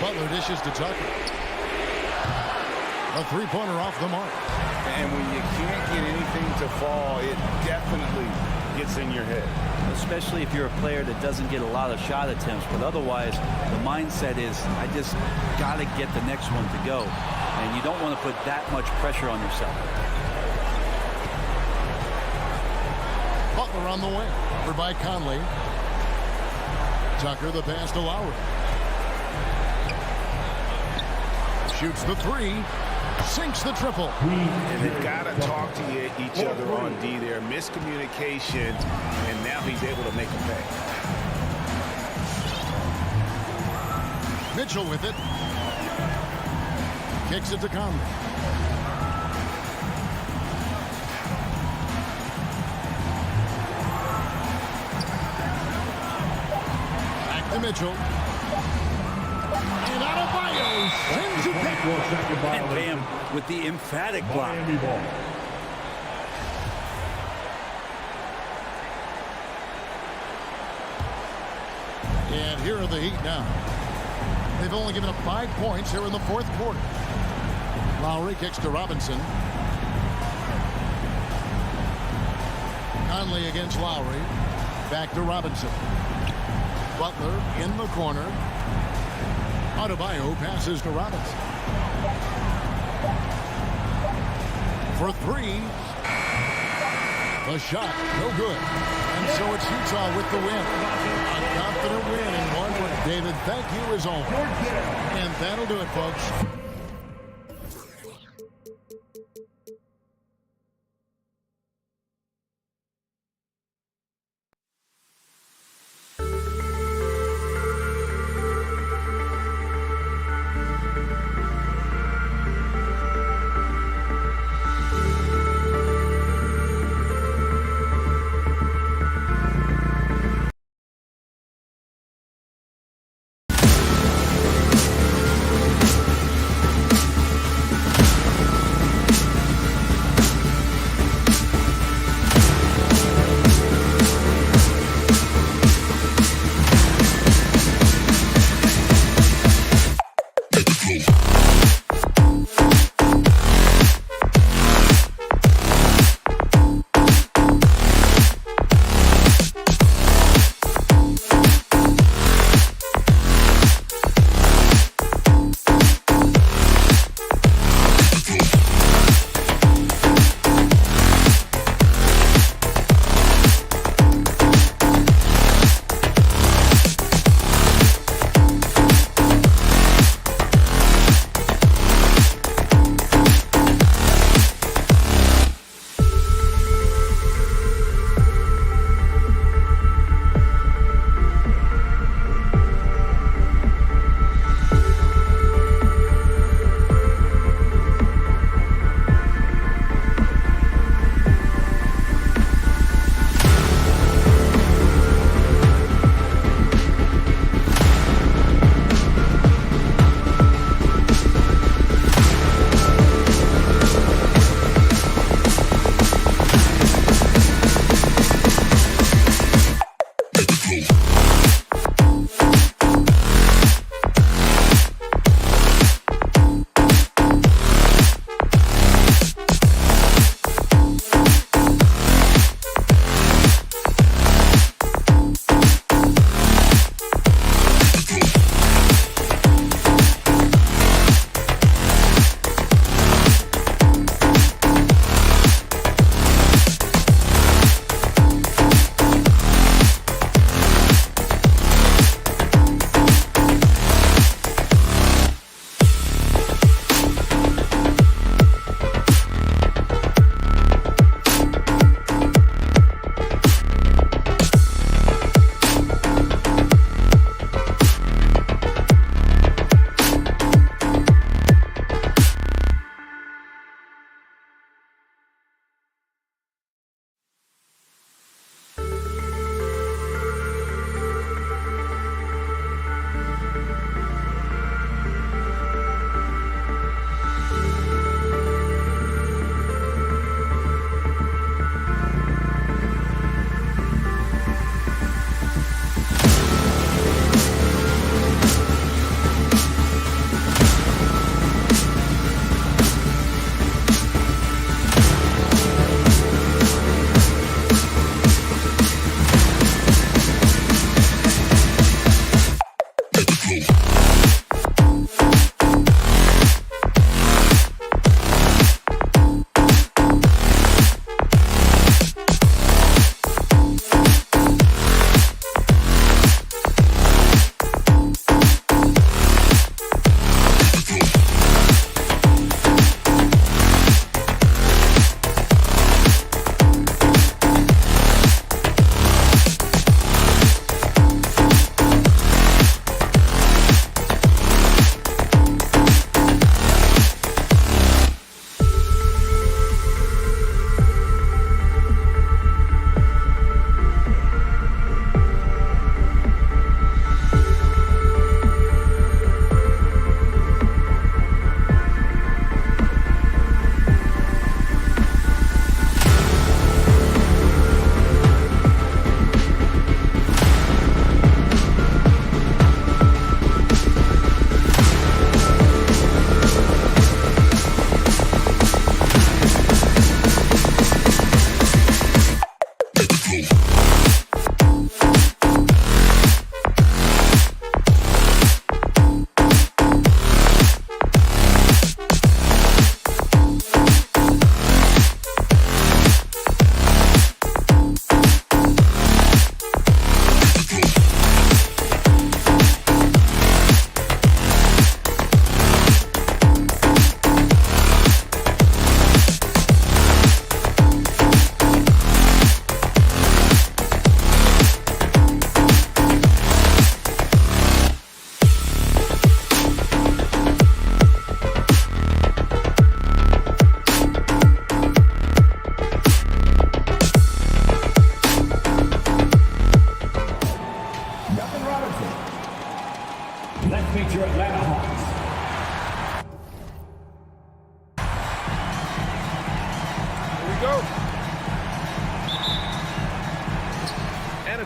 Butler dishes to Tucker. A three-pointer off the mark. And when you can't get anything to fall, it definitely gets in your head. Especially if you're a player that doesn't get a lot of shot attempts. But otherwise, the mindset is, I just got to get the next one to go. And you don't want to put that much pressure on yourself. Butler on the way. Over by Conley. Tucker the pass to Lowry. Shoots the three. Sinks the triple. And they've got to talk to each other on D there. Miscommunication, and now he's able to make a pay. Mitchell with it. Kicks it to Conley. Back to Mitchell. And Adebayo sends it back. And Bam with the emphatic block. And here are the Heat now. They've only given up 5 points here in the 4th quarter. Lowry kicks to Robinson. Conley against Lowry. Back to Robinson. Butler in the corner. Adebayo passes to Robinson. For three. The shot, no good. And so it's Utah with the win. A confident win in one way. David, thank you as always. And that'll do it, folks.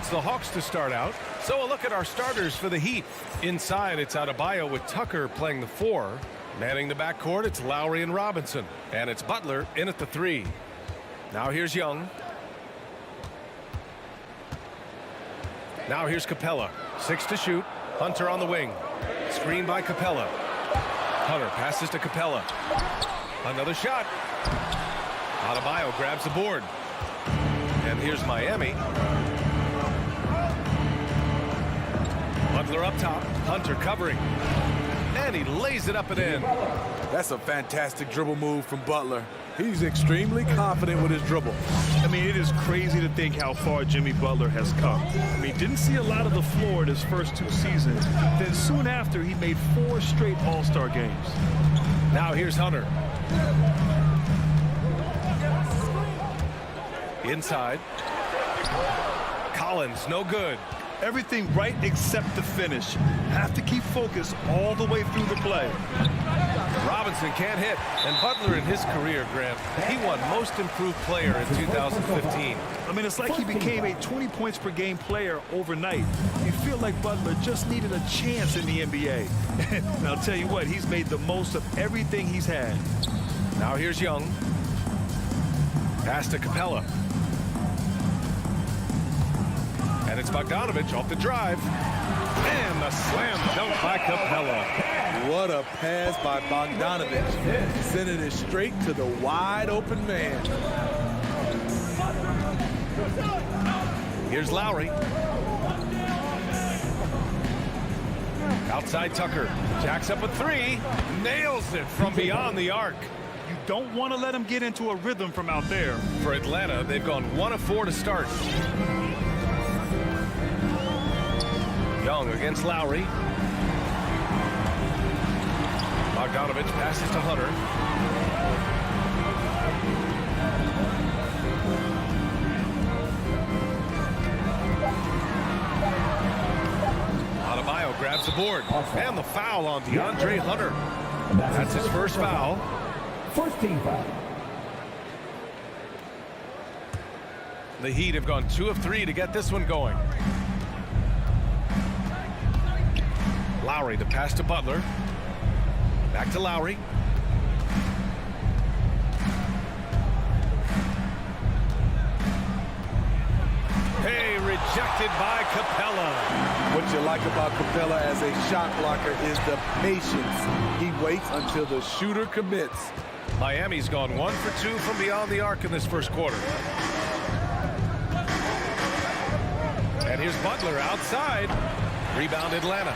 it's the Hawks to start out. So a look at our starters for the Heat. Inside, it's Adebayo with Tucker playing the 4. Manning the backcourt, it's Lowry and Robinson. And it's Butler in at the 3. Now here's Young. Now here's Capella. 6 to shoot. Hunter on the wing. Screen by Capella. Hunter passes to Capella. Another shot. Adebayo grabs the board. And here's Miami. Butler up top. Hunter covering. And he lays it up and in. That's a fantastic dribble move from Butler. He's extremely confident with his dribble. I mean, it is crazy to think how far Jimmy Butler has come. I mean, didn't see a lot of the floor in his first 2 seasons. Then soon after, he made 4 straight All-Star games. Now here's Hunter. Inside. Collins, no good. Everything right except the finish. Have to keep focused all the way through the play. Robinson can't hit. And Butler in his career, Grant, he won Most Improved Player in 2015. I mean, it's like he became a 20 points per game player overnight. You feel like Butler just needed a chance in the NBA. And I'll tell you what, he's made the most of everything he's had. Now here's Young. Pass to Capella. And it's Bogdanovich off the drive. And the slam dunk by Capella. What a pass by Bogdanovich. Sending it straight to the wide open man. Here's Lowry. Outside Tucker. Jacks up a 3. Nails it from beyond the arc. You don't want to let him get into a rhythm from out there. For Atlanta, they've gone 1 of 4 to start. Young against Lowry. Bogdanovich passes to Hunter. Adebayo grabs the board. And the foul on DeAndre Hunter. That's his first foul. First team foul. The Heat have gone 2 of 3 to get this one going. Lowry, the pass to Butler. Back to Lowry. Hey, rejected by Capella. What you like about Capella as a shot blocker is the patience. He waits until the shooter commits. Miami's gone 1 for 2 from beyond the arc in this first quarter. And here's Butler outside. Rebound Atlanta.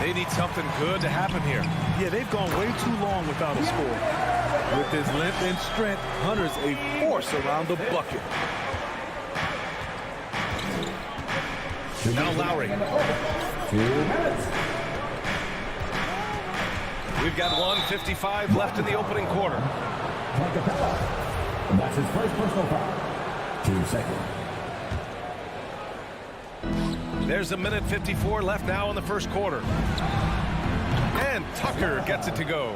They need something good to happen here. Yeah, they've gone way too long without a score. With his length and strength, Hunter's a force around the bucket. Now Lowry. 2 minutes. We've got 1:55 left in the opening quarter. That's his first personal foul. 2 seconds. There's 1:54 left now in the first quarter. And Tucker gets it to go.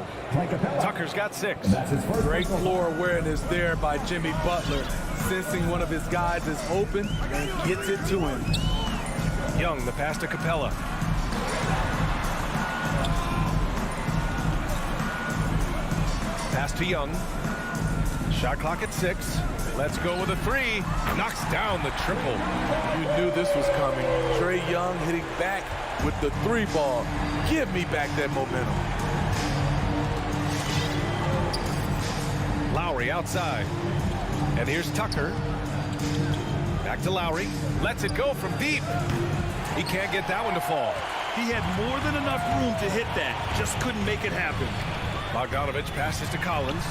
Tucker's got 6. That's his first Great floor awareness there by Jimmy Butler. Sensing one of his guys is open and gets it to him. Young, the pass to Capella. Pass to Young. Shot clock at 6. Let's go with a 3. Knocks down the triple. You knew this was coming. Trae Young hitting back with the 3 ball. Give me back that momentum. Lowry outside. And here's Tucker. Back to Lowry. Lets it go from deep. He can't get that one to fall. He had more than enough room to hit that. Just couldn't make it happen. Bogdanovich passes to Collins.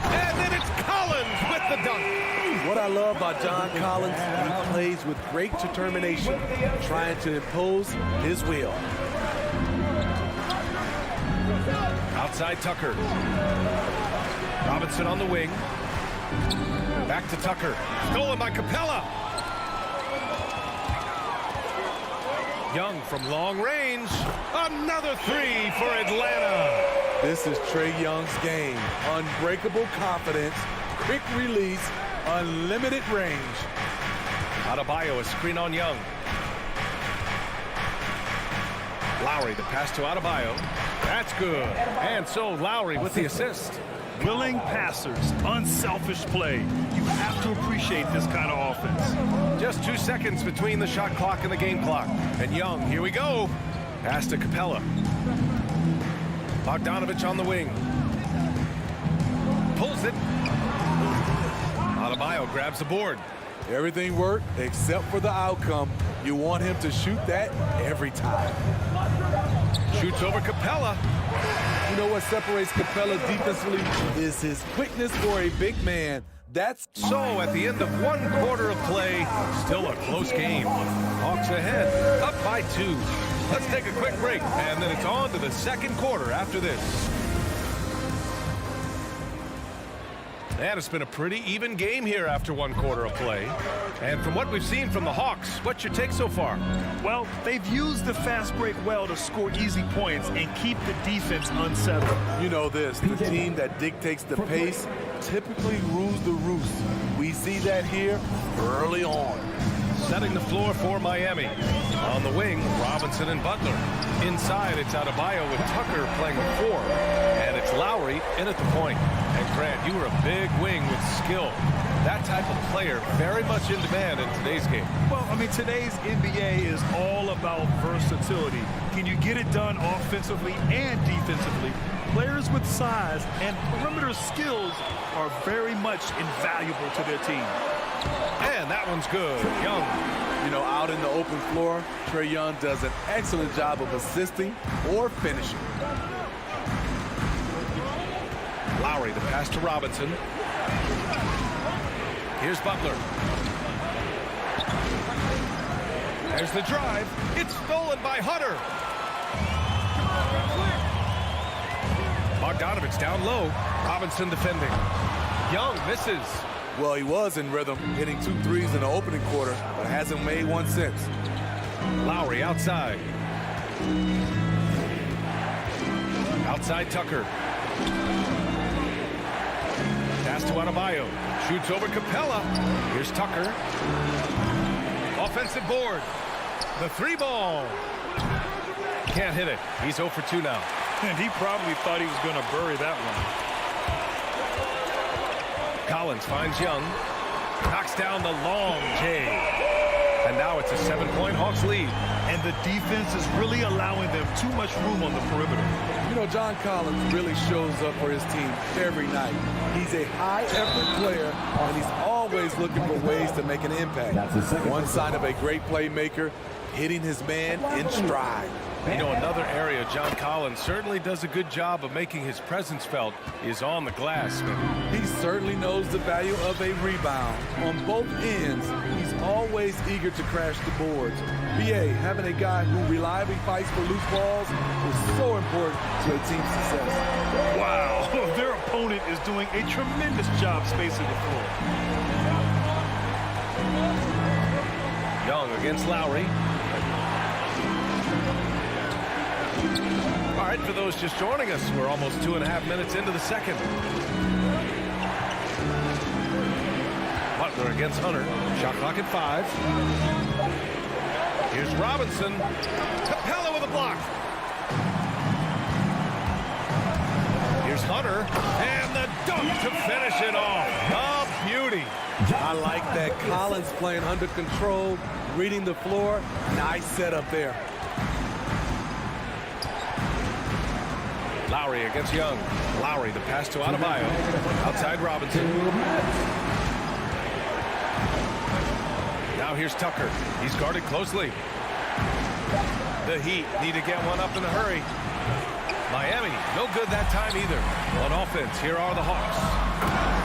And then it's Collins with the dunk. What I love about John Collins, he plays with great determination, trying to impose his will. Outside Tucker. Robinson on the wing. Back to Tucker. Stolen by Capella. Young from long range. Another 3 for Atlanta. This is Trae Young's game. Unbreakable confidence, quick release, unlimited range. Adebayo, a screen on Young. Lowry, the pass to Adebayo. That's good. And so Lowry with the assist. Willing passers, unselfish play. You have to appreciate this kind of offense. Just 2 seconds between the shot clock and the game clock. And Young, here we go. Pass to Capella. Bogdanovich on the wing. Pulls it. Adebayo grabs the board. Everything worked except for the outcome. You want him to shoot that every time. Shoots over Capella. You know what separates Capella defensively is his quickness for a big man. That's so at the end of 1 quarter of play, still a close game. Hawks ahead, up by 2. Let's take a quick break, and then it's on to the second quarter after this. And it's been a pretty even game here after 1 quarter of play. And from what we've seen from the Hawks, what's your take so far? Well, they've used the fast break well to score easy points and keep the defense unsettled. You know this, the team that dictates the pace typically rules the roost. We see that here early on. Setting the floor for Miami. On the wing, Robinson and Butler. Inside, it's Adebayo with Tucker playing the 4. And it's Lowry in at the point. And Grant, you were a big wing with skill. That type of player very much in demand in today's game. Well, I mean, today's NBA is all about versatility. Can you get it done offensively and defensively? Players with size and perimeter skills are very much invaluable to their team. And that one's good. Young. You know, out in the open floor, Trae Young does an excellent job of assisting or finishing. Lowry, the pass to Robinson. Here's Butler. There's the drive. It's stolen by Hunter. Bogdanovich down low. Robinson defending. Young misses. Well, he was in rhythm, hitting 2 threes in the opening quarter, but hasn't made one since. Lowry outside. Outside Tucker. Pass to Adebayo. Shoots over Capella. Here's Tucker. Offensive board. The 3 ball. Can't hit it. He's 0 for 2 now. And he probably thought he was going to bury that one. Collins finds Young. Knocks down the long J. And now it's a 7-point Hawks lead. And the defense is really allowing them too much room on the perimeter. You know, John Collins really shows up for his team every night. He's a high-effort player, and he's always looking for ways to make an impact. One sign of a great playmaker, hitting his man in stride. You know, another area John Collins certainly does a good job of making his presence felt is on the glass. He certainly knows the value of a rebound. On both ends, he's always eager to crash the boards. BA, having a guy who reliably fights for loose balls is so important to a team's success. Wow, their opponent is doing a tremendous job spacing the floor. Young against Lowry. All right, for those just joining us, we're almost 2.5 minutes into the second. Butler against Hunter. Shot clock at 5. Here's Robinson. Capella with a block. Here's Hunter. And the dunk to finish it off. A beauty. I like that. Collins playing under control, reading the floor. Nice setup there. Lowry against Young. Lowry, the pass to Adebayo. Outside Robinson. Now here's Tucker. He's guarded closely. The Heat need to get one up in a hurry. Miami, no good that time either. On offense, here are the Hawks.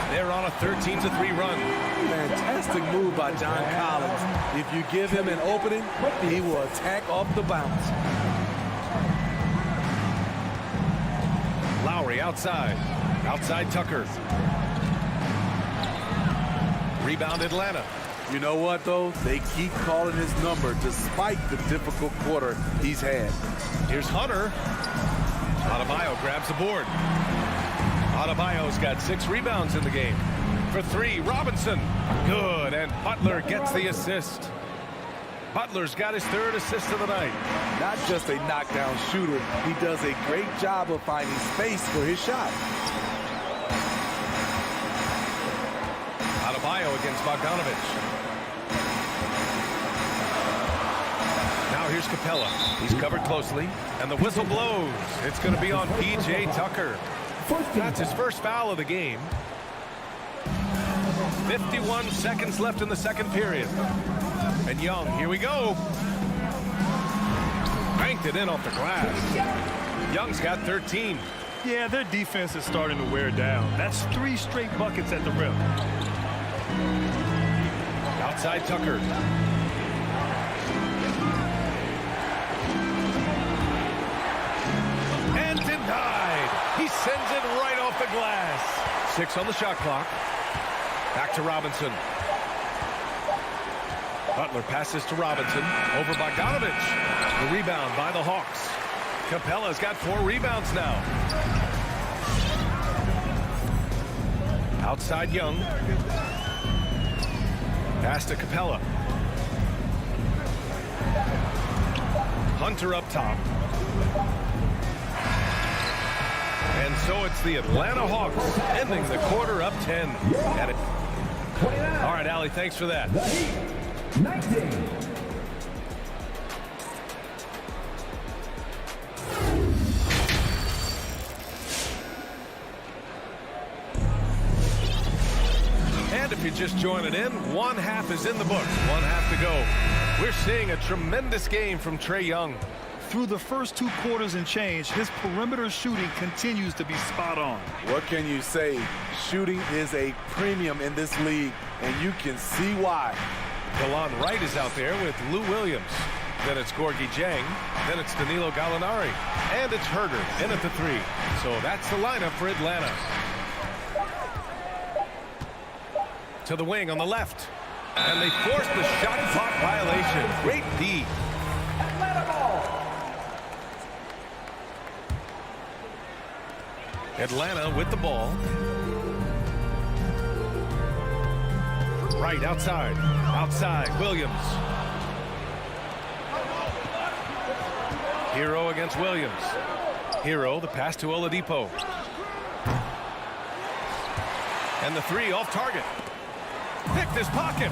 They're on a 13-3 run. Fantastic move by John Collins. If you give him an opening, he will attack off the bounce. Lowry outside. Outside Tucker. Rebound Atlanta. You know what, though? They keep calling his number despite the difficult quarter he's had. Here's Hunter. Adebayo grabs the board. Adebayo's got 6 rebounds in the game. For three, Robinson. Good, and Butler gets the assist. Butler's got his third assist of the night. Not just a knockdown shooter, he does a great job of finding space for his shot. Adebayo against Bogdanovich. Now here's Capella. He's covered closely, and the whistle blows. It's going to be on P.J. Tucker. That's his first foul of the game. 51 seconds left in the second period. And Young, here we go. Banked it in off the glass. Young's got 13. Yeah, their defense is starting to wear down. That's 3 straight buckets at the rim. Outside Tucker. And denied. He sends it right off the glass. 6 on the shot clock. Back to Robinson. Butler passes to Robinson. Over Bogdanovich. The rebound by the Hawks. Capella's got 4 rebounds now. Outside Young. Pass to Capella. Hunter up top. And so it's the Atlanta Hawks ending the quarter up 10. All right, Allie, thanks for that. 19. And if you're just joining in, one half is in the books. One half to go. We're seeing a tremendous game from Trae Young. Through the first 2 quarters and change, his perimeter shooting continues to be spot on. What can you say? Shooting is a premium in this league, and you can see why. DeLon Wright is out there with Lou Williams. Then it's Gorgui Dieng. Then it's Danilo Gallinari. And it's Herder in at the 3. So that's the lineup for Atlanta. To the wing on the left. And they force the shot clock violation. Great D. Atlanta ball. Atlanta with the ball. Right outside. Outside. Williams. Hero against Williams. Hero, the pass to Oladipo. And the 3 off target. Picked his pocket.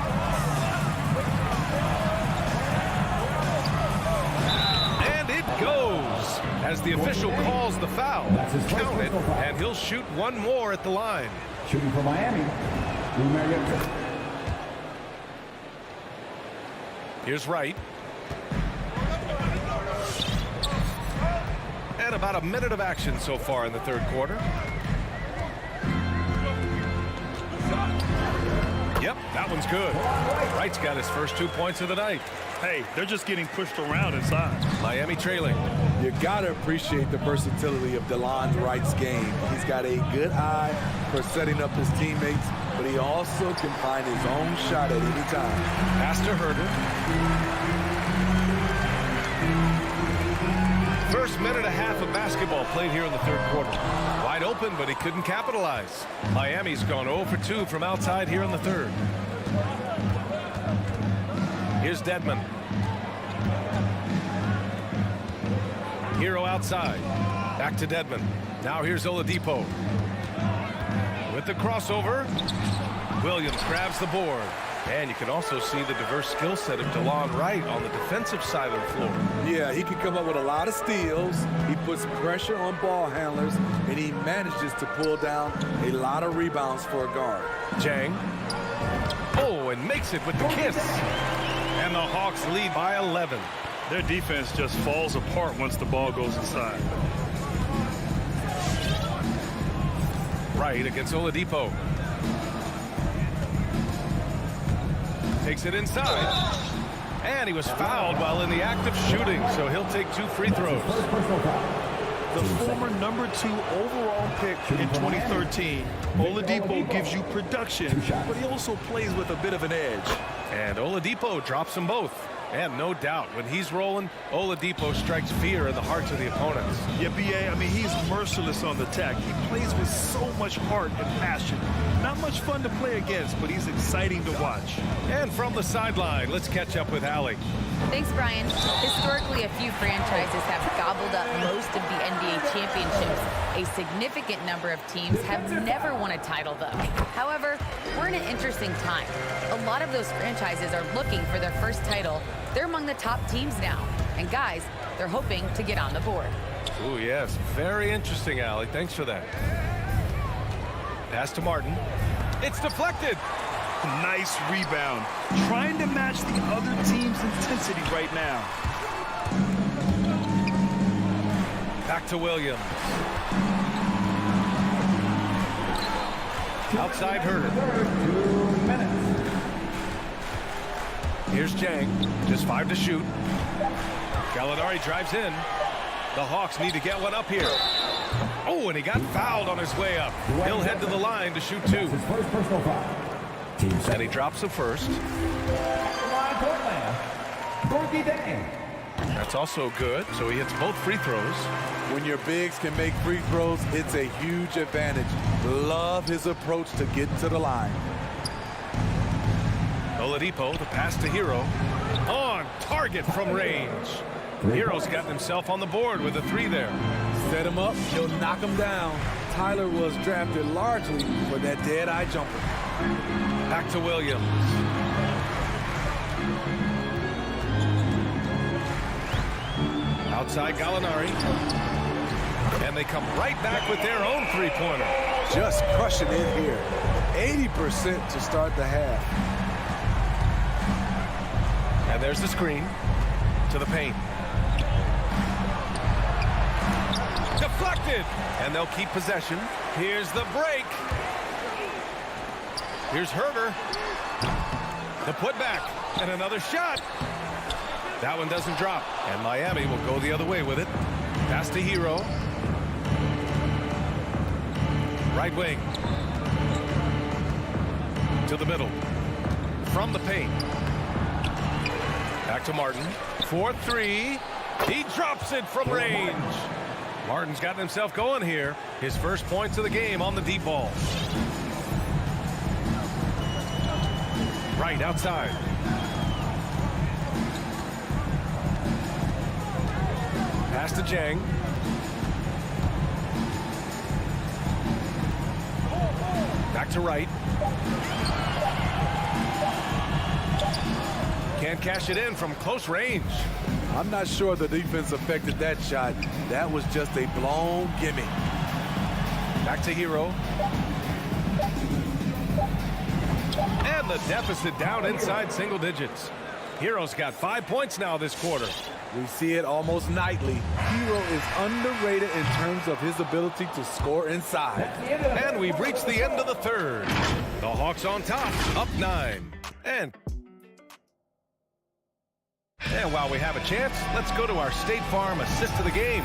And it goes as the official calls the foul. Count it, and he'll shoot one more at the line. Shooting for Miami. Here's Wright. And about a minute of action so far in the third quarter. Yep, that one's good. Wright's got his first 2 points of the night. Hey, they're just getting pushed around inside. Miami trailing. You got to appreciate the versatility of DeLon Wright's game. He's got a good eye for setting up his teammates, but he also can find his own shot at any time. Pass to Herder. First minute and a half of basketball played here in the third quarter. Wide open, but he couldn't capitalize. Miami's gone 0 for 2 from outside here in the third. Here's Dedmon. Hero outside. Back to Dedmon. Now here's Oladipo. With the crossover. Williams grabs the board. And you can also see the diverse skill set of DeLon Wright on the defensive side of the floor. Yeah, he can come up with a lot of steals. He puts pressure on ball handlers, and he manages to pull down a lot of rebounds for a guard. Dieng. Oh, and makes it with the kiss. And the Hawks lead by 11. Their defense just falls apart once the ball goes inside. Wright against Oladipo. Takes it inside. And he was fouled while in the act of shooting, so he'll take 2 free throws. The former #2 overall pick in 2013, Oladipo gives you production, but he also plays with a bit of an edge. And Oladipo drops them both. And no doubt, when he's rolling, Oladipo strikes fear in the hearts of the opponents. Yeah, B.A., I mean, he's merciless on the attack. He plays with so much heart and passion. Not much fun to play against, but he's exciting to watch. And from the sideline, let's catch up with Allie. Thanks, Brian. Historically, a few franchises have gobbled up most of the NBA championships. A significant number of teams have never won a title, though. However, we're in an interesting time. A lot of those franchises are looking for their first title. They're among the top teams now. And guys, they're hoping to get on the board. Oh, yes. Very interesting, Allie. Thanks for that. Pass to Martin. It's deflected. Nice rebound. Trying to match the other team's intensity right now. Back to Williams. Outside Herder. 2 minutes. Here's Jang. Just 5 to shoot. Gallinari drives in. The Hawks need to get one up here. Oh, and he got fouled on his way up. He'll head to the line to shoot 2. His first personal foul. And he drops the first. That's also good. So he hits both free throws. When your bigs can make free throws, it's a huge advantage. Love his approach to get to the line. Oladipo, the pass to Hero. On target from range. Hero's gotten himself on the board with a 3 there. Set him up, he'll knock him down. Tyler was drafted largely for that dead-eye jumper. Back to Williams. Outside Gallinari. And they come right back with their own 3-pointer. Just crushing it here. 80% to start the half. And there's the screen to the paint. Deflected. And they'll keep possession. Here's the break. Here's Herder. The putback. And another shot. That one doesn't drop. And Miami will go the other way with it. Pass to Hero. Right wing. To the middle. From the paint. Back to Martin. 4-3. He drops it from range. Martin's gotten himself going here. His first points of the game on the deep ball. Right outside. Pass to Jang. Back to right. Can't cash it in from close range. I'm not sure the defense affected that shot. That was just a blown gimme. Back to Hero. And the deficit down inside single digits. Hero's got 5 points now this quarter. We see it almost nightly. Hero is underrated in terms of his ability to score inside. And we've reached the end of the third. The Hawks on top, up 9. And while we have a chance, let's go to our State Farm assist of the game.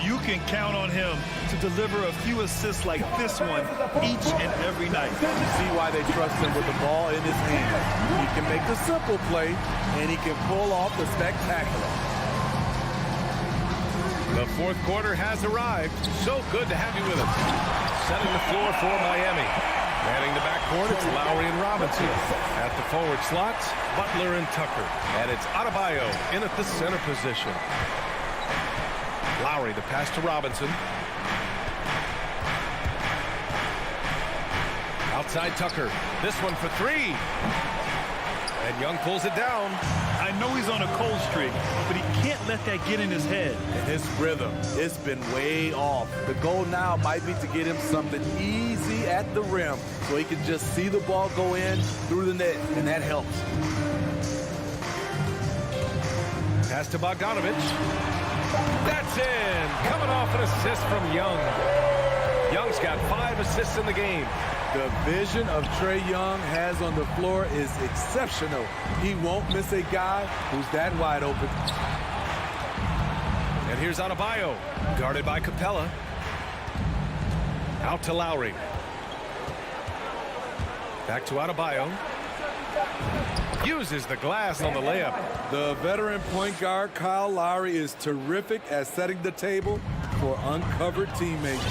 You can count on him to deliver a few assists like this one each and every night. You see why they trust him with the ball in his hands. He can make the simple play, and he can pull off the spectacular. The fourth quarter has arrived. So good to have you with us. Setting the floor for Miami. Manning the backcourt, it's Lowry and Robinson. At the forward slots, Butler and Tucker. And it's Adebayo in at the center position. Lowry, the pass to Robinson. Outside Tucker. This one for 3. And Young pulls it down. I know he's on a cold streak, but he can't let that get in his head. And his rhythm, it's been way off. The goal now might be to get him something easy at the rim so he can just see the ball go in through the net, and that helps. Pass to Bogdanovich. That's in. Coming off an assist from Young. Young's got 5 assists in the game. The vision of Trae Young has on the floor is exceptional. He won't miss a guy who's that wide open. And here's Adebayo, guarded by Capella. Out to Lowry. Back to Adebayo. uses the glass on the layup. The veteran point guard Kyle Lowry is terrific at setting the table for uncovered teammates.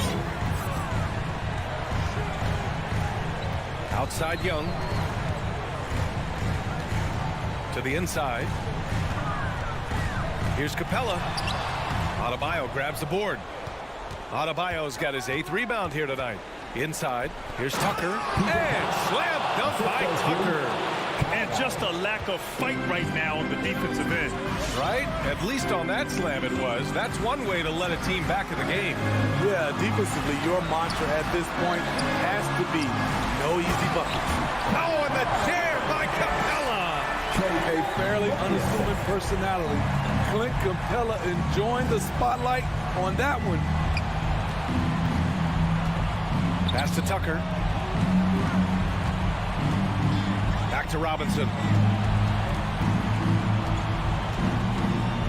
Outside Young. To the inside. Here's Capella. Adebayo grabs the board. Adebayo's got his 8th rebound here tonight. Inside, here's Tucker. And slam dunk by Tucker. And just a lack of fight right now on the defensive end. Right? At least on that slam it was. That's one way to let a team back in the game. Yeah, defensively, your mantra at this point has to be no easy buckets. Oh, and the jam by Capella. A fairly unassuming personality. Clint Capella enjoying the spotlight on that one. Pass to Tucker. Back to Robinson.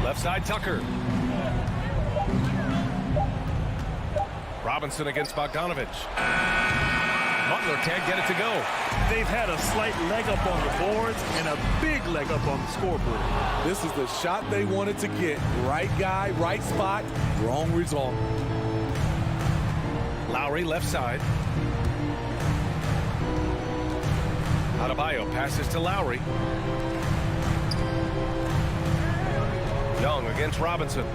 Left side Tucker. Robinson against Bogdanovich. Butler can't get it to go. They've had a slight leg up on the boards and a big leg up on the scoreboard. This is the shot they wanted to get. Right guy, right spot, wrong result. Lowry left side. Adebayo passes to Lowry. Young against Robinson.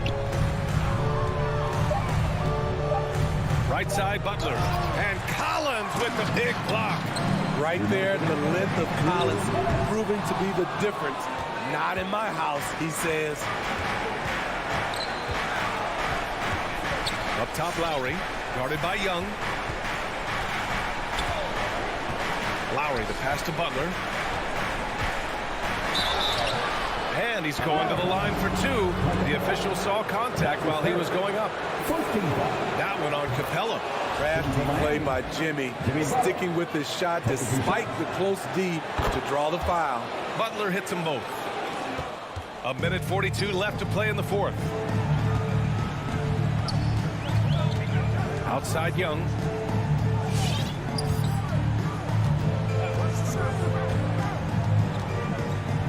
Right side Butler. And Collins with the big block. Right there, the length of Collins proving to be the difference. Not in my house, he says. Up top Lowry. Guarded by Young. Lowry, the pass to Butler. And he's going to the line for 2. The official saw contact while he was going up. That one on Capella. Crafty play by Jimmy, sticking with his shot despite the close D to draw the foul. Butler hits them both. 1:42 left to play in the 4th. Outside Young.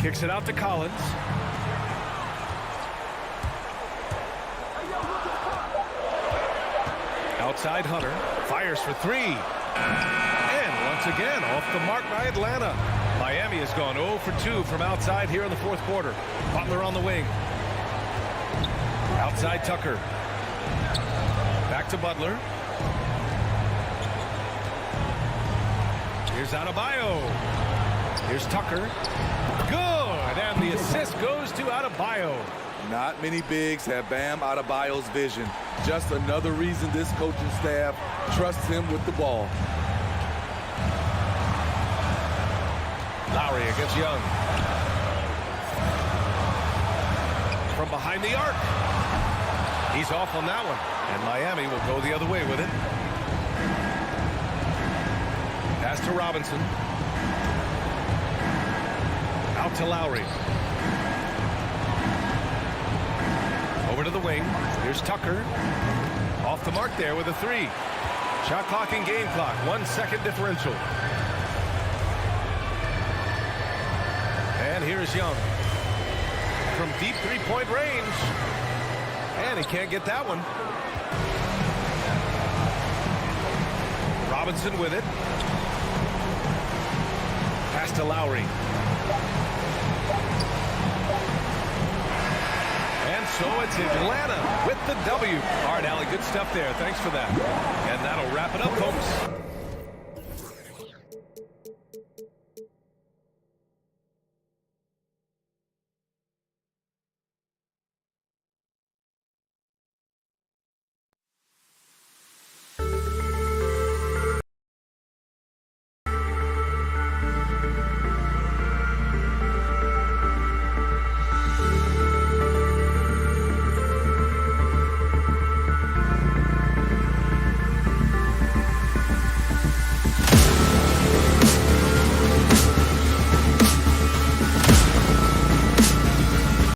Kicks it out to Collins. Outside Hunter. Fires for 3. And once again, off the mark by Atlanta. Miami has gone 0 for 2 from outside here in the 4th quarter. Butler on the wing. Outside Tucker. Back to Butler. Here's Adebayo. Here's Tucker. Good, and the assist goes to Adebayo. Not many bigs have Bam Adebayo's vision. Just another reason this coaching staff trusts him with the ball. Lowry against Young. From behind the arc. He's off on that one, and Miami will go the other way with it. Pass to Robinson. Out to Lowry. Over to the wing. Here's Tucker. Off the mark there with a 3. Shot clock and game clock. 1 second differential. And here's Young. From deep 3-point range. And he can't get that one. Robinson with it. Pass to Lowry. And so it's Atlanta with the W. All right, Allie, good stuff there. Thanks for that. And that'll wrap it up, folks.